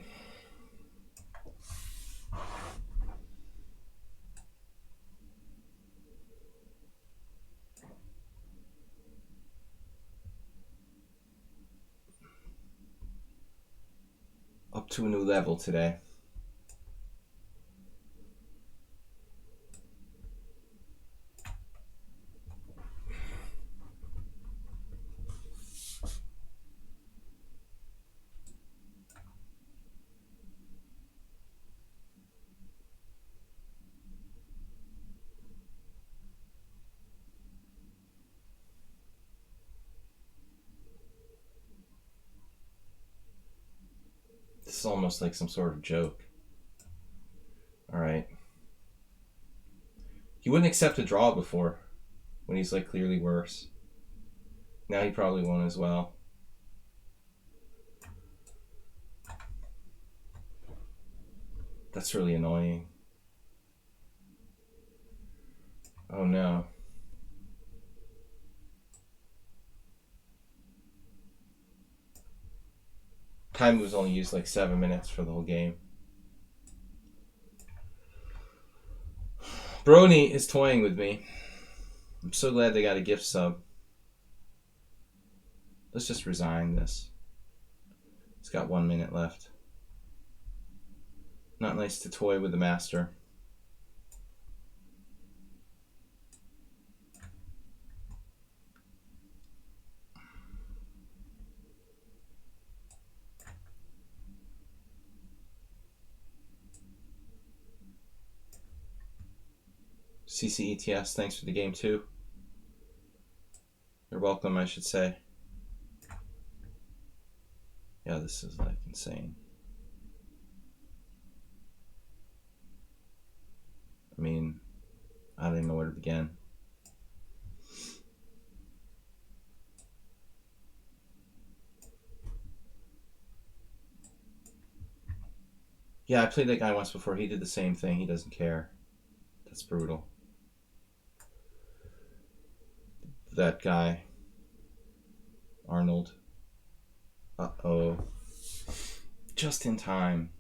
Up to a new level today. This is almost like some sort of joke. Alright. He wouldn't accept a draw before, when he's like clearly worse. Now he probably won't as well. That's really annoying. Oh no. Time was only used like 7 minutes for the whole game. Brony is toying with me. I'm so glad they got a gift sub. Let's just resign this. It's got 1 minute left. Not nice to toy with the master. CCETS, thanks for the game too. You're welcome, I should say. Yeah, this is like insane. I mean, I don't even know where to begin. Yeah, I played that guy once before. He did the same thing. He doesn't care. That's brutal. That guy, Arnold. Uh-oh. Just in time.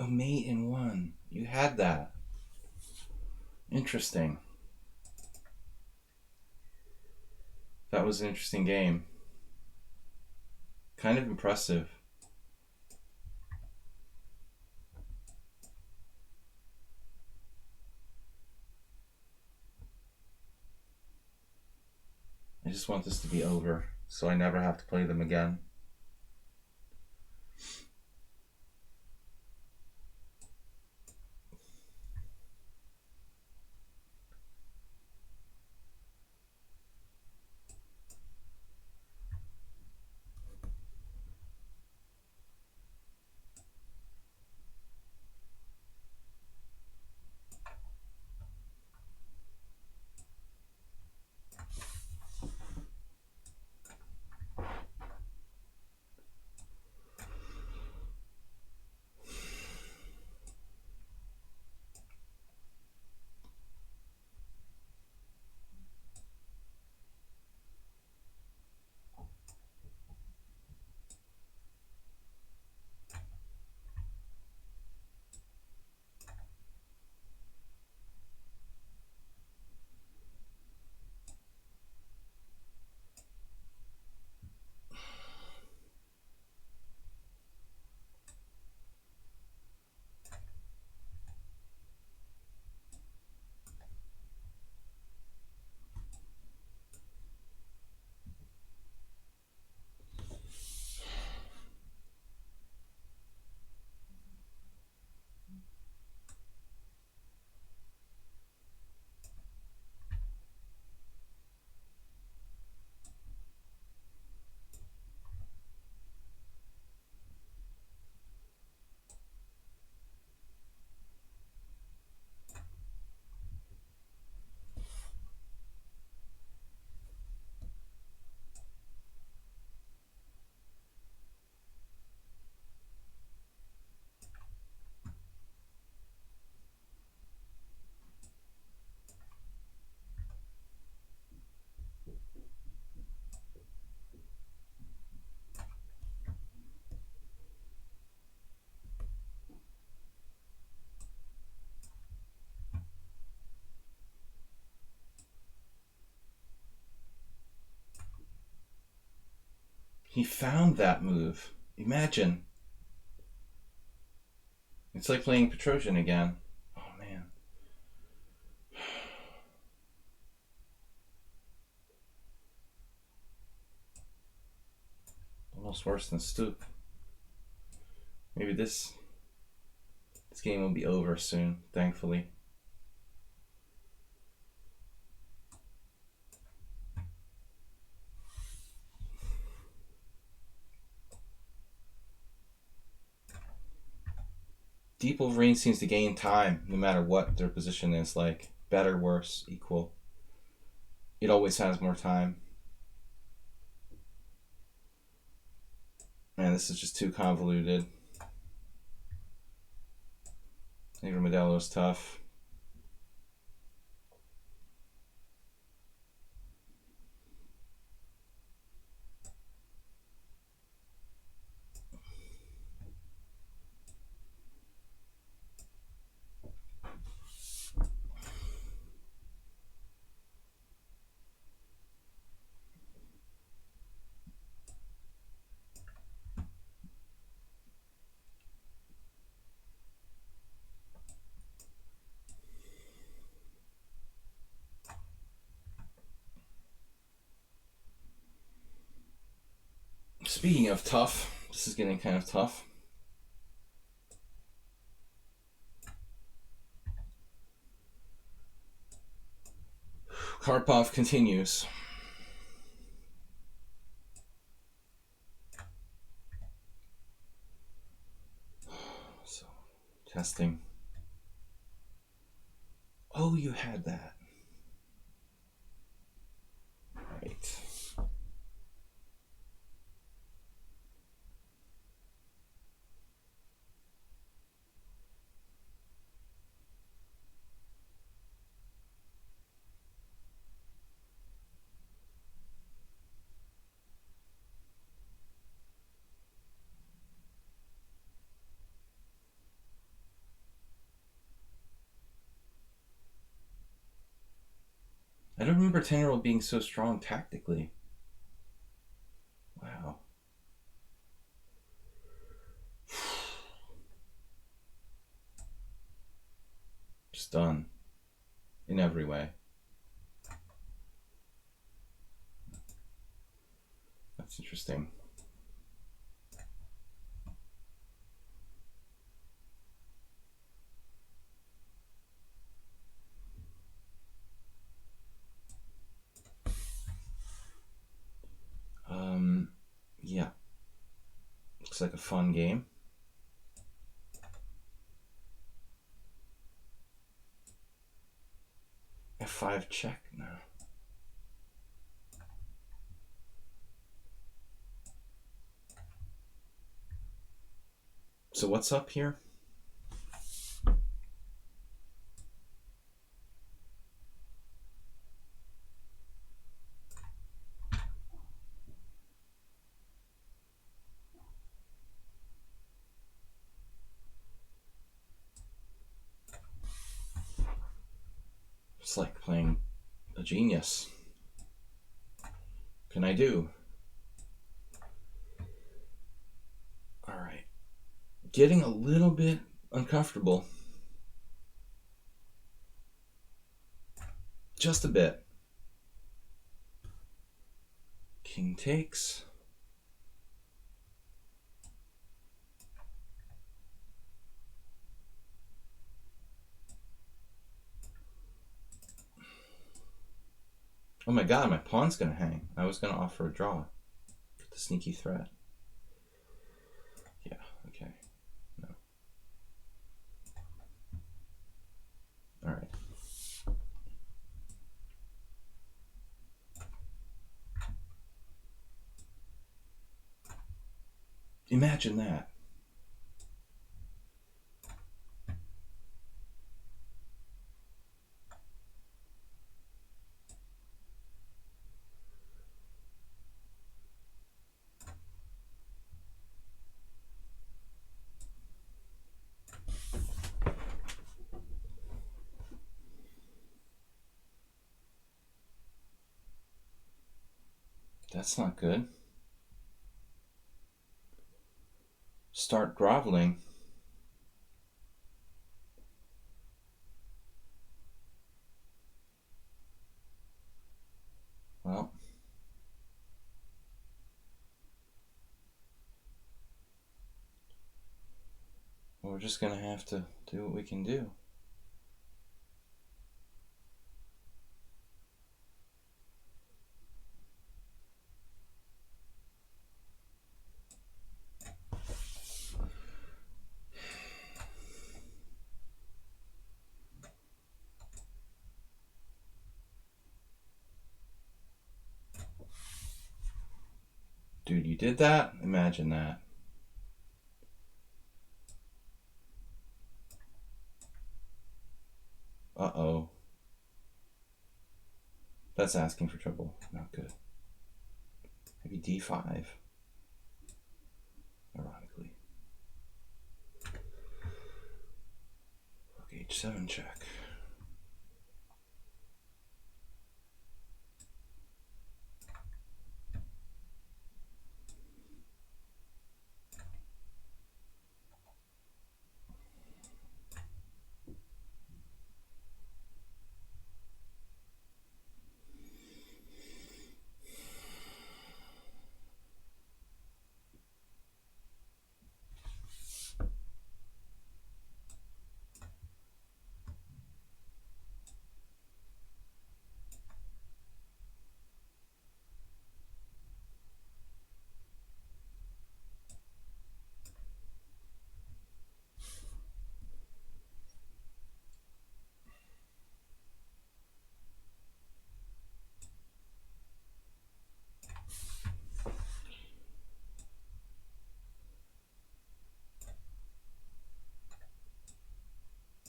A mate in one. You had that. Interesting. That was an interesting game. Kind of impressive. I just want this to be over so I never have to play them again. He found that move. Imagine. It's like playing Petrosian again. Oh, man. Almost worse than Stoop. Maybe this game will be over soon, thankfully. Deep Wolverine seems to gain time no matter what their position is, like better, worse, equal. It always has more time. Man, this is just too convoluted. Negro Modelo is tough. Speaking of tough, this is getting kind of tough. Karpov continues. So, testing. Oh, you had that. Right. I don't remember 10-year-old being so strong tactically. Wow. Just done. In every way. That's interesting. Yeah. Looks like a fun game. F5 check now. So what's up here? It's like playing a genius. Can I do? All right. Getting a little bit uncomfortable. Just a bit. King takes. Oh my god, my pawn's gonna hang. I was gonna offer a draw. The sneaky threat. Yeah, okay. No. Alright. Imagine that. That's not good. start groveling. Well, we're just going to have to do what we can do. Dude, you did that? Imagine that. Uh-oh. That's asking for trouble. Not good. Maybe d5. Ironically. Rook h7 check.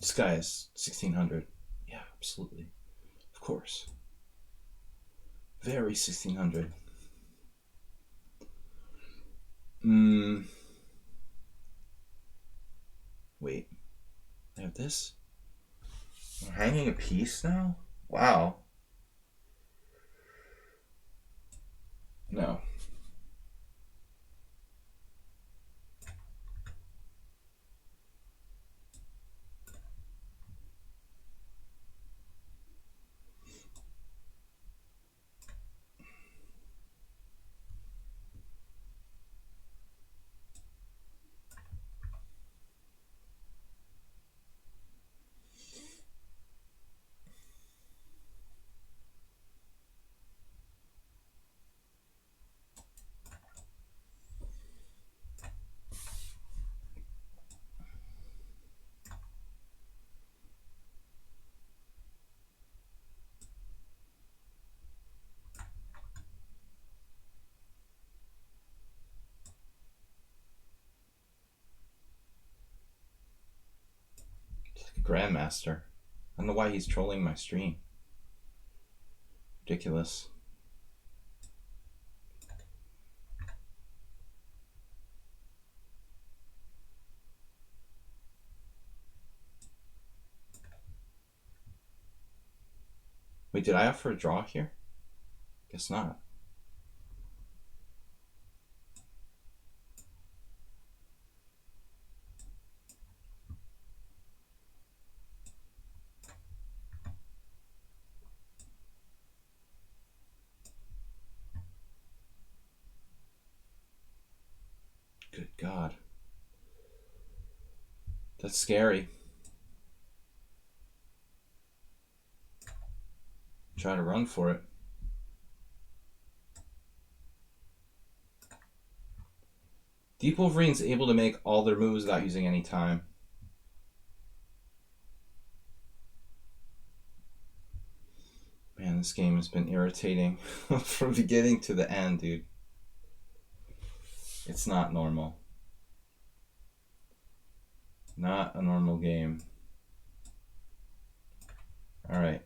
This guy is 1600. Yeah, absolutely. Of course. Very 1600. Wait. I have this? I'm hanging a piece now? Wow. No. It's like a grandmaster. I don't know why he's trolling my stream. Ridiculous. Wait, did I offer a draw here? Guess not. Good God. That's scary. Try to run for it. Deep Wolverine's able to make all their moves without using any time. Man, this game has been irritating from beginning to the end, dude. It's not normal. Not a normal game. All right.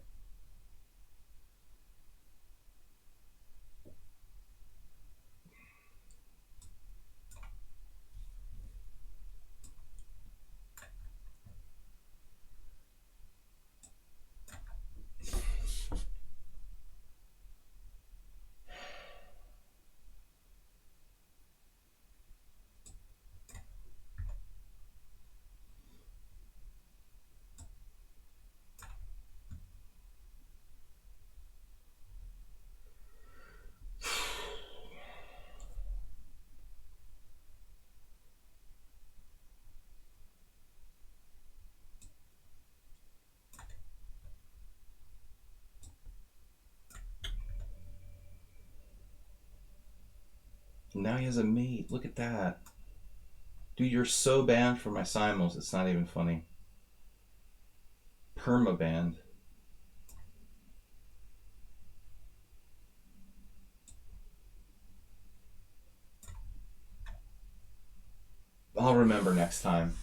Now he has a mate. Look at that. Dude, you're so banned for my simuls, it's not even funny. Perma-banned. I'll remember next time.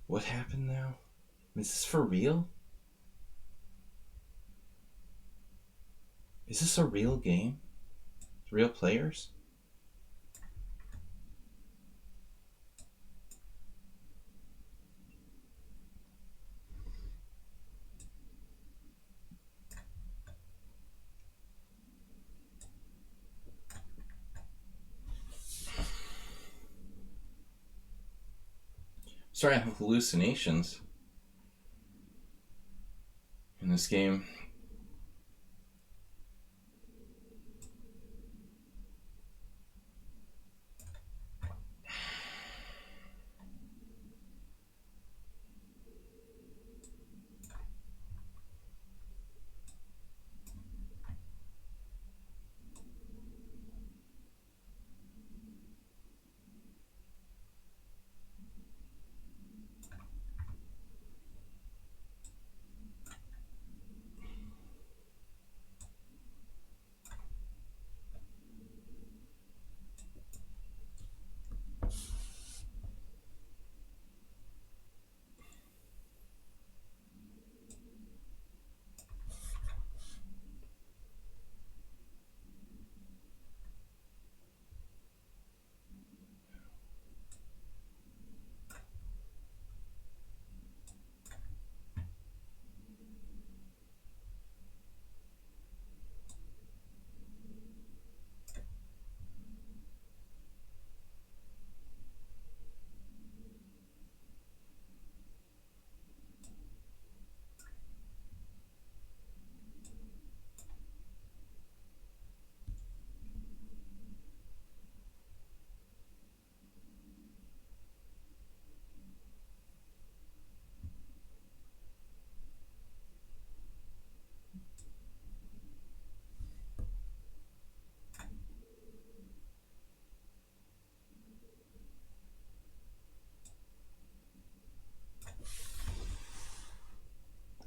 What happened now? Is this for real? Is this a real game? Real players? Starting to have hallucinations in this game.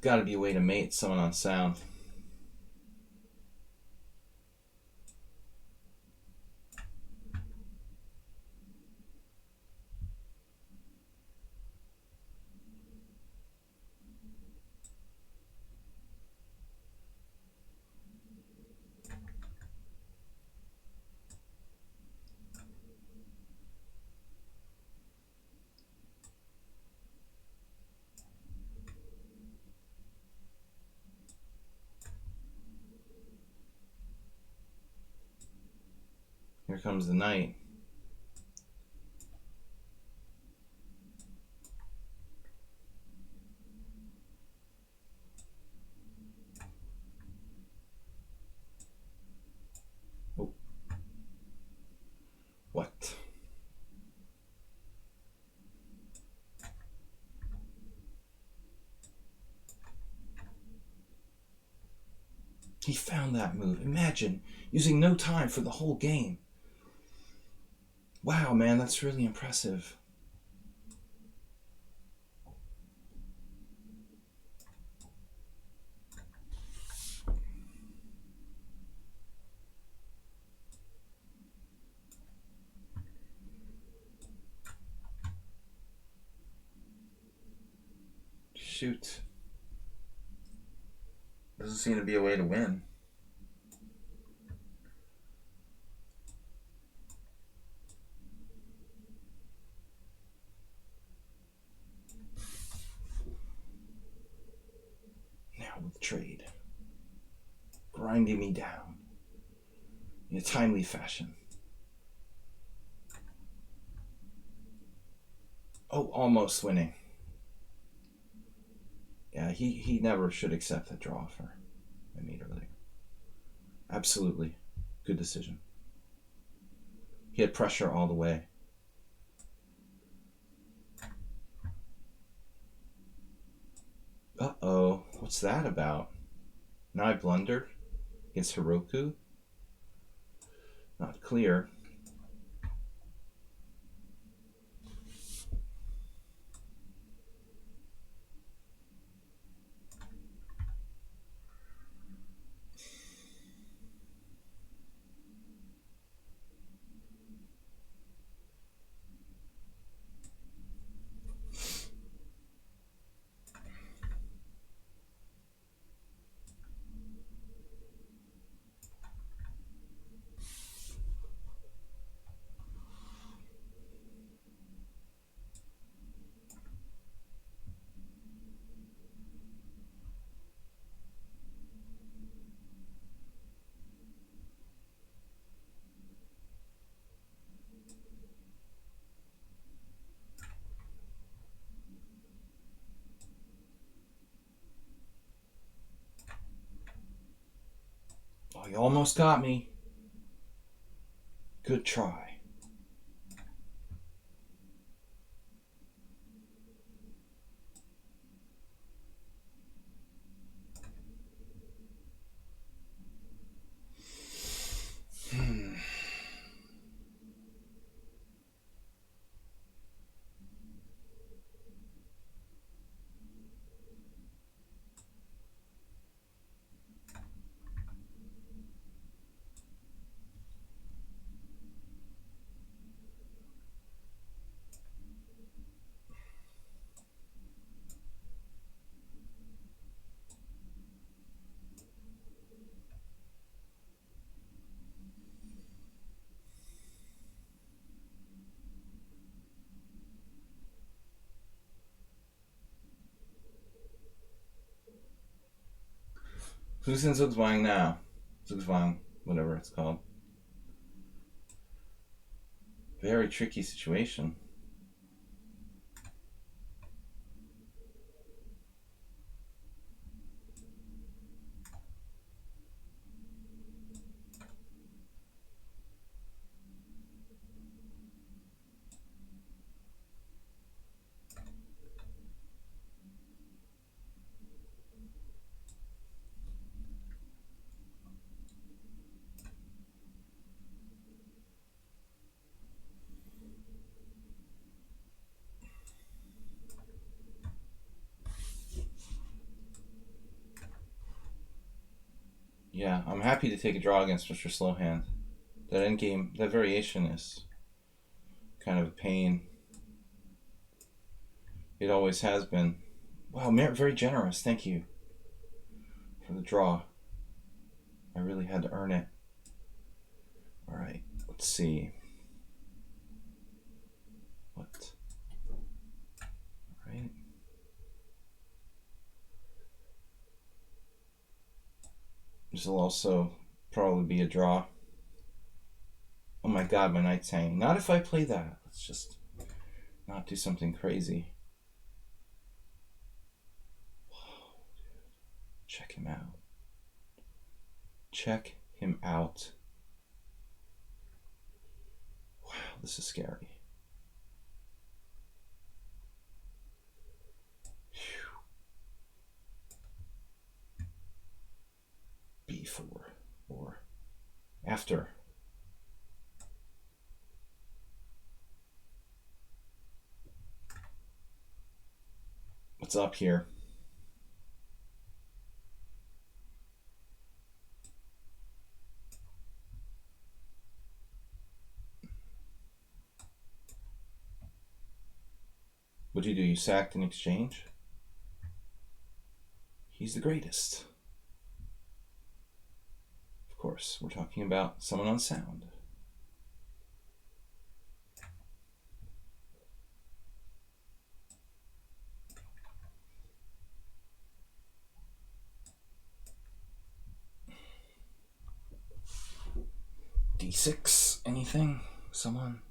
Gotta be a way to mate someone on sound. Here comes the night. Oh. What? He found that move. Imagine using no time for the whole game. Wow, man, that's really impressive. Shoot. Doesn't seem to be a way to win. Now with trade. Grinding me down in a timely fashion. Oh, almost winning. Yeah, he never should accept that draw offer I made earlier. Absolutely. Good decision. He had pressure all the way. Uh-oh. What's that about? Now I blundered against Heroku? Not clear. Oh, you almost got me. Good try. Who's in Zugzwang now? Zugzwang, whatever it's called. Very tricky situation. Yeah, I'm happy to take a draw against Mr. Slowhand. That endgame, that variation is kind of a pain. It always has been. Wow, very generous. Thank you for the draw. I really had to earn it. All right, let's see. What? All right. This will also probably be a draw. Oh my god, my knight's hanging. Not if I play that. Let's just not do something crazy. Whoa, dude. Check him out. Check him out. Wow, this is scary. B4 or after. What's up here? What'd you do? You sacked in exchange? He's the greatest. Of course, we're talking about someone on sound. D6, anything? Someone?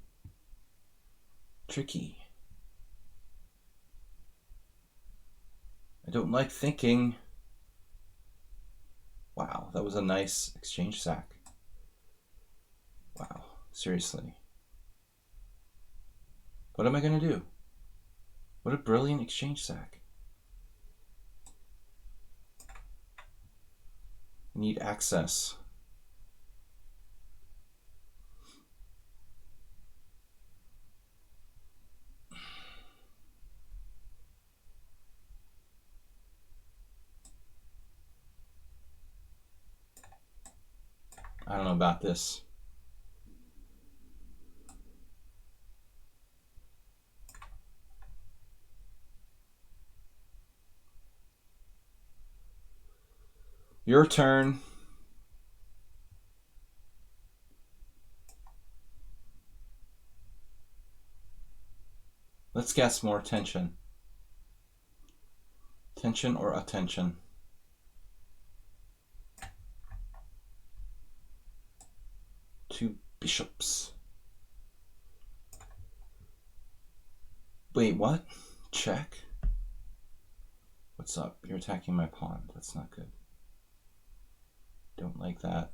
Tricky. I don't like thinking. Wow, that was a nice exchange sack. Wow, seriously. What am I going to do? What a brilliant exchange sack. I need access. I don't know about this. Your turn. Let's guess more tension. Tension or attention? Two bishops. Wait, what? Check? What's up? You're attacking my pawn. That's not good. Don't like that.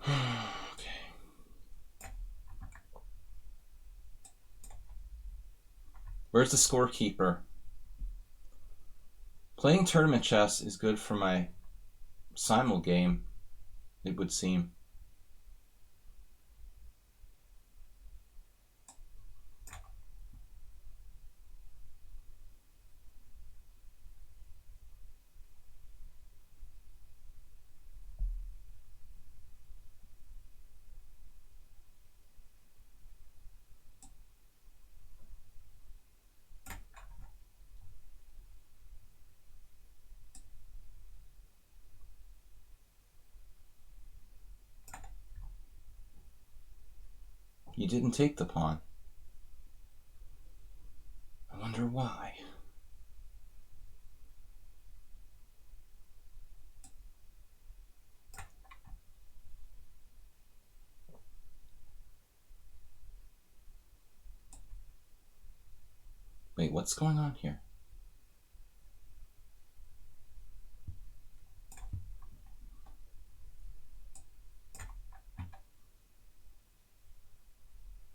Okay. Where's the scorekeeper? Playing tournament chess is good for my Simul game, it would seem. You didn't take the pawn. I wonder why. Wait, what's going on here?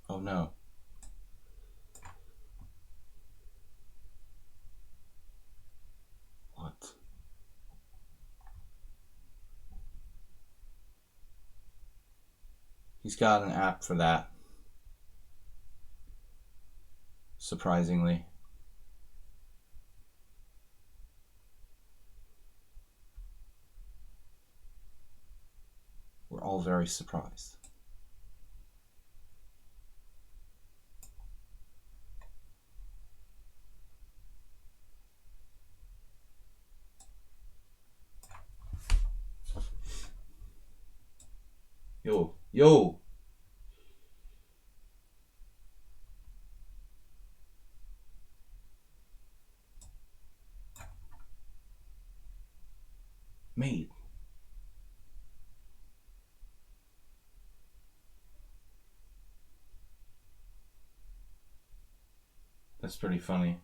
Oh no. What? He's got an app for that. Surprisingly. We're all very surprised. Yo. Mate. That's pretty funny.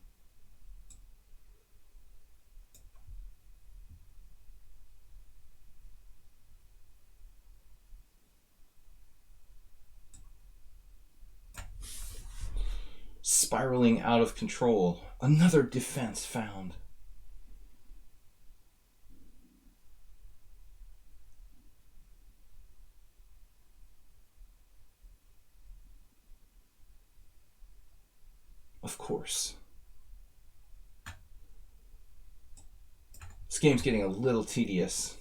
Spiraling out of control. Another defense found. Of course. This game's getting a little tedious.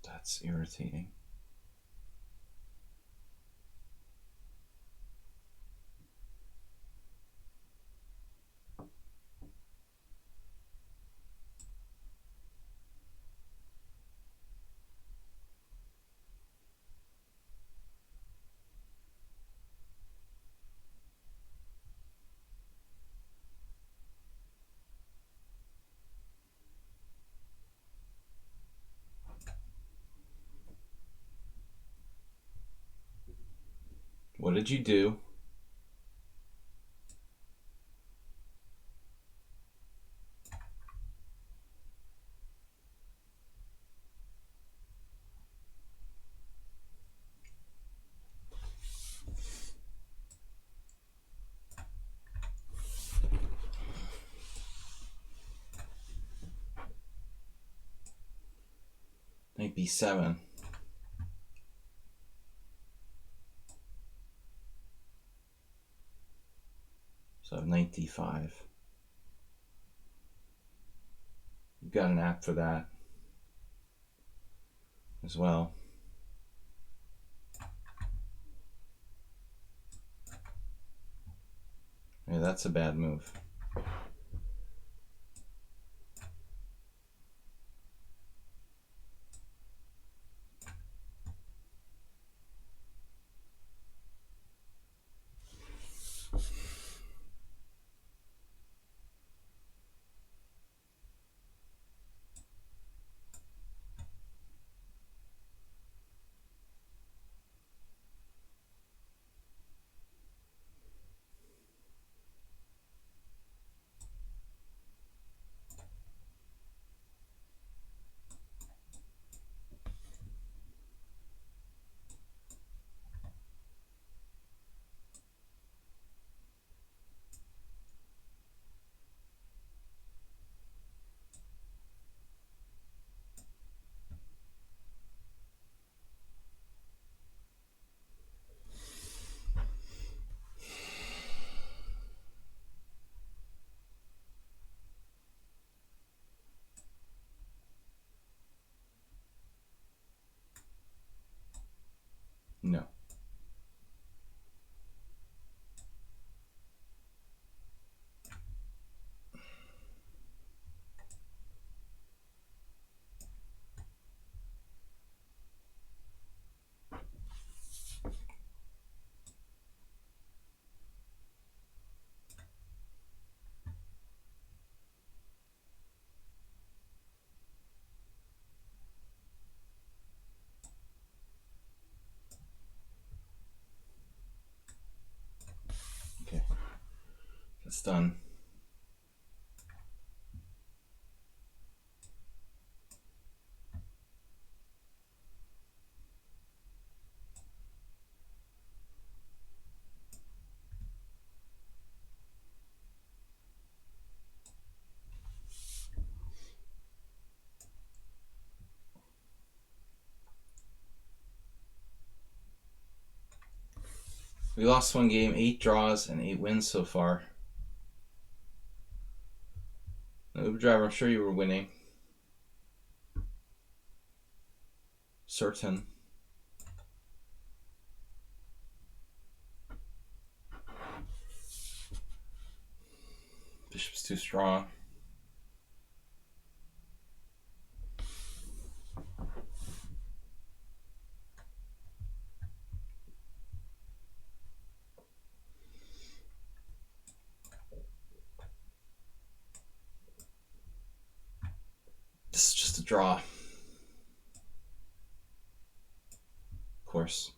That's irritating. What did you do? Knight b7. So knight d5. You've got an app for that as well. Yeah, that's a bad move. No. Okay. That's done. We lost one game, 8 draws and 8 wins so far. Now, Uber driver, I'm sure you were winning. Certain. Bishop's too strong. This is just a draw. Of course.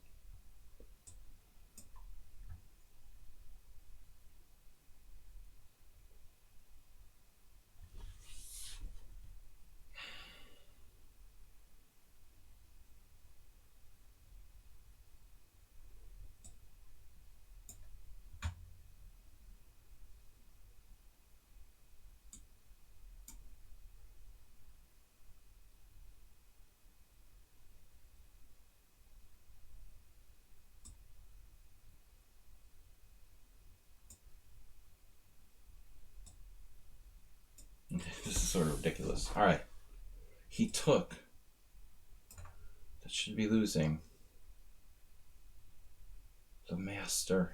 This is sort of ridiculous. All right. He took. That should be losing. The master.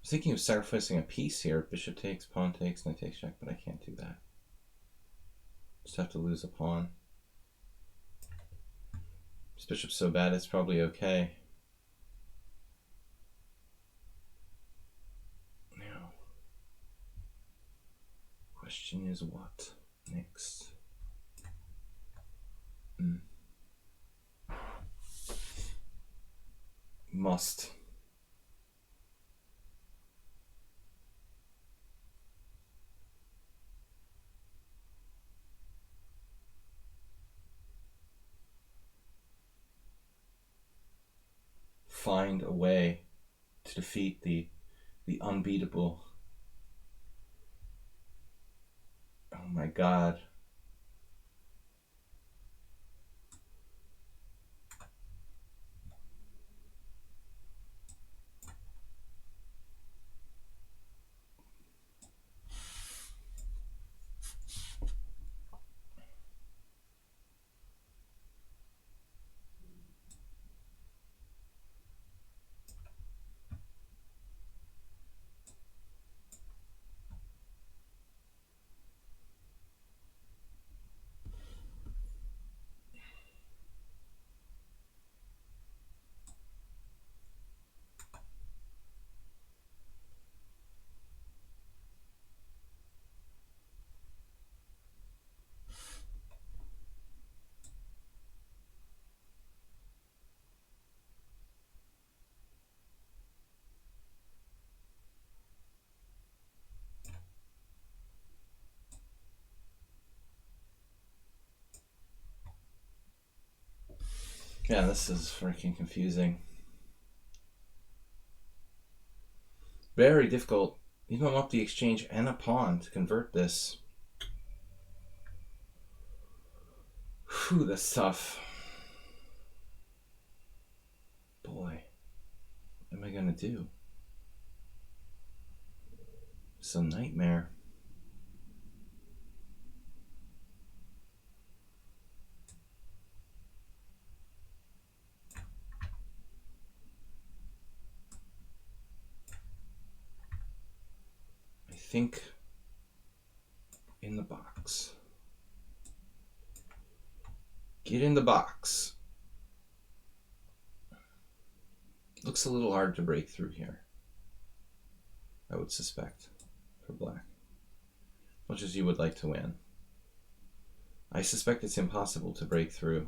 was thinking of sacrificing a piece here. Bishop takes, pawn takes, knight takes, check, but I can't do that. Just have to lose a pawn. This bishop's so bad, it's probably okay. Now, question is what next? Must. Find a way to defeat the unbeatable. Oh my God. Yeah, this is freaking confusing. Very difficult. Even up the exchange and a pawn to convert this. Whew, that's tough. Boy, what am I gonna do? It's a nightmare. I think in the box. Get in the box. Looks a little hard to break through here, I would suspect, for black. Much as you would like to win. I suspect it's impossible to break through.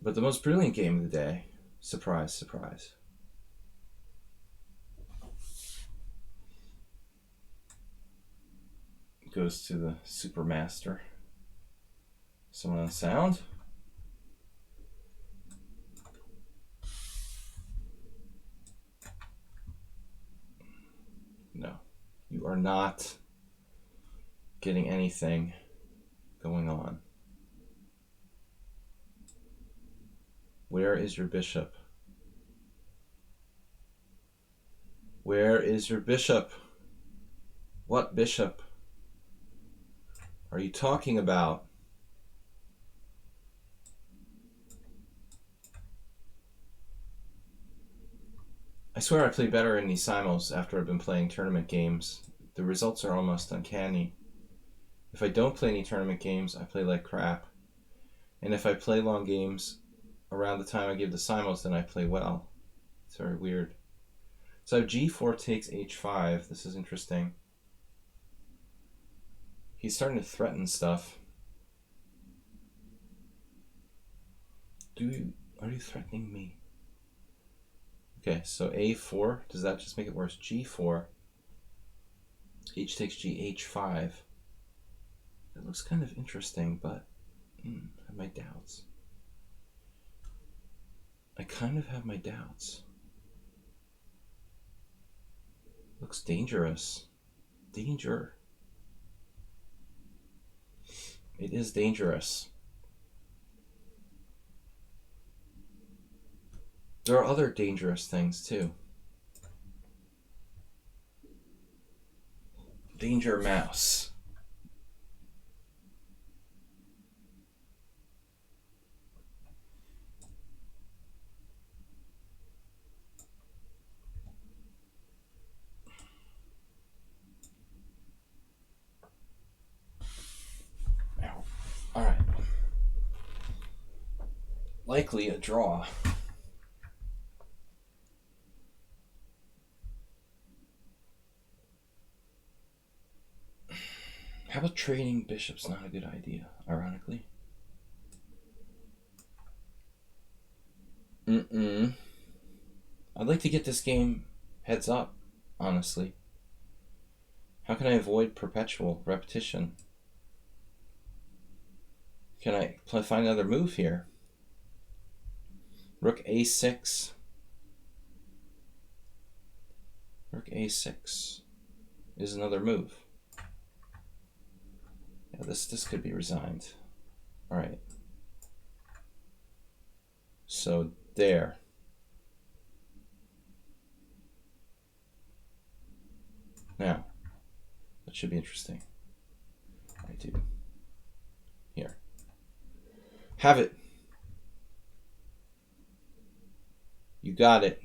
But the most brilliant game of the day, surprise, surprise. Goes to the Supermaster. Someone on sound? No, you are not getting anything going on. Where is your bishop? Where is your bishop? What bishop are you talking about? I swear I play better in these simuls after I've been playing tournament games. The results are almost uncanny. If I don't play any tournament games, I play like crap. And if I play long games around the time I give the simuls, then I play well. It's very weird. So I have g4 takes h5. This is interesting. He's starting to threaten stuff. Are you threatening me? Okay, so a4, does that just make it worse? g4, h takes g, h5. That looks kind of interesting, but I have my doubts. I kind of have my doubts. Looks dangerous. Danger. It is dangerous. There are other dangerous things too. Danger mouse. likely a draw. How about trading bishops? Not a good idea, ironically. I'd like to get this game heads up, honestly. How can I avoid perpetual repetition? Can I find another move here? Rook a6. Rook a6 is another move. Yeah, this could be resigned. All right. So there. Now, that should be interesting. I do. Here. Have it. You got it.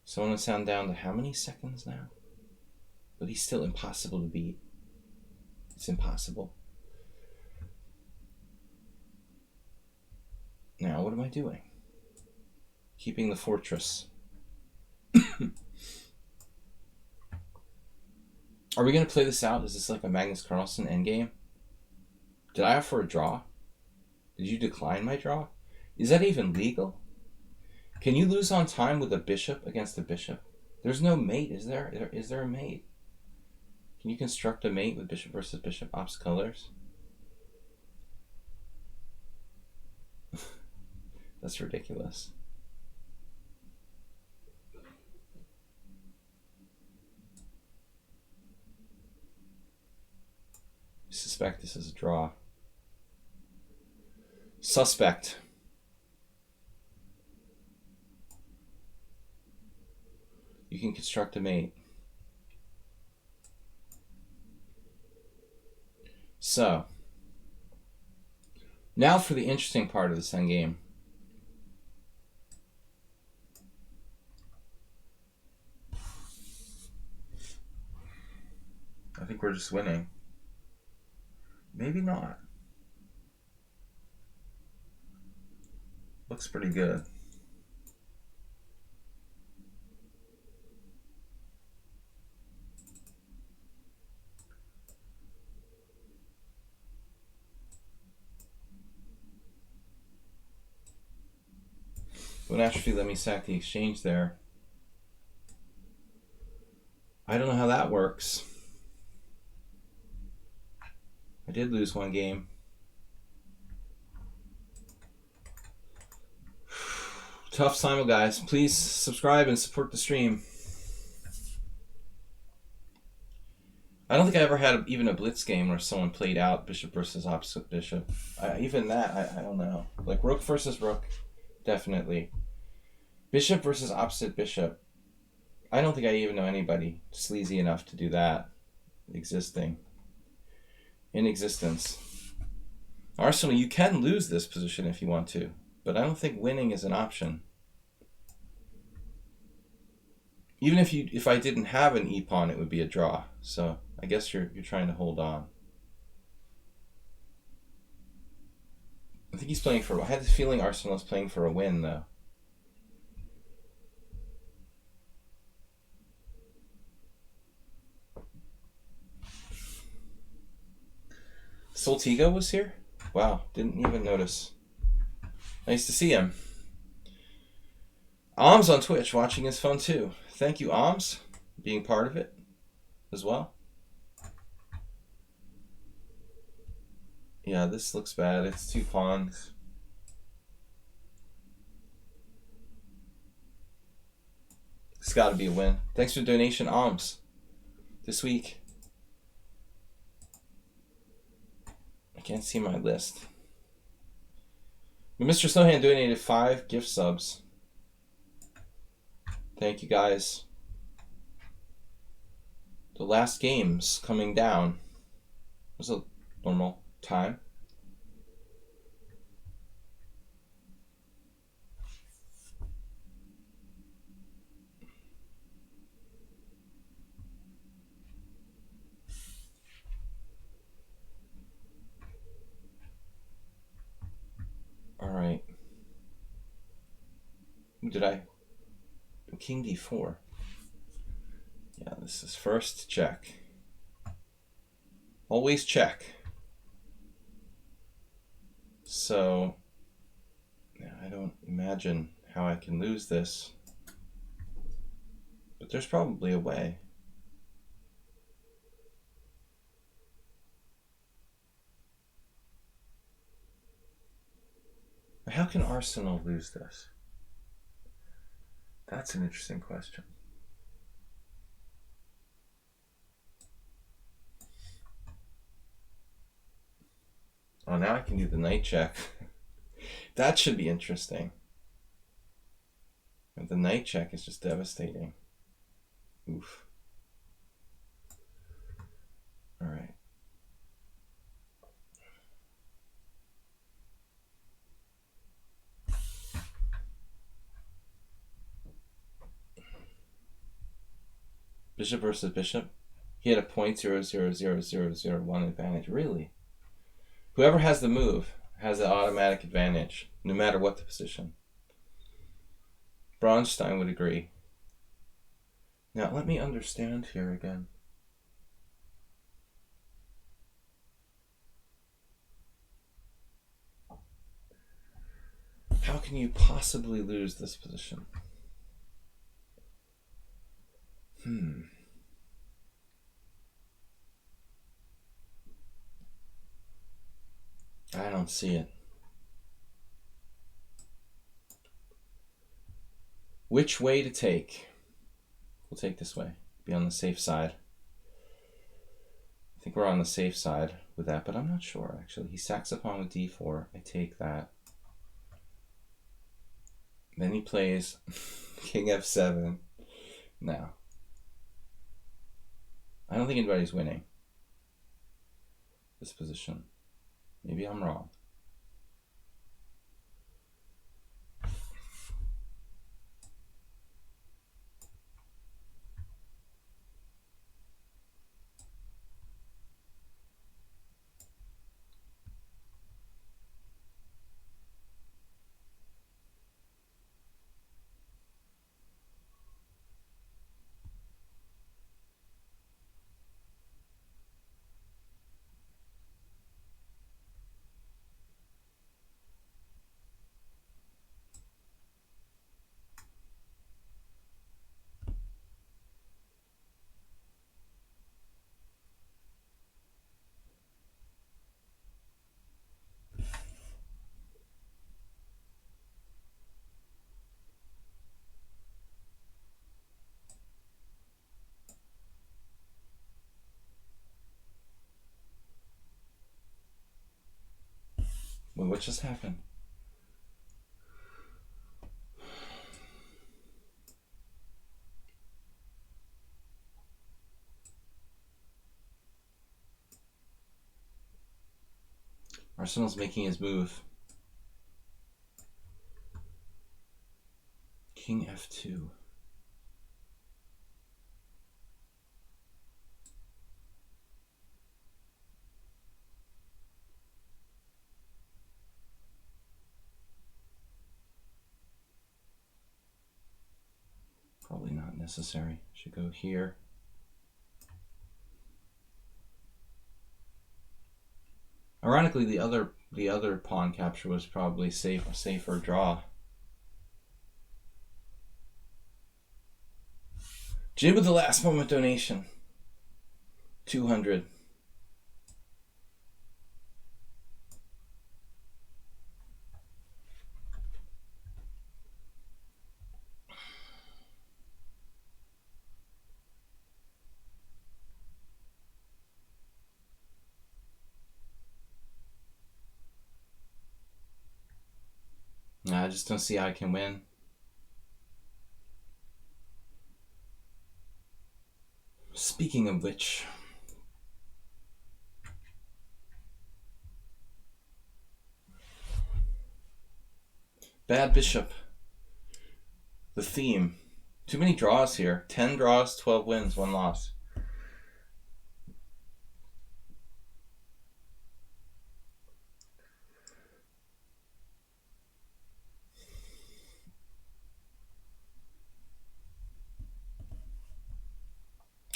So I'm going to sound down to how many seconds now? But he's still impossible to beat. It's impossible. Now, what am I doing? Keeping the fortress. Are we going to play this out? Is this like a Magnus Carlsen endgame? Did I offer a draw? Did you decline my draw? Is that even legal? Can you lose on time with a bishop against a bishop? There's no mate, is there? Is there a mate? Can you construct a mate with bishop versus bishop, ops colors? That's ridiculous. I suspect this is a draw. Suspect. You can construct a mate. So, now for the interesting part of this endgame. I think we're just winning. Maybe not. Looks pretty good. Would actually let me sack the exchange there. I don't know how that works. I did lose one game. Tough Simul, guys. Please subscribe and support the stream. I don't think I ever had even a blitz game where someone played out bishop versus opposite bishop. Even that, I don't know. Like rook versus rook, definitely. Bishop versus opposite bishop. I don't think I even know anybody sleazy enough to do that. In existence. Arsenal, you can lose this position if you want to, but I don't think winning is an option. Even if I didn't have an e-pawn, it would be a draw. So I guess you're trying to hold on. I think he's playing for. I had the feeling Arsenal's playing for a win, though. Soltigo was here? Wow, didn't even notice. Nice to see him. Om's on Twitch watching his phone too. Thank you, Oms, being part of it as well. Yeah, this looks bad. It's 2 pawns. It's got to be a win. Thanks for the donation, Oms, this week. I can't see my list. But Mr. Snowhand donated 5 gift subs. Thank you, guys. The last game's coming down. It was a normal time. did I? King d4. Yeah, this is first check. Always check. So, yeah, I don't imagine how I can lose this. But there's probably a way. How can Arsenal lose this? That's an interesting question. Oh, now I can do the knight check. That should be interesting. But the knight check is just devastating. Oof. All right. Bishop versus bishop. He had a 0.0000001 advantage. Really? Whoever has the move has the automatic advantage, no matter what the position. Braunstein would agree. Now, let me understand here again. How can you possibly lose this position? I don't see it. Which way to take? We'll take this way. Be on the safe side. I think we're on the safe side with that, but I'm not sure, actually. He sacks a pawn with d4. I take that. Then he plays king f7. No. I don't think anybody's winning this position. Maybe I'm wrong. Wait, what just happened? Arsenal's making his move. King f2. Probably not necessary. Should go here. Ironically, the other pawn capture was probably a safer draw. Jim with the last moment donation. 200. I just don't see how I can win. Speaking of which, bad bishop. The theme. Too many draws here. 10 draws, 12 wins, 1 loss.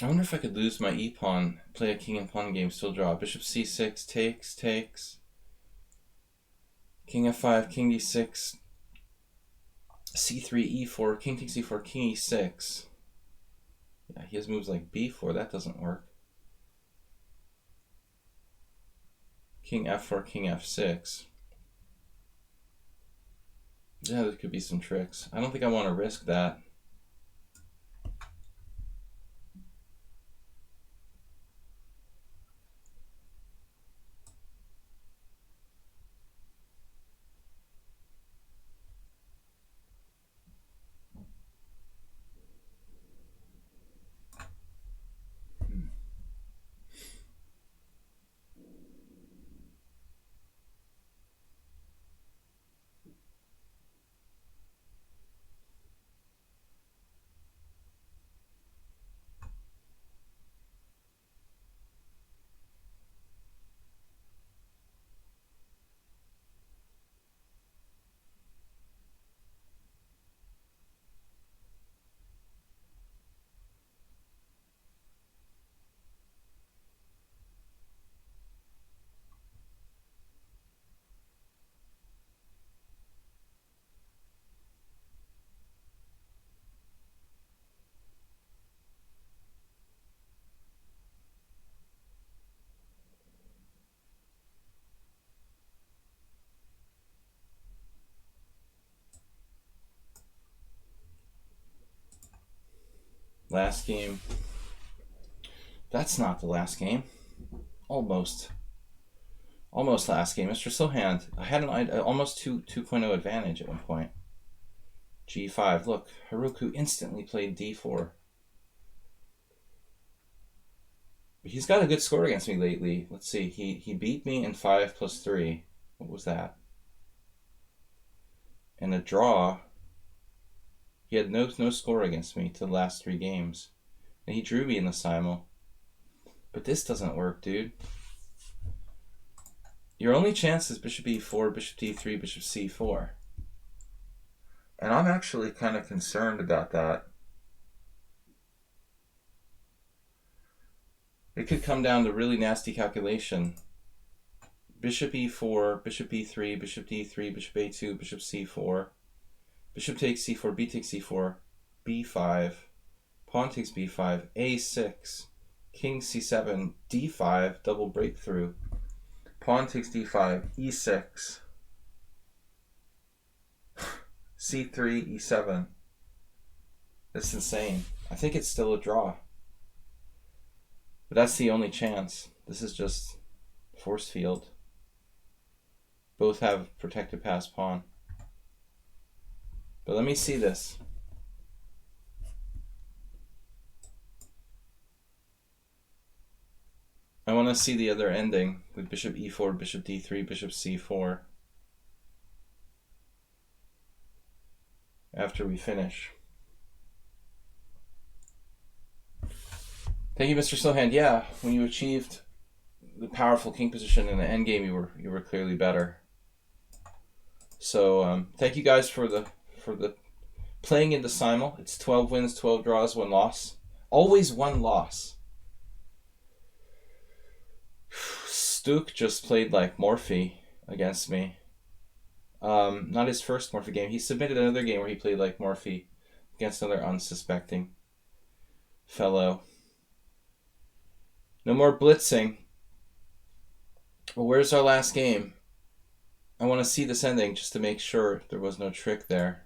I wonder if I could lose my e-pawn, play a king and pawn game, still draw. Bishop c6, takes. King f5, king d6, c3, e4, king takes e4, king e6. Yeah, he has moves like b4, that doesn't work. King f4, king f6. Yeah, there could be some tricks. I don't think I want to risk that. Last game. That's not the last game. Almost last game. Mr. Silhand, I had an almost 2.0 advantage at one point. G5. Look, Haruku instantly played D4. He's got a good score against me lately. Let's see. He beat me in 5 plus 3. What was that? And a draw. He had no score against me to the last 3 games. And he drew me in the simul. But this doesn't work, dude. Your only chance is bishop e4, bishop d3, bishop c4. And I'm actually kind of concerned about that. It could come down to really nasty calculation. Bishop e4, bishop e3, bishop d3, bishop a2, bishop c4. Bishop takes c4, b takes c4, b5. Pawn takes b5, a6. King c7, d5, double breakthrough. Pawn takes d5, e6. c3, e7. That's insane. I think it's still a draw. But that's the only chance. This is just force field. Both have protected pass pawn. But let me see this. I want to see the other ending with bishop e4, bishop d3, bishop c4. After we finish. Thank you, Mr. Silhand. Yeah, when you achieved the powerful king position in the endgame, you were clearly better. So thank you guys for the playing in the simul. It's 12 wins, 12 draws, 1 loss. Always 1 loss. Stuk just played like Morphe against me. Not his first Morphe game. He submitted another game where he played like Morphe against another unsuspecting fellow. No more blitzing. Well, where's our last game? I want to see this ending just to make sure there was no trick there.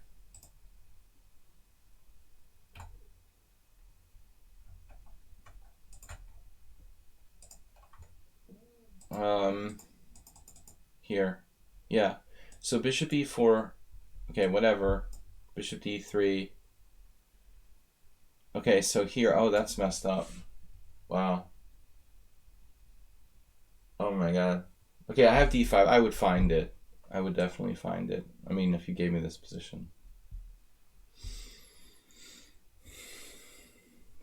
Here. Yeah. So bishop e4. Okay, whatever. Bishop d3. Okay, so here. Oh, that's messed up. Wow. Oh my god. Okay, I have d5. I would find it. I would definitely find it. I mean, if you gave me this position.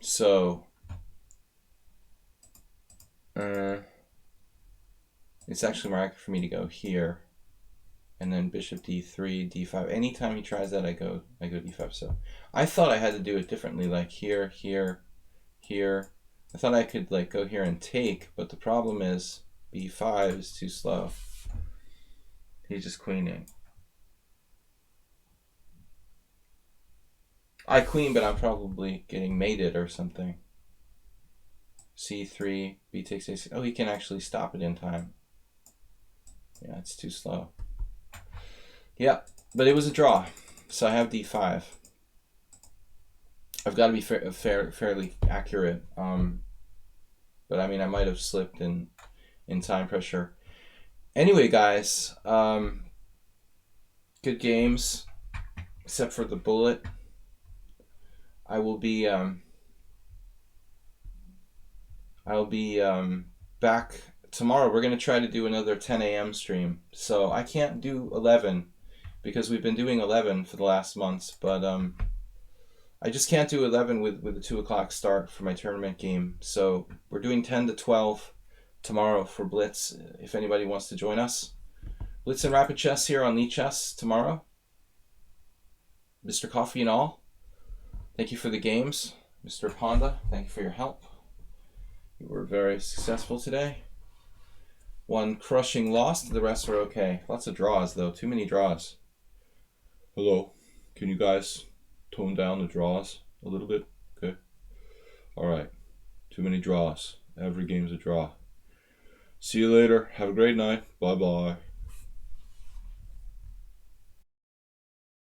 So, it's actually more accurate for me to go here, and then bishop d3, d5. Anytime he tries that, I go d5. So I thought I had to do it differently, like here, here, here, I thought I could like go here and take, but the problem is b5 is too slow. He's just queening. I queen, but I'm probably getting mated or something. c3, b takes a. Oh, he can actually stop it in time. Yeah, it's too slow. Yeah, but it was a draw, so I have d5. I've got to be fairly accurate. But I mean, I might have slipped in time pressure. Anyway, guys, good games, except for the bullet. I will be back tomorrow. We're gonna try to do another 10 a.m. stream. So I can't do 11 because we've been doing 11 for the last months, but I just can't do 11 with the 2 o'clock start for my tournament game. So we're doing 10 to 12 tomorrow for Blitz. If anybody wants to join us, Blitz and Rapid Chess here on lichess tomorrow. Mr. Coffee and all, thank you for the games. Mr. Ponda, thank you for your help. You were very successful today. One crushing loss, the rest are okay. Lots of draws though, too many draws. Hello, can you guys tone down the draws a little bit? Okay. Alright, too many draws. Every game's a draw. See you later. Have a great night. Bye-bye.